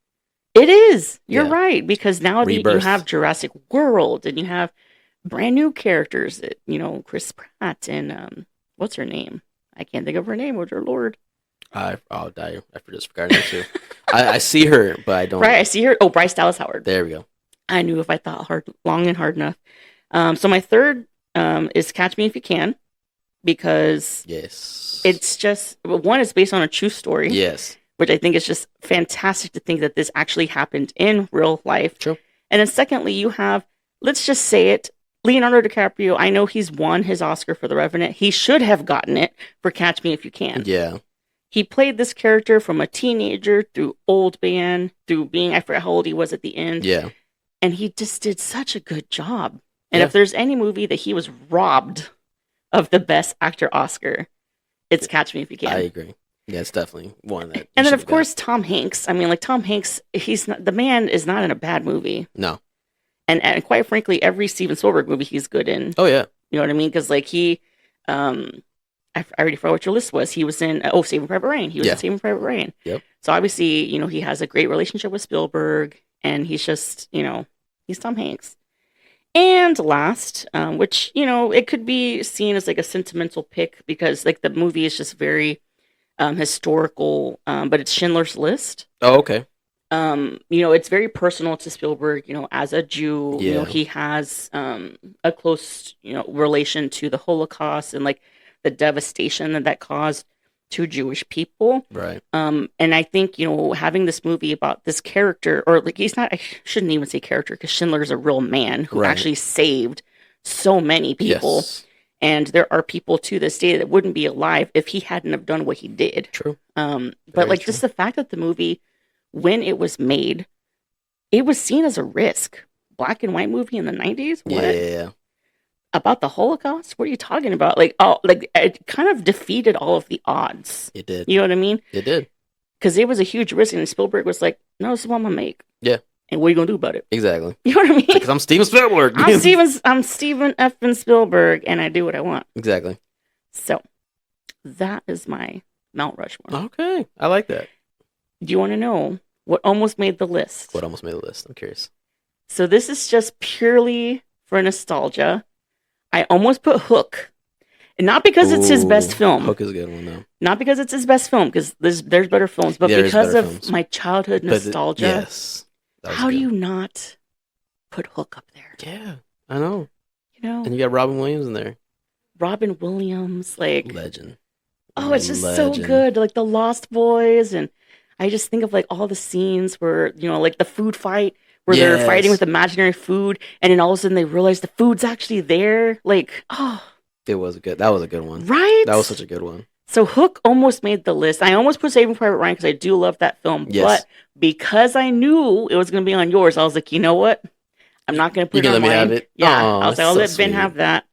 It is. You're right. Because now you have Jurassic World and you have brand new characters. Chris Pratt and what's her name? I can't think of her name. Oh, dear Lord. I'll die. I just forgot her name too. I see her, but I don't. Right, I see her. Oh, Bryce Dallas Howard. There we go. I knew if I thought long and hard enough. So my third is Catch Me If You Can, because Yes. it's just, one, it's based on a true story. Yes. Which I think is just fantastic to think that this actually happened in real life. True. And then secondly, you have, let's just say it, Leonardo DiCaprio. I know he's won his Oscar for The Revenant. He should have gotten it for Catch Me If You Can. Yeah. He played this character from a teenager through old man, through being, I forget how old he was at the end. Yeah. And he just did such a good job. And if there's any movie that he was robbed of the Best Actor Oscar, it's Catch Me If You Can. I agree. Yeah, it's definitely one that. And then, of course, Tom Hanks. I mean, like, Tom Hanks, the man is not in a bad movie. No. And quite frankly, every Steven Spielberg movie he's good in. Oh, yeah. You know what I mean? Because, like, I already forgot what your list was. He was in, Saving Private Ryan. He was in Saving Private Ryan. Yep. So, obviously, he has a great relationship with Spielberg. And he's just, he's Tom Hanks. And last, which, it could be seen as, like, a sentimental pick because, like, the movie is just very historical, but it's Schindler's List. Oh, okay. It's very personal to Spielberg, as a Jew. Yeah. He has a close, relation to the Holocaust and, like, the devastation that caused to Jewish people. Right. And I think, having this movie about this character, or like I shouldn't even say character, because Schindler's a real man who actually saved so many people. Yes. And there are people to this day that wouldn't be alive if he hadn't have done what he did. True. But like just the fact that the movie, when it was made, it was seen as a risk. Black and white movie in the 90s? What? Yeah. About the Holocaust? What are you talking about? Like, it kind of defeated all of the odds. It did. You know what I mean? It did. Because it was a huge risk, and Spielberg was like, no, this is what I'm going to make. Yeah. And what are you going to do about it? Exactly. You know what I mean? Because I'm Steven Spielberg. I'm Steven effing Spielberg, and I do what I want. Exactly. So, that is my Mount Rushmore. Okay. I like that. Do you want to know what almost made the list? What almost made the list? I'm curious. So, this is just purely for nostalgia. I almost put Hook. And not because it's his best film. Hook is a good one, though. Not because it's his best film, because there's better films, but because of films. My childhood nostalgia. Yes. How do you not put Hook up there? Yeah, I know. And you got Robin Williams in there. Robin Williams, like legend. Oh, it's just so good. Like the Lost Boys, and I just think of like all the scenes where like the food fight where they're fighting with imaginary food, and then all of a sudden they realize the food's actually there. Like, oh, that was a good one. Right? That was such a good one. So Hook almost made the list. I almost put Saving Private Ryan because I do love that film. Yes. But because I knew it was going to be on yours, I was like, you know what? I'm not going to put it on mine. You can let me have it? Yeah. Aww, I was like, I'll let Ben have that.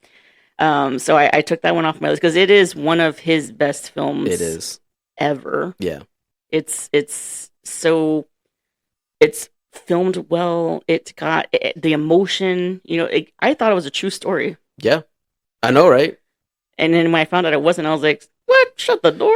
So I took that one off my list because it is one of his best films. It is. Ever. Yeah. It's filmed well. It got the emotion. I thought it was a true story. Yeah. I know, right? And then when I found out it wasn't, I was like, what? Shut the door.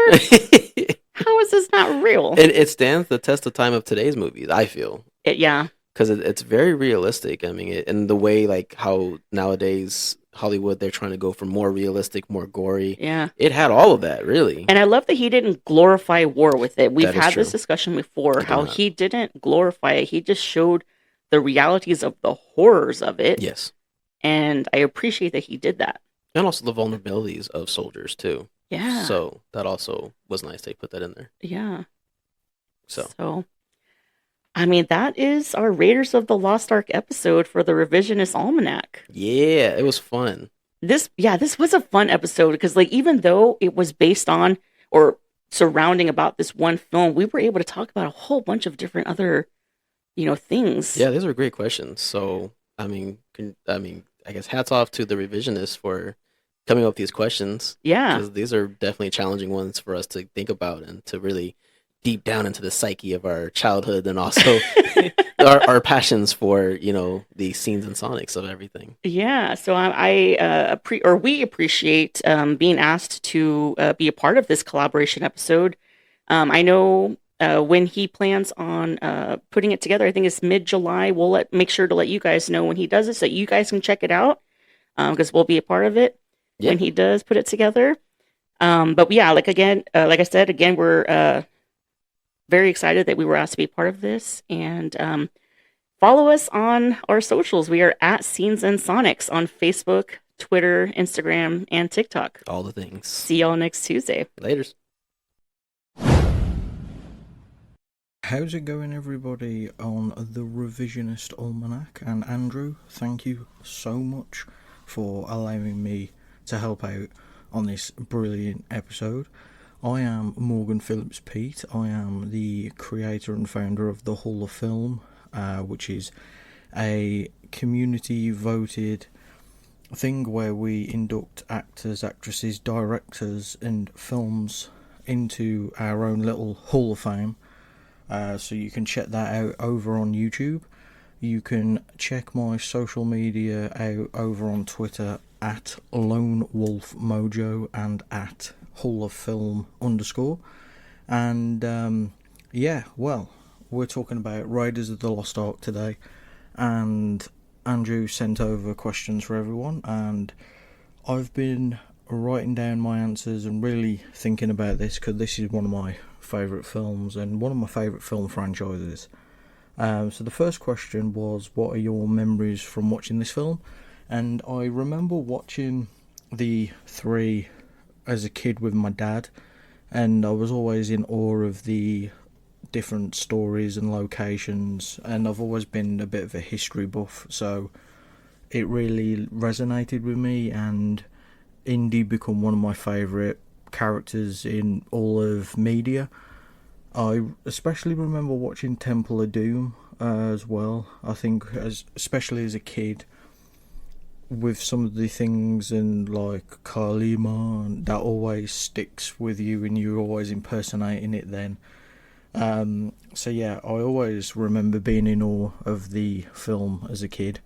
How is this not real? And it stands the test of time of today's movies, I feel. Yeah. Because it's very realistic. I mean, and the way, like, how nowadays Hollywood, they're trying to go for more realistic, more gory. Yeah. It had all of that, really. And I love that he didn't glorify war with it. We've had this discussion before, how he didn't glorify it. He just showed the realities of the horrors of it. Yes. And I appreciate that he did that. And also the vulnerabilities of soldiers, too. Yeah. So that also was nice they put that in there. Yeah. So, I mean, that is our Raiders of the Lost Ark episode for the Revisionist Almanac. Yeah, it was fun. This was a fun episode because, like, even though it was based on or surrounding about this one film, we were able to talk about a whole bunch of different other, things. Yeah, these are great questions. So, I guess hats off to the Revisionists for coming up with these questions. Yeah. Because these are definitely challenging ones for us to think about and to really deep down into the psyche of our childhood and also our passions for, the scenes and sonics of everything. Yeah. So we appreciate being asked to be a part of this collaboration episode. I know when he plans on putting it together, I think it's mid-July. We'll make sure to let you guys know when he does it so you guys can check it out because we'll be a part of it when he does put it together. But yeah, like I said, we're very excited that we were asked to be part of this. And follow us on our socials. We are at Scenes and Sonics on Facebook, Twitter, Instagram, and TikTok. All the things. See y'all next Tuesday. Laters. How's it going, everybody, on the Revisionist Almanac? And Andrew, thank you so much for allowing me to help out on this brilliant episode. I am Morgan Phillips Pete. I am the creator and founder of the Hall of Film, which is a community voted thing where we induct actors, actresses, directors and films into our own little Hall of Fame. So you can check that out over on YouTube. You can check my social media out over on Twitter at Lone Wolf Mojo and at Hall of Film _ and well, we're talking about Raiders of the Lost Ark today, and Andrew sent over questions for everyone, and I've been writing down my answers and really thinking about this because this is one of my favourite films and one of my favourite film franchises. So the first question was, what are your memories from watching this film? And I remember watching the three as a kid with my dad, and I was always in awe of the different stories and locations, and I've always been a bit of a history buff, so it really resonated with me, and Indy become one of my favourite characters in all of media. I especially remember watching Temple of Doom as well. I think especially as a kid, with some of the things and like Kalima, that always sticks with you and you're always impersonating it then. So yeah, I always remember being in awe of the film as a kid.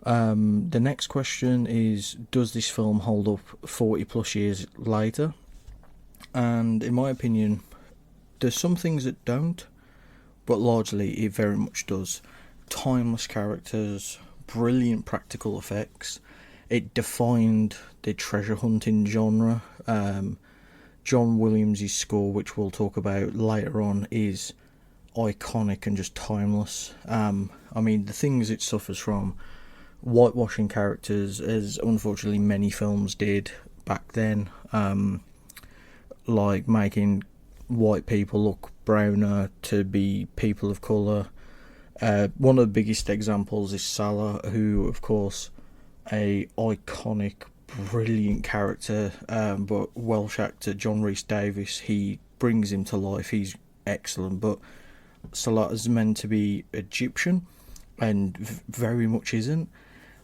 The next question is, does this film hold up 40 plus years later? And in my opinion, there's some things that don't, but largely it very much does. Timeless characters, brilliant practical effects. It defined the treasure hunting genre. John Williams' score, which we'll talk about later on, is iconic and just timeless. I mean, the things it suffers from, whitewashing characters, as unfortunately many films did back then, like making white people look browner to be people of colour. One of the biggest examples is Salah, who, of course, a iconic, brilliant character, but Welsh actor John Rhys Davies, he brings him to life. He's excellent, but Salah is meant to be Egyptian and very much isn't.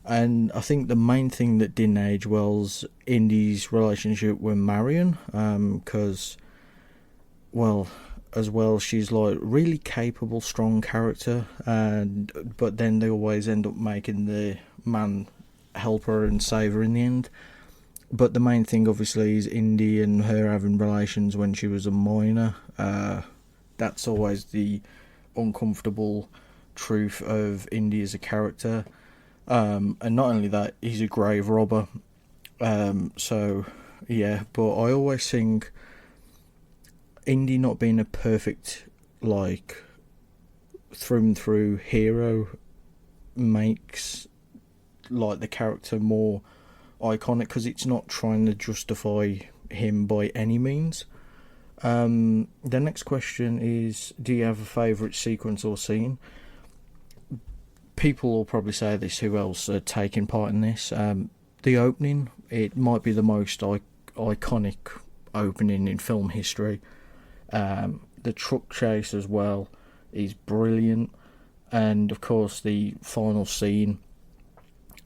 And I think the main thing that didn't age well is Indy's relationship with Marion, because, well, as well, she's like really capable, strong character, but then they always end up making the man help her and save her in the end. But the main thing obviously is Indy and her having relations when she was a minor. That's always the uncomfortable truth of Indy as a character. And not only that, he's a grave robber. So yeah, but I always think Indy not being a perfect, like, through and through hero makes, like, the character more iconic, because it's not trying to justify him by any means. The next question is, do you have a favourite sequence or scene? People will probably say this, who else are taking part in this. The opening, it might be the most iconic opening in film history. The truck chase as well is brilliant, and of course the final scene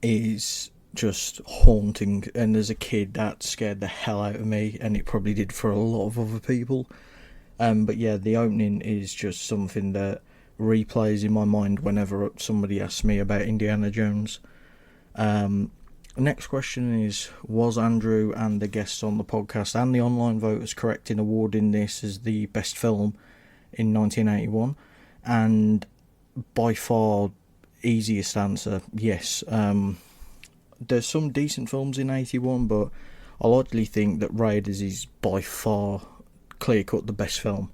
is just haunting, and as a kid that scared the hell out of me, and it probably did for a lot of other people. But yeah, the opening is just something that replays in my mind whenever somebody asks me about Indiana Jones. Next question is, was Andrew and the guests on the podcast and the online voters correct in awarding this as the best film in 1981? And by far easiest answer, yes. There's some decent films in 81, but I largely think that Raiders is by far clear cut the best film.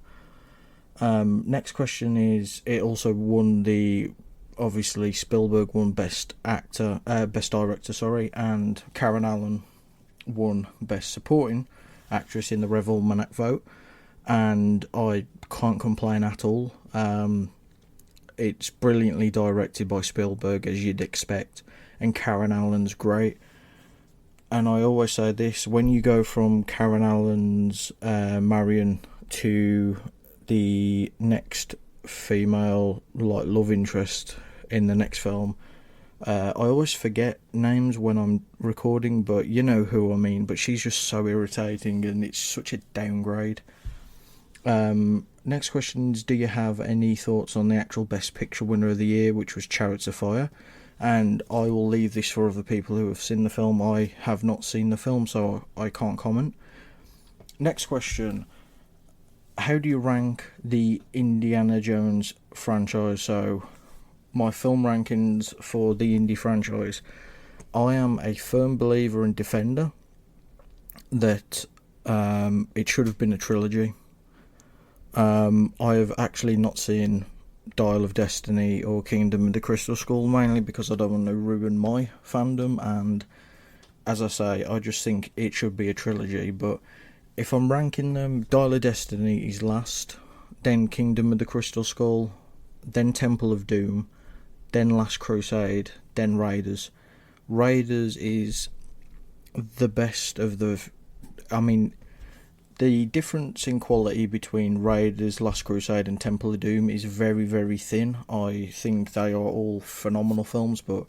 Next question is, it also won the obviously Spielberg won Best Director, sorry, and Karen Allen won Best Supporting Actress in the Rev Almanac vote, and I can't complain at all. It's brilliantly directed by Spielberg, as you'd expect, and Karen Allen's great. And I always say this, when you go from Karen Allen's Marion to the next female love interest in the next film, I always forget names when I'm recording, but you know who I mean. But she's just so irritating, and it's such a downgrade. Next question is, do you have any thoughts on the actual Best Picture winner of the year, which was Chariots of Fire? And I will leave this for other people who have seen the film. I have not seen the film, so I can't comment. Next question. How do you rank the Indiana Jones franchise? So, my film rankings for the Indy franchise. I am a firm believer and defender that it should have been a trilogy. I have actually not seen Dial of Destiny or Kingdom of the Crystal Skull, mainly because I don't want to ruin my fandom, and as I say, I just think it should be a trilogy. But if I'm ranking them, Dial of Destiny is last, then Kingdom of the Crystal Skull, then Temple of Doom, then Last Crusade, then Raiders. Raiders is the best of the... I mean, the difference in quality between Raiders, Last Crusade and Temple of Doom is very, very thin. I think they are all phenomenal films, but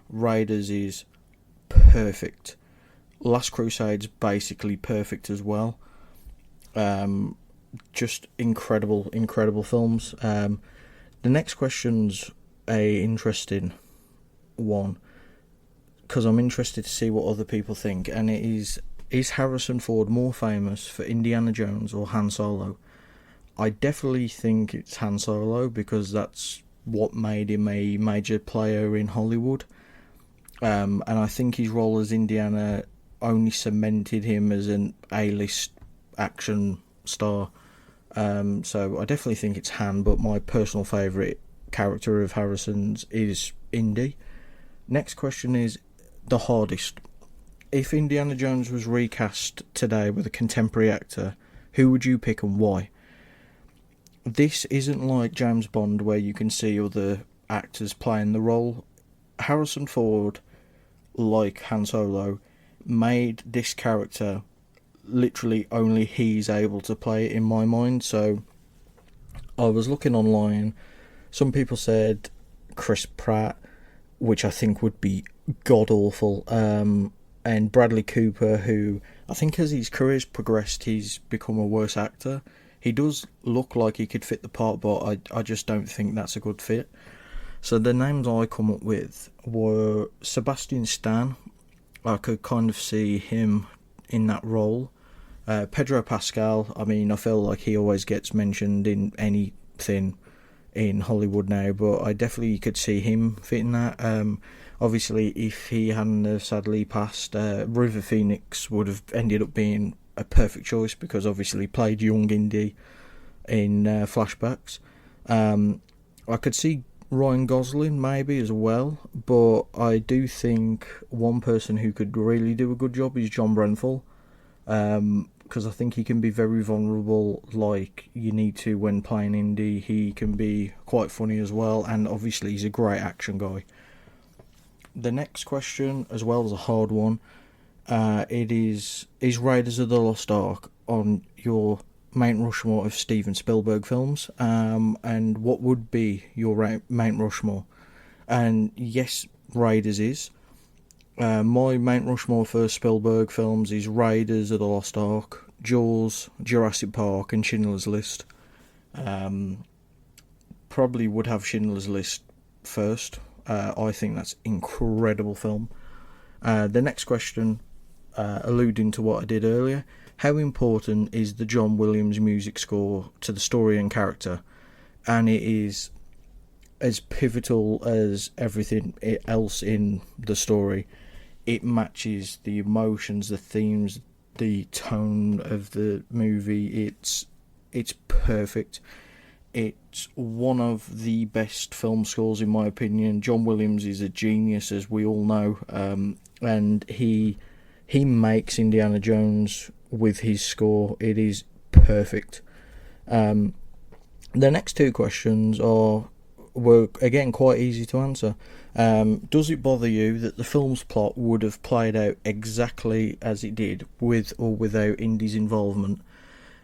Raiders is perfect. Last Crusade's basically perfect as well. Just incredible, incredible films. The next question's a interesting one, because I'm interested to see what other people think, and it is Harrison Ford more famous for Indiana Jones or Han Solo? I definitely think it's Han Solo, because that's what made him a major player in Hollywood. And I think his role as Indiana only cemented him as an A-list action star. So I definitely think it's Han, but my personal favourite character of Harrison's is Indy. Next question is the hardest. If Indiana Jones was recast today with a contemporary actor, who would you pick and why? This isn't like James Bond, where you can see other actors playing the role. Harrison Ford, like Han Solo, made this character literally only he's able to play it, in my mind. So I was looking online. Some people said Chris Pratt, which I think would be god-awful. And Bradley Cooper, who I think as his career's progressed, he's become a worse actor. He does look like he could fit the part, but I just don't think that's a good fit. So the names I come up with were Sebastian Stan. I could kind of see him in that role. Pedro Pascal, I mean, I feel like he always gets mentioned in anything in Hollywood now, but I definitely could see him fitting that. Obviously, if he hadn't sadly passed, River Phoenix would have ended up being a perfect choice, because obviously he played young Indy in flashbacks. I could see Ryan Gosling maybe as well, but I do think one person who could really do a good job is John Brenthal, because I think he can be very vulnerable, like you need to when playing Indy. He can be quite funny as well, and obviously he's a great action guy. The next question, as well as a hard one, it is Raiders of the Lost Ark on your Mount Rushmore of Steven Spielberg films? And what would be your Mount Rushmore? And yes, Raiders is. My Mount Rushmore for Spielberg films is Raiders of the Lost Ark, Jaws, Jurassic Park, and Schindler's List. Probably would have Schindler's List first. I think that's incredible film. The next question, alluding to what I did earlier, how important is the John Williams music score to the story and character? And it is as pivotal as everything else in the story. It matches the emotions, the themes, the tone of the movie. It's perfect. It's one of the best film scores, in my opinion. John Williams is a genius, as we all know, and he makes Indiana Jones with his score. It is perfect. The next two questions were again quite easy to answer. Does it bother you that the film's plot would have played out exactly as it did, with or without Indy's involvement?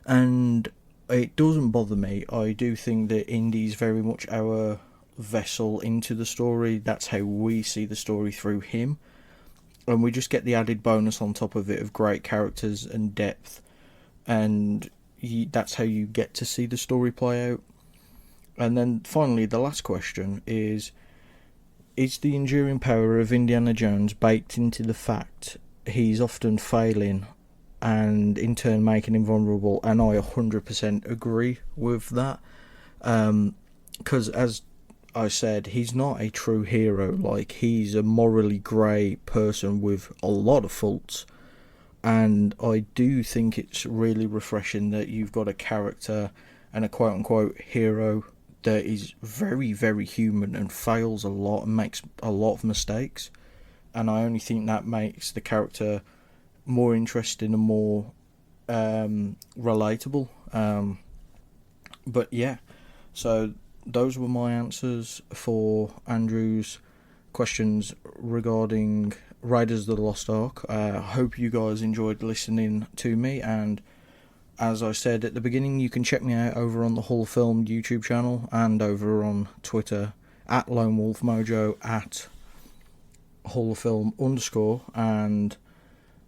And it doesn't bother me. I do think that Indy's very much our vessel into the story. That's how we see the story, through him. And we just get the added bonus on top of it of great characters and depth. And that's how you get to see the story play out. And then finally, the last question is the enduring power of Indiana Jones baked into the fact he's often failing and in turn making him vulnerable? And I 100% agree with that. Because as I said, he's not a true hero. Like, he's a morally grey person with a lot of faults. And I do think it's really refreshing that you've got a character and a quote-unquote hero that is very, very human and fails a lot and makes a lot of mistakes. And I only think that makes the character more interesting and more relatable. But yeah, so those were my answers for Andrew's questions regarding Raiders of the Lost Ark. I hope you guys enjoyed listening to me, and as I said at the beginning, you can check me out over on the Hull Film YouTube channel and over on Twitter at Lone Wolf Mojo, at HullFilm _ and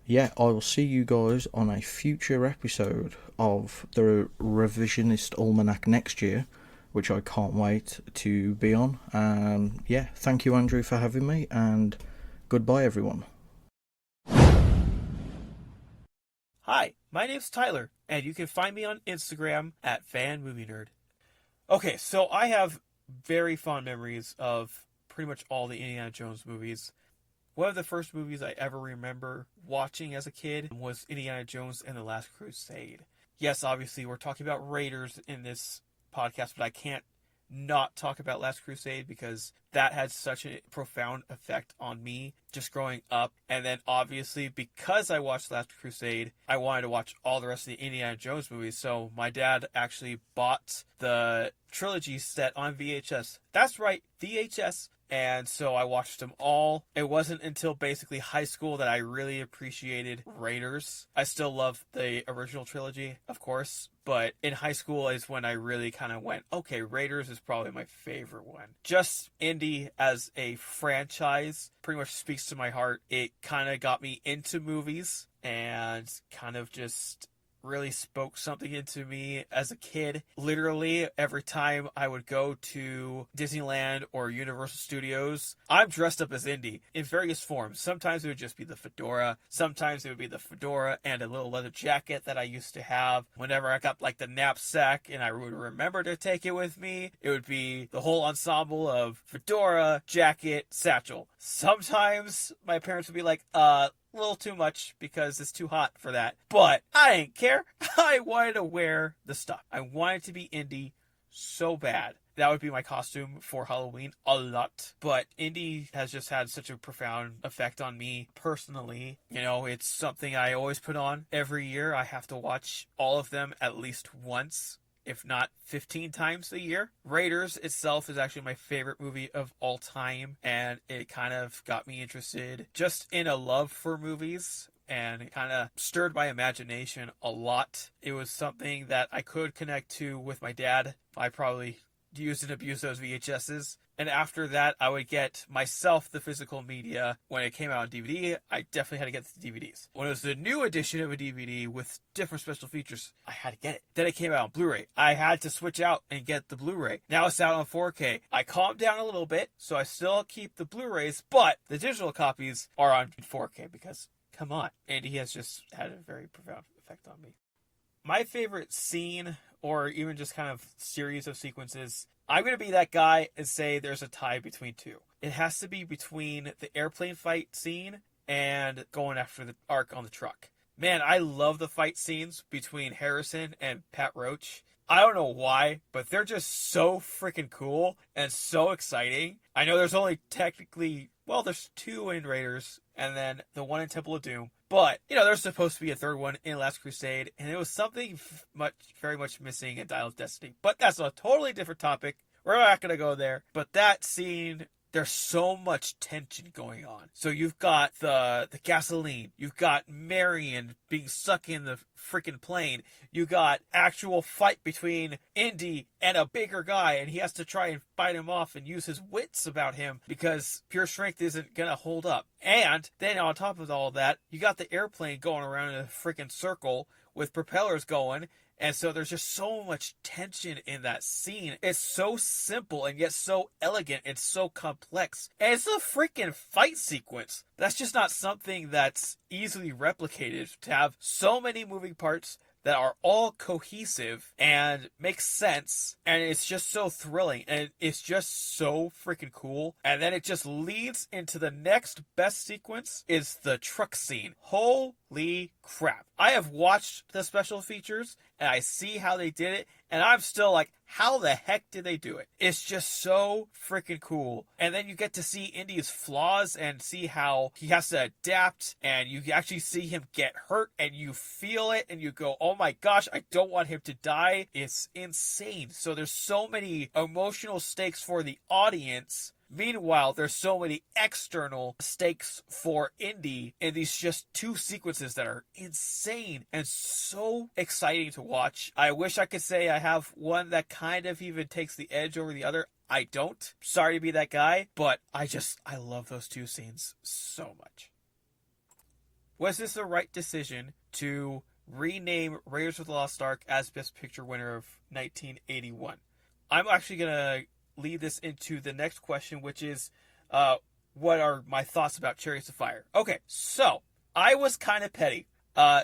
yeah, I will see you guys on a future episode of the Revisionist Almanac next year, which I can't wait to be on. Yeah, thank you, Andrew, for having me, and goodbye, everyone. Hi, my name's Tyler, and you can find me on Instagram at VANMOVIENERD. Okay, so I have very fond memories of pretty much all the Indiana Jones movies. One of the first movies I ever remember watching as a kid was Indiana Jones and the Last Crusade. Yes, obviously, we're talking about Raiders in this podcast, but I can't not talk about Last Crusade because that had such a profound effect on me just growing up. And then obviously, because I watched Last Crusade, I wanted to watch all the rest of the Indiana Jones movies. So my dad actually bought the trilogy set on VHS. That's right, VHS. And so I watched them all. It wasn't until basically high school that I really appreciated Raiders. I still love the original trilogy, of course, but in high school is when I really kind of went, okay, Raiders is probably my favorite one. Just Indy as a franchise pretty much speaks to my heart. It kind of got me into movies and kind of just really spoke something into me as a kid. Literally, every time I would go to Disneyland or Universal Studios, I'm dressed up as Indy in various forms. Sometimes it would just be the fedora. Sometimes it would be the fedora and a little leather jacket that I used to have. Whenever I got like the knapsack and I would remember to take it with me, it would be the whole ensemble of fedora, jacket, satchel. Sometimes my parents would be like, a little too much because it's too hot for that. But I didn't care. I wanted to wear the stuff. I wanted to be Indy so bad. That would be my costume for Halloween a lot. But Indy has just had such a profound effect on me personally. You know, it's something I always put on every year. I have to watch all of them at least once, if not 15 times a year. Raiders itself is actually my favorite movie of all time, and it kind of got me interested just in a love for movies, and it kind of stirred my imagination a lot. It was something that I could connect to with my dad. I probably used and abused those VHSs. And after that, I would get myself the physical media. When it came out on DVD, I definitely had to get the DVDs. When it was the new edition of a DVD with different special features, I had to get it. Then it came out on Blu-ray. I had to switch out and get the Blu-ray. Now it's out on 4K. I calmed down a little bit, so I still keep the Blu-rays, but the digital copies are on 4K because, come on, Andy has just had a very profound effect on me. My favorite scene, or even just kind of series of sequences, I'm going to be that guy and say there's a tie between two. It has to be between the airplane fight scene and going after the Ark on the truck. Man, I love the fight scenes between Harrison and Pat Roach. I don't know why, but they're just so freaking cool and so exciting. I know there's only technically, well, there's 2 in Raiders and then the one in Temple of Doom. But, there's supposed to be a third one in Last Crusade, and it was something very much missing in Dial of Destiny. But that's a totally different topic. We're not going to go there. But that scene, there's so much tension going on. So you've got the gasoline. You've got Marion being sucked in the freaking plane. You got actual fight between Indy and a bigger guy, and he has to try and fight him off and use his wits about him because pure strength isn't going to hold up. And then on top of all that, you got the airplane going around in a freaking circle with propellers going. And so there's just so much tension in that scene. It's so simple and yet so elegant and so complex. And it's a freaking fight sequence. That's just not something that's easily replicated, to have so many moving parts that are all cohesive and make sense, and it's just so thrilling, and it's just so freaking cool. And then it just leads into the next best sequence, is the truck scene. Holy crap. I have watched the special features, and I see how they did it, and I'm still like, how the heck did they do it? It's just so freaking cool. And then you get to see Indy's flaws and see how he has to adapt, and you actually see him get hurt, and you feel it, and you go, oh my gosh, I don't want him to die. It's insane. So there's so many emotional stakes for the audience. Meanwhile, there's so many external stakes for Indy in these just 2 sequences that are insane and so exciting to watch. I wish I could say I have one that kind of even takes the edge over the other. I don't. Sorry to be that guy, but I love those 2 scenes so much. Was this the right decision to rename Raiders of the Lost Ark as Best Picture winner of 1981? I'm actually going to lead this into the next question, which is, what are my thoughts about Chariots of Fire? Okay, so I was kind of petty.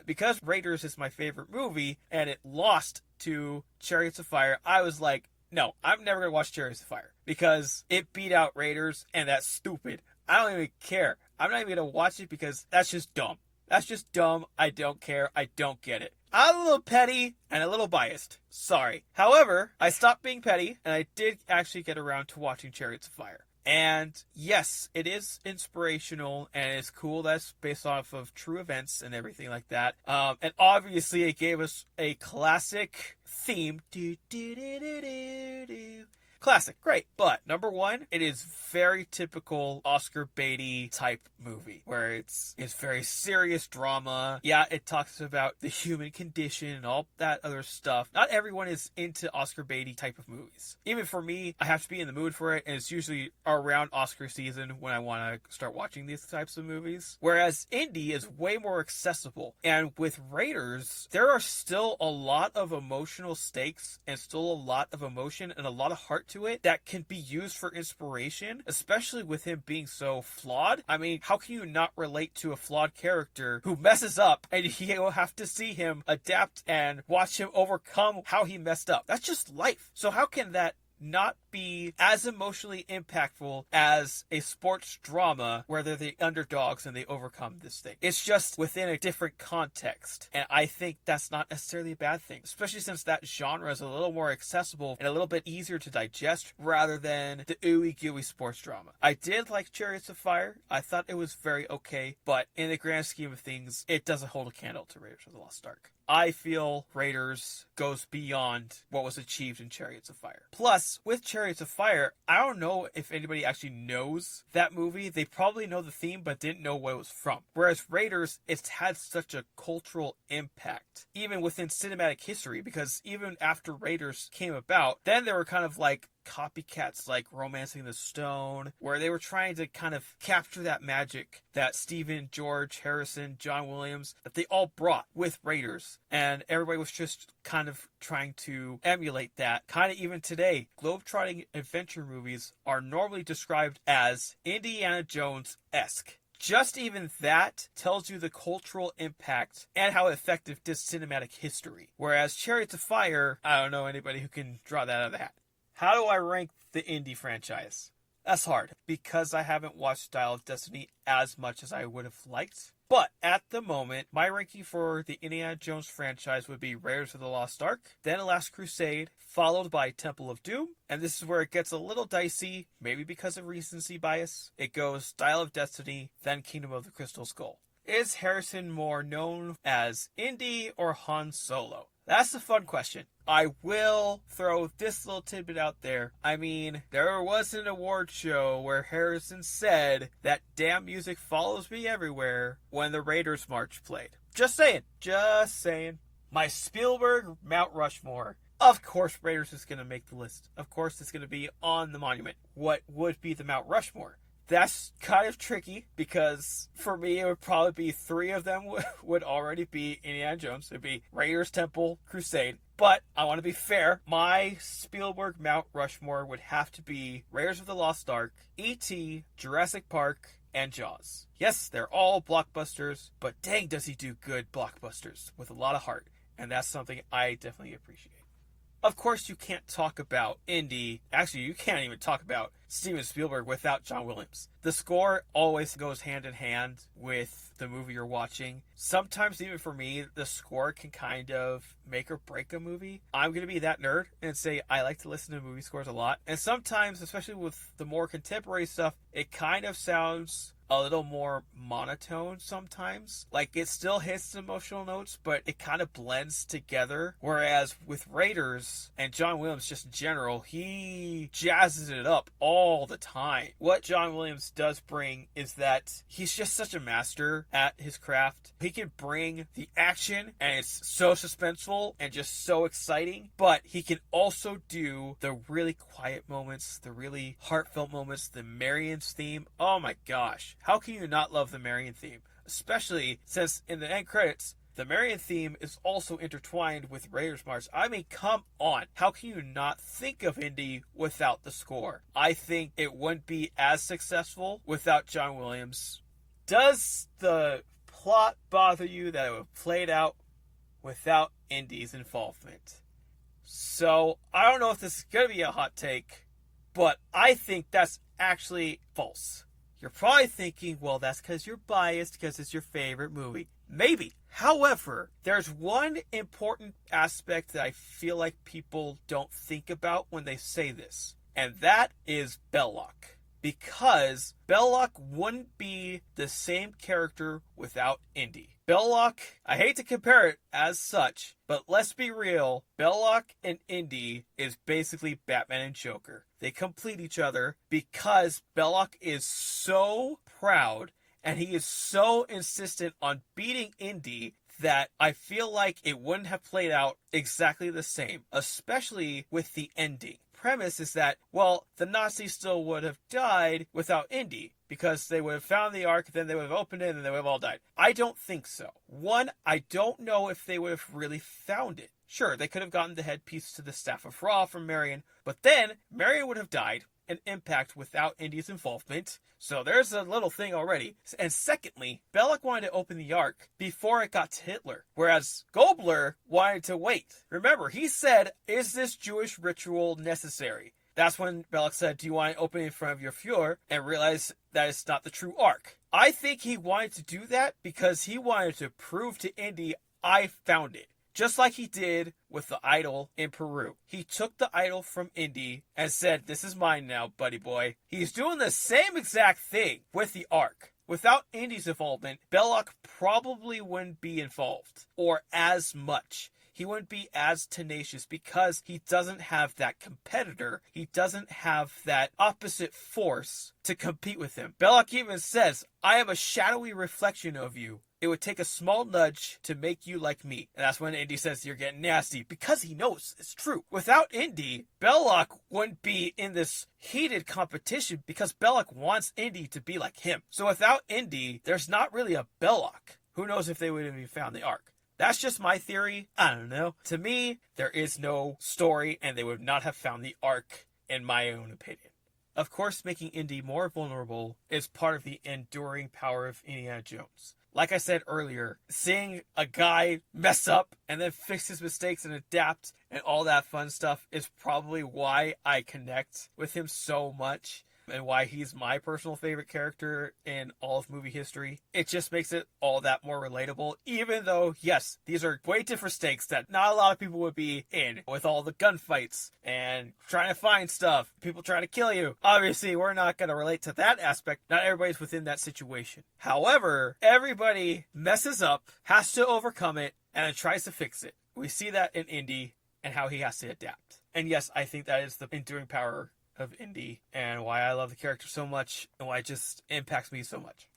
Because Raiders is my favorite movie and it lost to Chariots of Fire, I was like, no, I'm never going to watch Chariots of Fire because it beat out Raiders and that's stupid. I don't even care. I'm not even going to watch it because that's just dumb. That's just dumb. I don't care. I don't get it. I'm a little petty and a little biased. Sorry. However, I stopped being petty and I did actually get around to watching Chariots of Fire. And yes, it is inspirational and it's cool that it's based off of true events and everything like that. And obviously it gave us a classic theme. Classic, great. But number 1, it is very typical Oscar Beatty type movie where it's very serious drama. Yeah, it talks about the human condition and all that other stuff. Not everyone is into Oscar Beatty type of movies. Even for me, I have to be in the mood for it, and it's usually around Oscar season when I want to start watching these types of movies. Whereas Indy is way more accessible. And with Raiders, there are still a lot of emotional stakes and still a lot of emotion and a lot of heart to it that can be used for inspiration, especially with him being so flawed. I mean, how can you not relate to a flawed character who messes up and you will have to see him adapt and watch him overcome how he messed up? That's just life. So how can that not be as emotionally impactful as a sports drama where they're the underdogs and they overcome this thing? It's just within a different context. And I think that's not necessarily a bad thing, especially since that genre is a little more accessible and a little bit easier to digest rather than the ooey gooey sports drama. I did like Chariots of Fire. I thought it was very okay, but in the grand scheme of things, it doesn't hold a candle to Raiders of the Lost Ark. I feel Raiders goes beyond what was achieved in Chariots of Fire. Plus, with Chariots of Fire, I don't know if anybody actually knows that movie. They probably know the theme, but didn't know what it was from. Whereas Raiders, it's had such a cultural impact, even within cinematic history, because even after Raiders came about, then there were kind of like copycats like Romancing the Stone, where they were trying to kind of capture that magic that Stephen, George, Harrison, John Williams, that they all brought with Raiders. And everybody was just kind of trying to emulate that. Kind of even today, globetrotting adventure movies are normally described as Indiana Jones-esque. Just even that tells you the cultural impact and how effective this cinematic history. Whereas Chariots of Fire, I don't know anybody who can draw that out of the hat. How do I rank the Indy franchise? That's hard because I haven't watched Dial of Destiny as much as I would have liked. But at the moment, my ranking for the Indiana Jones franchise would be Raiders of the Lost Ark, then Last Crusade, followed by Temple of Doom. And this is where it gets a little dicey, maybe because of recency bias. It goes Dial of Destiny, then Kingdom of the Crystal Skull. Is Harrison more known as Indy or Han Solo? That's the fun question. I will throw this little tidbit out there. I mean, there was an award show where Harrison said that damn music follows me everywhere when the Raiders March played. Just saying. Just saying. My Spielberg Mount Rushmore. Of course Raiders is going to make the list. Of course it's going to be on the monument. What would be the Mount Rushmore? That's kind of tricky because for me it would probably be 3 of them would already be Indiana Jones. It would be Raiders, Temple, Crusade. But I want to be fair. My Spielberg Mount Rushmore would have to be Raiders of the Lost Ark, E.T., Jurassic Park, and Jaws. Yes, they're all blockbusters, but dang does he do good blockbusters with a lot of heart. And that's something I definitely appreciate. Of course, you can't talk about Indy. Actually, you can't even talk about Steven Spielberg without John Williams. The score always goes hand in hand with the movie you're watching. Sometimes, even for me, the score can kind of make or break a movie. I'm going to be that nerd and say I like to listen to movie scores a lot. And sometimes, especially with the more contemporary stuff, it kind of sounds a little more monotone sometimes. Like, it still hits the emotional notes, but it kind of blends together. Whereas with Raiders and John Williams just in general, he jazzes it up all the time. What John Williams does bring is that he's just such a master at his craft. He can bring the action, and it's so suspenseful and just so exciting, but he can also do the really quiet moments, the really heartfelt moments, the Marion's theme. Oh my gosh. How can you not love the Marion theme? Especially since in the end credits, the Marion theme is also intertwined with Raiders March. I mean, come on. How can you not think of Indy without the score? I think it wouldn't be as successful without John Williams. Does the plot bother you that it would have played out without Indy's involvement? So, I don't know if this is going to be a hot take, but I think that's actually false. You're probably thinking, well, that's because you're biased because it's your favorite movie. Maybe. However, there's one important aspect that I feel like people don't think about when they say this, and that is Belloc. Because Belloc wouldn't be the same character without Indy. Belloc, I hate to compare it as such, but let's be real, Belloc and Indy is basically Batman and Joker. They complete each other because Belloc is so proud and he is so insistent on beating Indy that I feel like it wouldn't have played out exactly the same, especially with the ending. Premise is that, well, the Nazis still would have died without Indy because they would have found the Ark, then they would have opened it, and they would have all died. I don't think so. One, I don't know if they would have really found it. Sure, they could have gotten the headpiece to the Staff of Ra from Marion, but then Marion would have died, an impact without Indy's involvement. So there's a little thing already. And secondly, Belloc wanted to open the Ark before it got to Hitler, whereas Gobler wanted to wait. Remember, he said, is this Jewish ritual necessary? That's when Belloc said, do you want to open it in front of your Fuhrer? And realize that it's not the true Ark. I think he wanted to do that because he wanted to prove to Indy, I found it. Just like he did with the idol in Peru. He took the idol from Indy and said, this is mine now, buddy boy. He's doing the same exact thing with the Ark. Without Indy's involvement, Belloc probably wouldn't be involved, or as much. He wouldn't be as tenacious because he doesn't have that competitor. He doesn't have that opposite force to compete with him. Belloc even says, I am a shadowy reflection of you. It would take a small nudge to make you like me. And that's when Indy says you're getting nasty, because he knows it's true. Without Indy, Belloc wouldn't be in this heated competition because Belloc wants Indy to be like him. So without Indy, there's not really a Belloc. Who knows if they would have even found the Ark. That's just my theory. I don't know. To me, there is no story and they would not have found the Ark, in my own opinion. Of course, making Indy more vulnerable is part of the enduring power of Indiana Jones. Like I said earlier, seeing a guy mess up and then fix his mistakes and adapt and all that fun stuff is probably why I connect with him so much. and why he's my personal favorite character in all of movie history. It just makes it all that more relatable, even though, yes, these are way different stakes that not a lot of people would be in, with all the gunfights and trying to find stuff, people trying to kill you. Obviously, we're not going to relate to that aspect. Not everybody's within that situation. However, everybody messes up, has to overcome it, and then tries to fix it. We see that in Indy and how he has to adapt. And yes, I think that is the enduring power of Indy and why I love the character so much and why it just impacts me so much.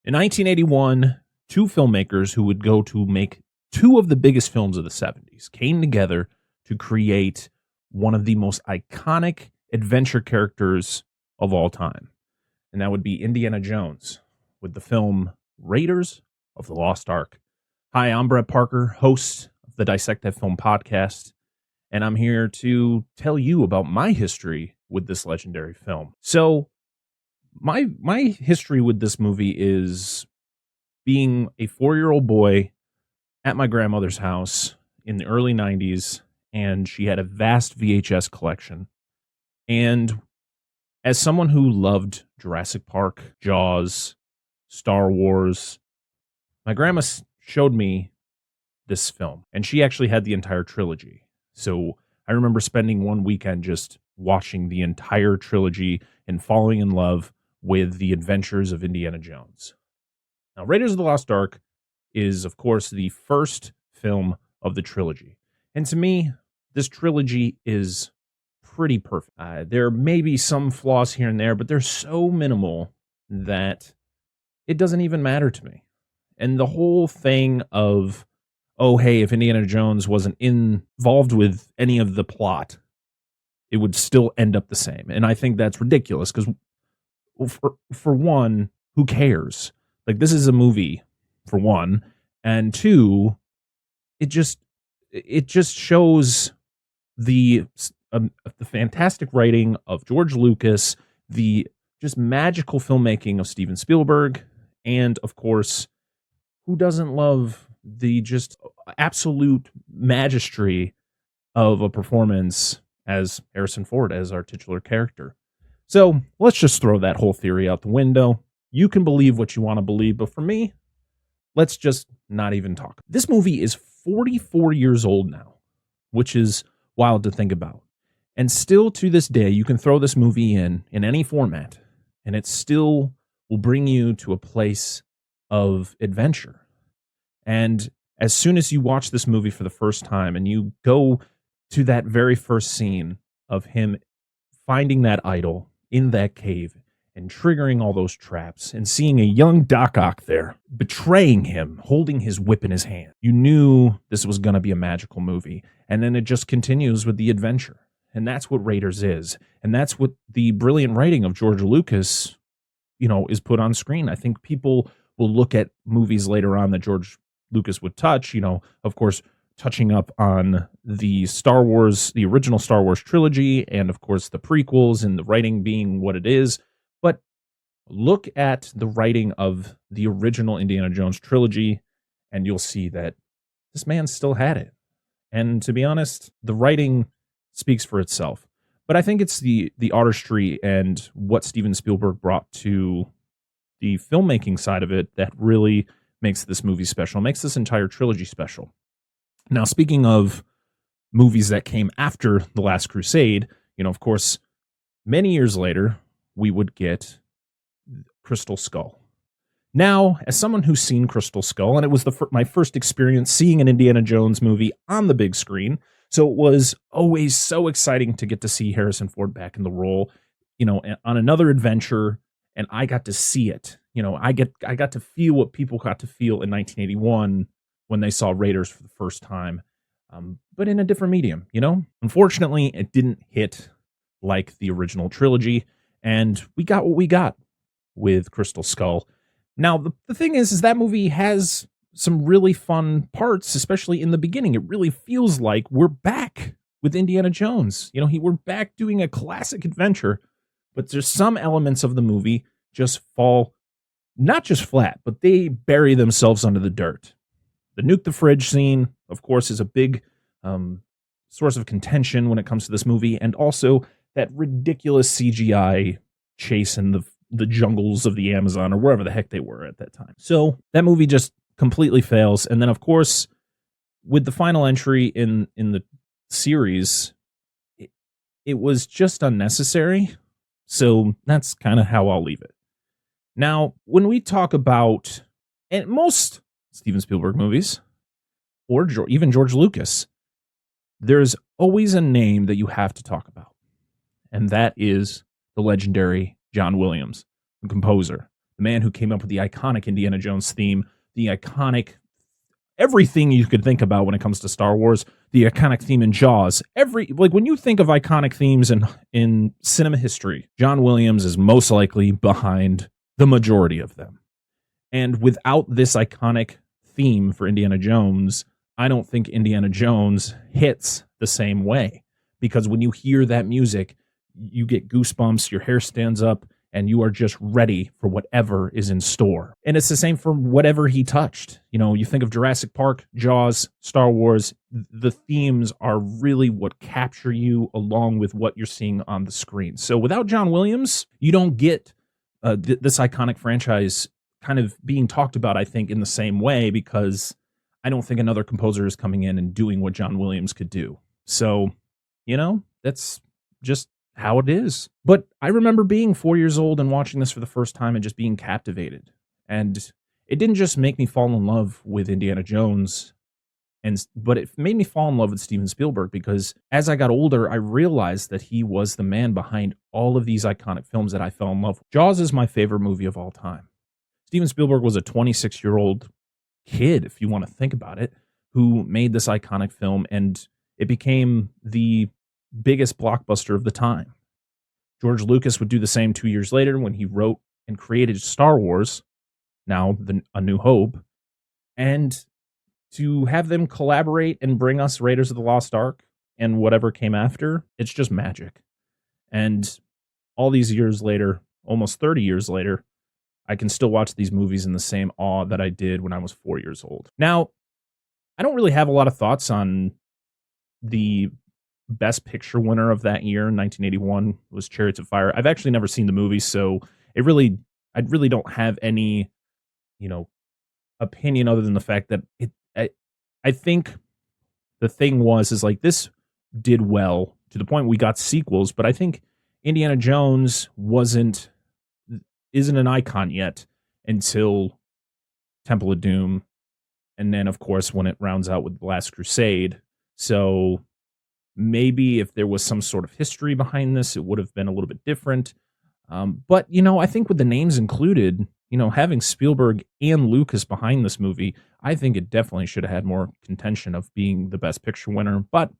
In 1981, two filmmakers who would go to make two of the biggest films of the 70s came together to create one of the most iconic adventure characters of all time. And that would be Indiana Jones with the film Raiders of the Lost Ark. Hi, I'm Brett Parker, host of the Dissect That Film podcast, and I'm here to tell you about my history with this legendary film. So, my history with this movie is being a 4-year-old boy at my grandmother's house in the early 90s, and she had a vast VHS collection. And as someone who loved Jurassic Park, Jaws, Star Wars, my grandma showed me this film, and she actually had the entire trilogy. So I remember spending one weekend just watching the entire trilogy and falling in love with the adventures of Indiana Jones. Now, Raiders of the Lost Ark is, of course, the first film of the trilogy. And to me, this trilogy is pretty perfect. There may be some flaws here and there, but they're so minimal that it doesn't even matter to me. And the whole thing of, oh, hey, if Indiana Jones wasn't involved with any of the plot, it would still end up the same. And I think that's ridiculous because, for one, who cares? Like, this is a movie, for one. And two, it just shows the fantastic writing of George Lucas, the just magical filmmaking of Steven Spielberg, and, of course, who doesn't love the just absolute magistry of a performance as Harrison Ford as our titular character? So let's just throw that whole theory out the window. You can believe what you want to believe, but for me, let's just not even talk. This movie is 44 years old now, which is wild to think about. And still to this day, you can throw this movie in any format, and it still will bring you to a place of adventure. And as soon as you watch this movie for the first time and you go to that very first scene of him finding that idol in that cave and triggering all those traps and seeing a young Doc Ock there betraying him, holding his whip in his hand, you knew this was going to be a magical movie. And then it just continues with the adventure. And that's what Raiders is. And that's what the brilliant writing of George Lucas, is put on screen. I think people will look at movies later on that George Lucas would touch, of course, touching up on the Star Wars, the original Star Wars trilogy, and of course the prequels and the writing being what it is. But look at the writing of the original Indiana Jones trilogy, and you'll see that this man still had it. And to be honest, the writing speaks for itself. But I think it's the artistry and what Steven Spielberg brought to the filmmaking side of it that really makes this movie special, makes this entire trilogy special. Now, speaking of movies that came after The Last Crusade, of course, many years later, we would get Crystal Skull. Now, as someone who's seen Crystal Skull, and it was my first experience seeing an Indiana Jones movie on the big screen, so it was always so exciting to get to see Harrison Ford back in the role, on another adventure, and I got to see it. I got to feel what people got to feel in 1981 when they saw Raiders for the first time, but in a different medium, Unfortunately, it didn't hit like the original trilogy, and we got what we got with Crystal Skull. Now, the thing is that movie has some really fun parts, especially in the beginning. It really feels like we're back with Indiana Jones. We're back doing a classic adventure, but there's some elements of the movie just fall not just flat, but they bury themselves under the dirt. The nuke the fridge scene, of course, is a big source of contention when it comes to this movie, and also that ridiculous CGI chase in the jungles of the Amazon or wherever the heck they were at that time. So that movie just completely fails. And then, of course, with the final entry in the series, it was just unnecessary. So that's kind of how I'll leave it. Now, when we talk about, and most Steven Spielberg movies, or even George Lucas, there's always a name that you have to talk about. And that is the legendary John Williams, the composer, the man who came up with the iconic Indiana Jones theme, the iconic everything you could think about when it comes to Star Wars, the iconic theme in Jaws. When you think of iconic themes in cinema history, John Williams is most likely behind the majority of them. And without this iconic theme for Indiana Jones, I don't think Indiana Jones hits the same way. Because when you hear that music, you get goosebumps, your hair stands up, and you are just ready for whatever is in store. And it's the same for whatever he touched. You know, you think of Jurassic Park, Jaws, Star Wars, the themes are really what capture you along with what you're seeing on the screen. So without John Williams, you don't get this iconic franchise kind of being talked about, I think, in the same way, because I don't think another composer is coming in and doing what John Williams could do. So, you know, that's just how it is. But I remember being 4 years old and watching this for the first time and just being captivated. And it didn't just make me fall in love with Indiana Jones, but it made me fall in love with Steven Spielberg, because as I got older, I realized that he was the man behind all of these iconic films that I fell in love with. Jaws is my favorite movie of all time. Steven Spielberg was a 26-year-old kid, if you want to think about it, who made this iconic film, and it became the biggest blockbuster of the time. George Lucas would do the same 2 years later when he wrote and created Star Wars, now A New Hope, and to have them collaborate and bring us Raiders of the Lost Ark and whatever came after, it's just magic. And all these years later, almost 30 years later, I can still watch these movies in the same awe that I did when I was 4 years old. Now, I don't really have a lot of thoughts on the Best Picture winner of that year, 1981, was Chariots of Fire. I've actually never seen the movie, so I really don't have any, opinion other than the fact that I think the thing is like, this did well to the point we got sequels, but I think Indiana Jones isn't an icon yet until Temple of Doom, and then of course when it rounds out with The Last Crusade. So maybe if there was some sort of history behind this, it would have been a little bit different. But, I think with the names included, having Spielberg and Lucas behind this movie, I think it definitely should have had more contention of being the Best Picture winner. But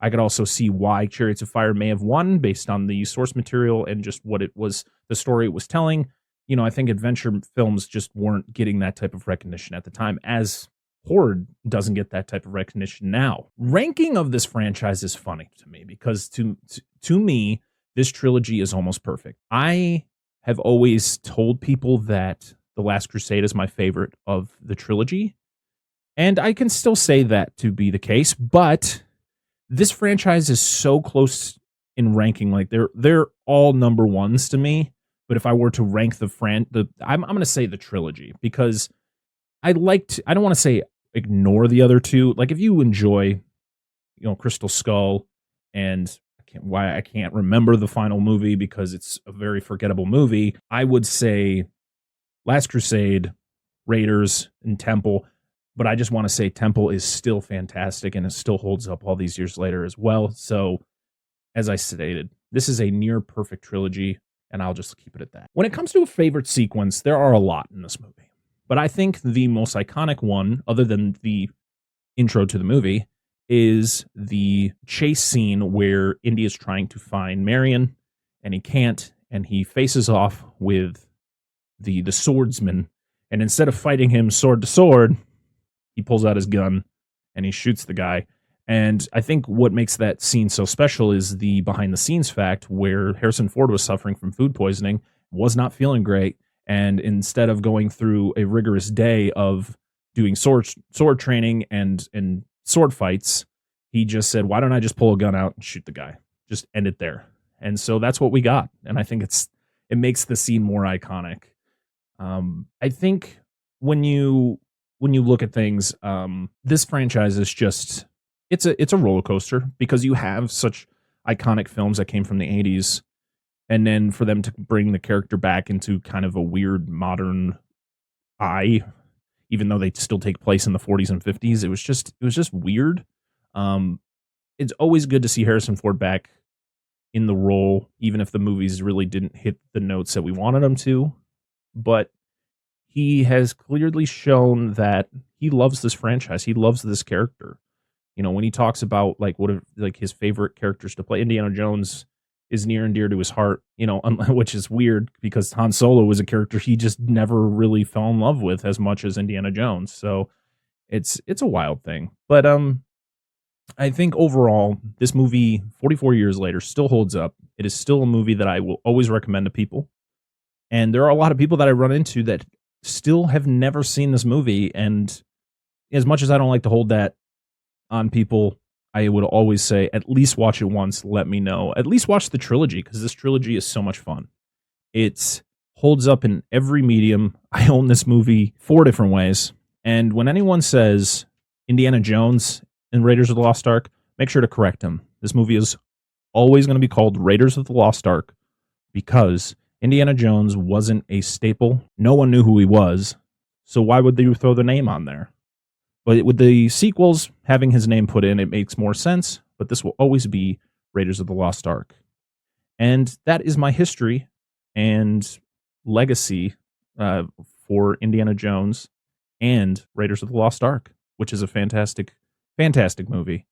I could also see why Chariots of Fire may have won based on the source material and just what it was, the story it was telling. I think adventure films just weren't getting that type of recognition at the time, as horror doesn't get that type of recognition now. Ranking of this franchise is funny to me because to me, this trilogy is almost perfect. I have always told people that The Last Crusade is my favorite of the trilogy, and I can still say that to be the case, but this franchise is so close in ranking. Like they're all number ones to me, but if I were to rank I'm going to say the trilogy, because I don't want to say ignore the other two. Like if you enjoy, Crystal Skull, and I can't remember the final movie because it's a very forgettable movie, I would say Last Crusade, Raiders, and Temple. But I just want to say Temple is still fantastic and it still holds up all these years later as well. So as I stated, this is a near perfect trilogy, and I'll just keep it at that. When it comes to a favorite sequence, there are a lot in this movie. But I think the most iconic one, other than the intro to the movie, is the chase scene where Indy is trying to find Marion, and he can't, and he faces off with the swordsman, and instead of fighting him sword to sword, he pulls out his gun, and he shoots the guy. And I think what makes that scene so special is the behind-the-scenes fact where Harrison Ford was suffering from food poisoning, was not feeling great, and instead of going through a rigorous day of doing sword training and sword fights, he just said, why don't I just pull a gun out and shoot the guy? Just end it there. And so that's what we got. And I think it makes the scene more iconic. I think when you look at things, this franchise is just, it's a roller coaster because you have such iconic films that came from the 80s. And then for them to bring the character back into kind of a weird modern eye, even though they still take place in the 40s and 50s, it was just weird. It's always good to see Harrison Ford back in the role, even if the movies really didn't hit the notes that we wanted them to. But he has clearly shown that he loves this franchise. He loves this character. You know, when he talks about his favorite characters to play, Indiana Jones is near and dear to his heart, you know, which is weird because Han Solo was a character he just never really fell in love with as much as Indiana Jones. So it's a wild thing. But I think overall, this movie, 44 years later, still holds up. It is still a movie that I will always recommend to people. And there are a lot of people that I run into that still have never seen this movie. And as much as I don't like to hold that on people, I would always say, at least watch it once. Let me know. At least watch the trilogy, because this trilogy is so much fun. It holds up in every medium. I own this movie 4 different ways. And when anyone says Indiana Jones and Raiders of the Lost Ark, make sure to correct him. This movie is always going to be called Raiders of the Lost Ark because Indiana Jones wasn't a staple. No one knew who he was. So why would they throw the name on there? But with the sequels having his name put in, it makes more sense. But this will always be Raiders of the Lost Ark. And that is my history and legacy for Indiana Jones and Raiders of the Lost Ark, which is a fantastic movie.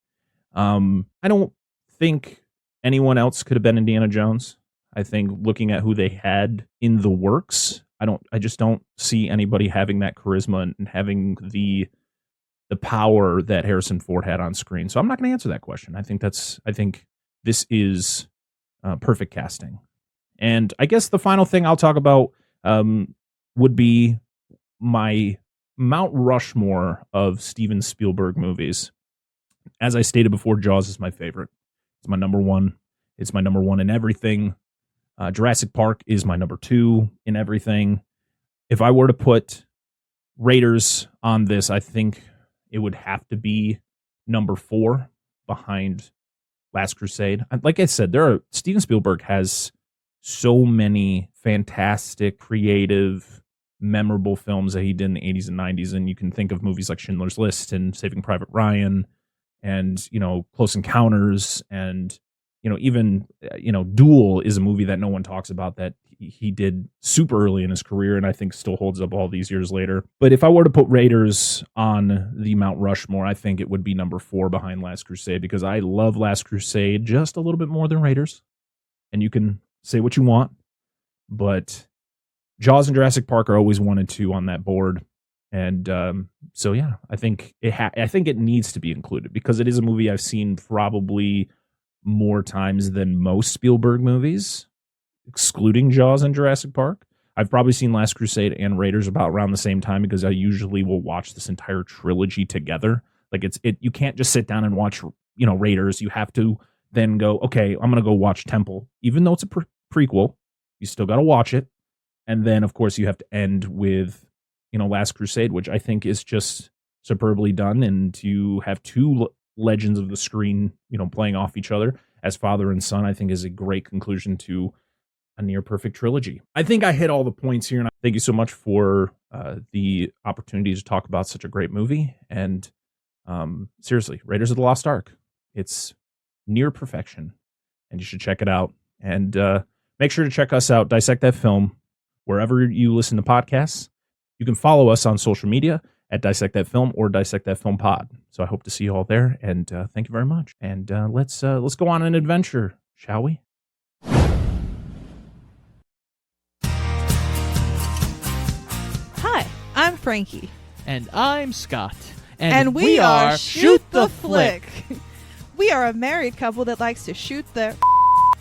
I don't think anyone else could have been Indiana Jones. I think looking at who they had in the works, I just don't see anybody having that charisma and having the power that Harrison Ford had on screen. So I'm not going to answer that question. I think this is perfect casting. And I guess the final thing I'll talk about would be my Mount Rushmore of Steven Spielberg movies. As I stated before, Jaws is my favorite. It's my number one. It's my number one in everything. Jurassic Park is my number 2 in everything. If I were to put Raiders on this, I think it would have to be number 4 behind Last Crusade. Like I said, Steven Spielberg has so many fantastic, creative, memorable films that he did in the 80s and 90s. And you can think of movies like Schindler's List and Saving Private Ryan and, Close Encounters and, even, Duel is a movie that no one talks about that he did super early in his career and I think still holds up all these years later. But if I were to put Raiders on the Mount Rushmore, I think it would be number 4 behind Last Crusade because I love Last Crusade just a little bit more than Raiders. And you can say what you want, but Jaws and Jurassic Park are always 1 and 2 on that board. And so, yeah, I think it needs to be included because it is a movie I've seen probably more times than most Spielberg movies, excluding Jaws and Jurassic Park. I've probably seen Last Crusade and Raiders about around the same time because I usually will watch this entire trilogy together. Like you can't just sit down and watch, Raiders. You have to then go, okay, I'm going to go watch Temple. Even though it's a prequel, you still got to watch it. And then, of course, you have to end with, Last Crusade, which I think is just superbly done. And you have 2 legends of the screen, playing off each other as father and son, I think is a great conclusion to a near perfect trilogy. I think I hit all the points here, and I thank you so much for the opportunity to talk about such a great movie. And seriously, Raiders of the Lost Ark, it's near perfection, and you should check it out. And make sure to check us out, Dissect That Film, wherever you listen to podcasts. You can follow us on social media at Dissect That Film or Dissect That Film Pod. So I hope to see you all there, and thank you very much. And let's go on an adventure, shall we? Hi, I'm Frankie. And I'm Scott. And we are Shoot the Flick. We are a married couple that likes to shoot the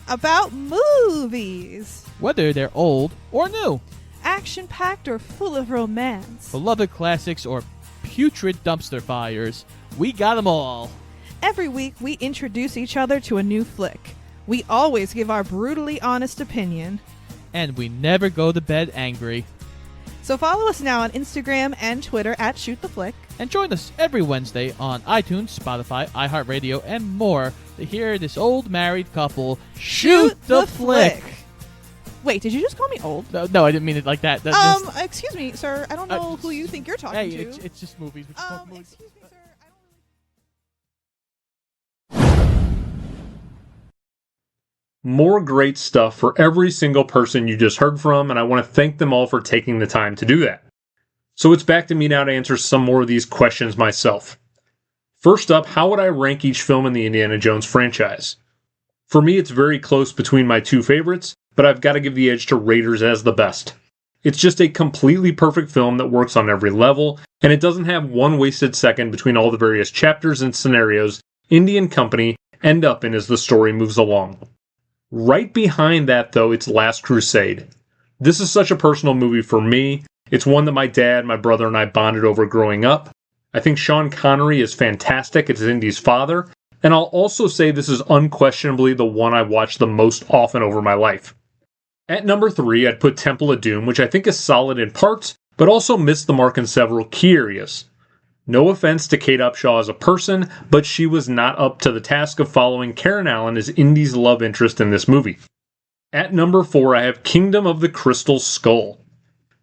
about movies. Whether they're old or new. Action-packed or full of romance. Beloved classics or putrid dumpster fires, we got them all. Every week, we introduce each other to a new flick. We always give our brutally honest opinion. And we never go to bed angry. So follow us now on Instagram and Twitter at @ShootTheFlick. And join us every Wednesday on iTunes, Spotify, iHeartRadio, and more to hear this old married couple shoot the flick. Wait, did you just call me old? No, I didn't mean it like that. Excuse me, sir. I don't know who you think you're talking to. It's just movies. We just talk movies. Excuse me, sir. More great stuff for every single person you just heard from, and I want to thank them all for taking the time to do that. So it's back to me now to answer some more of these questions myself. First up, how would I rank each film in the Indiana Jones franchise? For me, it's very close between my two favorites, but I've got to give the edge to Raiders as the best. It's just a completely perfect film that works on every level, and it doesn't have one wasted second between all the various chapters and scenarios Indy and company end up in as the story moves along. Right behind that, though, it's Last Crusade. This is such a personal movie for me. It's one that my dad, my brother, and I bonded over growing up. I think Sean Connery is fantastic as Indy's father, and I'll also say this is unquestionably the one I watched the most often over my life. At number 3, I'd put Temple of Doom, which I think is solid in parts, but also missed the mark in several key areas. No offense to Kate Upshaw as a person, but she was not up to the task of following Karen Allen as Indy's love interest in this movie. At number 4, I have Kingdom of the Crystal Skull.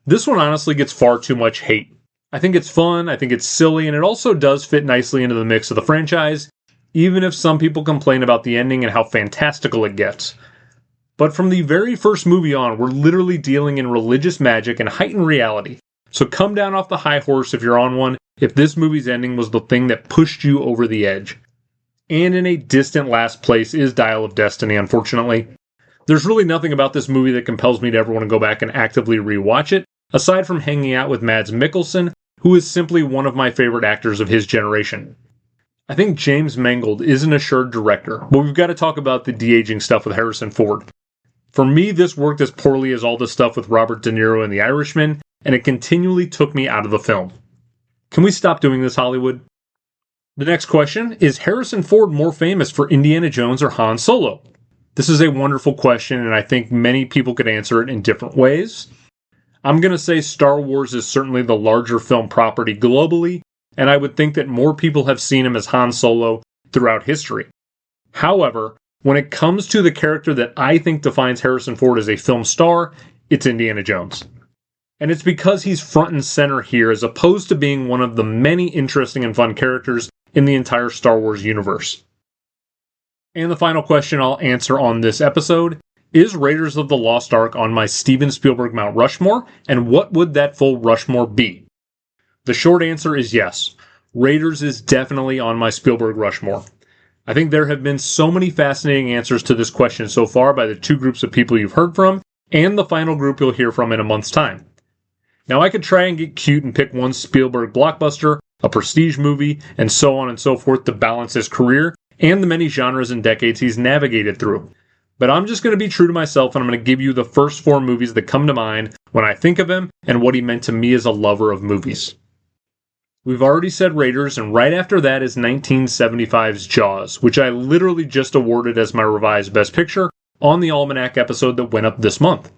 This one honestly gets far too much hate. I think it's fun, I think it's silly, and it also does fit nicely into the mix of the franchise, even if some people complain about the ending and how fantastical it gets. But from the very first movie on, we're literally dealing in religious magic and heightened reality. So come down off the high horse if you're on one, if this movie's ending was the thing that pushed you over the edge. And in a distant last place is Dial of Destiny, unfortunately. There's really nothing about this movie that compels me to ever want to go back and actively rewatch it, aside from hanging out with Mads Mikkelsen, who is simply one of my favorite actors of his generation. I think James Mangold is an assured director, but we've got to talk about the de-aging stuff with Harrison Ford. For me, this worked as poorly as all the stuff with Robert De Niro and The Irishman, and it continually took me out of the film. Can we stop doing this, Hollywood? The next question, is Harrison Ford more famous for Indiana Jones or Han Solo? This is a wonderful question, and I think many people could answer it in different ways. I'm going to say Star Wars is certainly the larger film property globally, and I would think that more people have seen him as Han Solo throughout history. However, when it comes to the character that I think defines Harrison Ford as a film star, it's Indiana Jones. And it's because he's front and center here as opposed to being one of the many interesting and fun characters in the entire Star Wars universe. And the final question I'll answer on this episode, is Raiders of the Lost Ark on my Steven Spielberg Mt. Rushmore, and what would that full Rushmore be? The short answer is yes. Raiders is definitely on my Spielberg Rushmore. I think there have been so many fascinating answers to this question so far by the two groups of people you've heard from, and the final group you'll hear from in a month's time. Now I could try and get cute and pick one Spielberg blockbuster, a prestige movie, and so on and so forth to balance his career, and the many genres and decades he's navigated through. But I'm just going to be true to myself, and I'm going to give you the first 4 movies that come to mind when I think of him and what he meant to me as a lover of movies. We've already said Raiders, and right after that is 1975's Jaws, which I literally just awarded as my revised Best Picture on the Almanac episode that went up this month.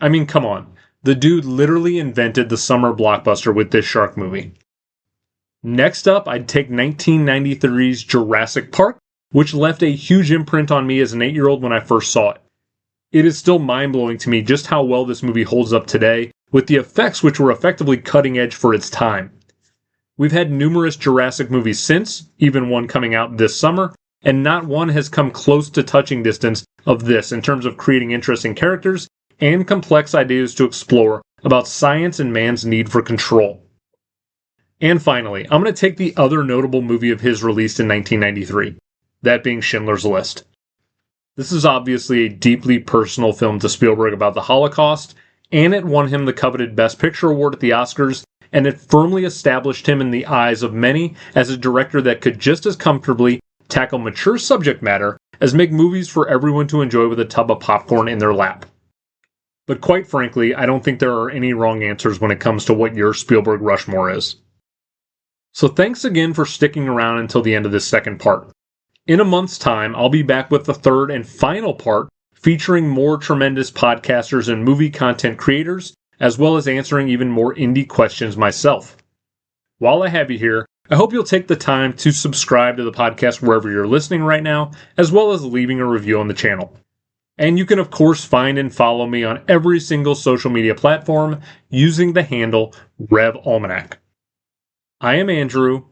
I mean, come on. The dude literally invented the summer blockbuster with this shark movie. Next up, I'd take 1993's Jurassic Park, which left a huge imprint on me as an 8-year-old when I first saw it. It is still mind-blowing to me just how well this movie holds up today, with the effects which were effectively cutting edge for its time. We've had numerous Jurassic movies since, even one coming out this summer, and not one has come close to touching distance of this in terms of creating interesting characters and complex ideas to explore about science and man's need for control. And finally, I'm going to take the other notable movie of his released in 1993. That being Schindler's List. This is obviously a deeply personal film to Spielberg about the Holocaust, and it won him the coveted Best Picture award at the Oscars, and it firmly established him in the eyes of many as a director that could just as comfortably tackle mature subject matter as make movies for everyone to enjoy with a tub of popcorn in their lap. But quite frankly, I don't think there are any wrong answers when it comes to what your Spielberg Rushmore is. So thanks again for sticking around until the end of this second part. In a month's time, I'll be back with the third and final part, featuring more tremendous podcasters and movie content creators, as well as answering even more indie questions myself. While I have you here, I hope you'll take the time to subscribe to the podcast wherever you're listening right now, as well as leaving a review on the channel. And you can of course find and follow me on every single social media platform using the handle RevAlmanac. I am Andrew,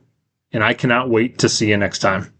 and I cannot wait to see you next time.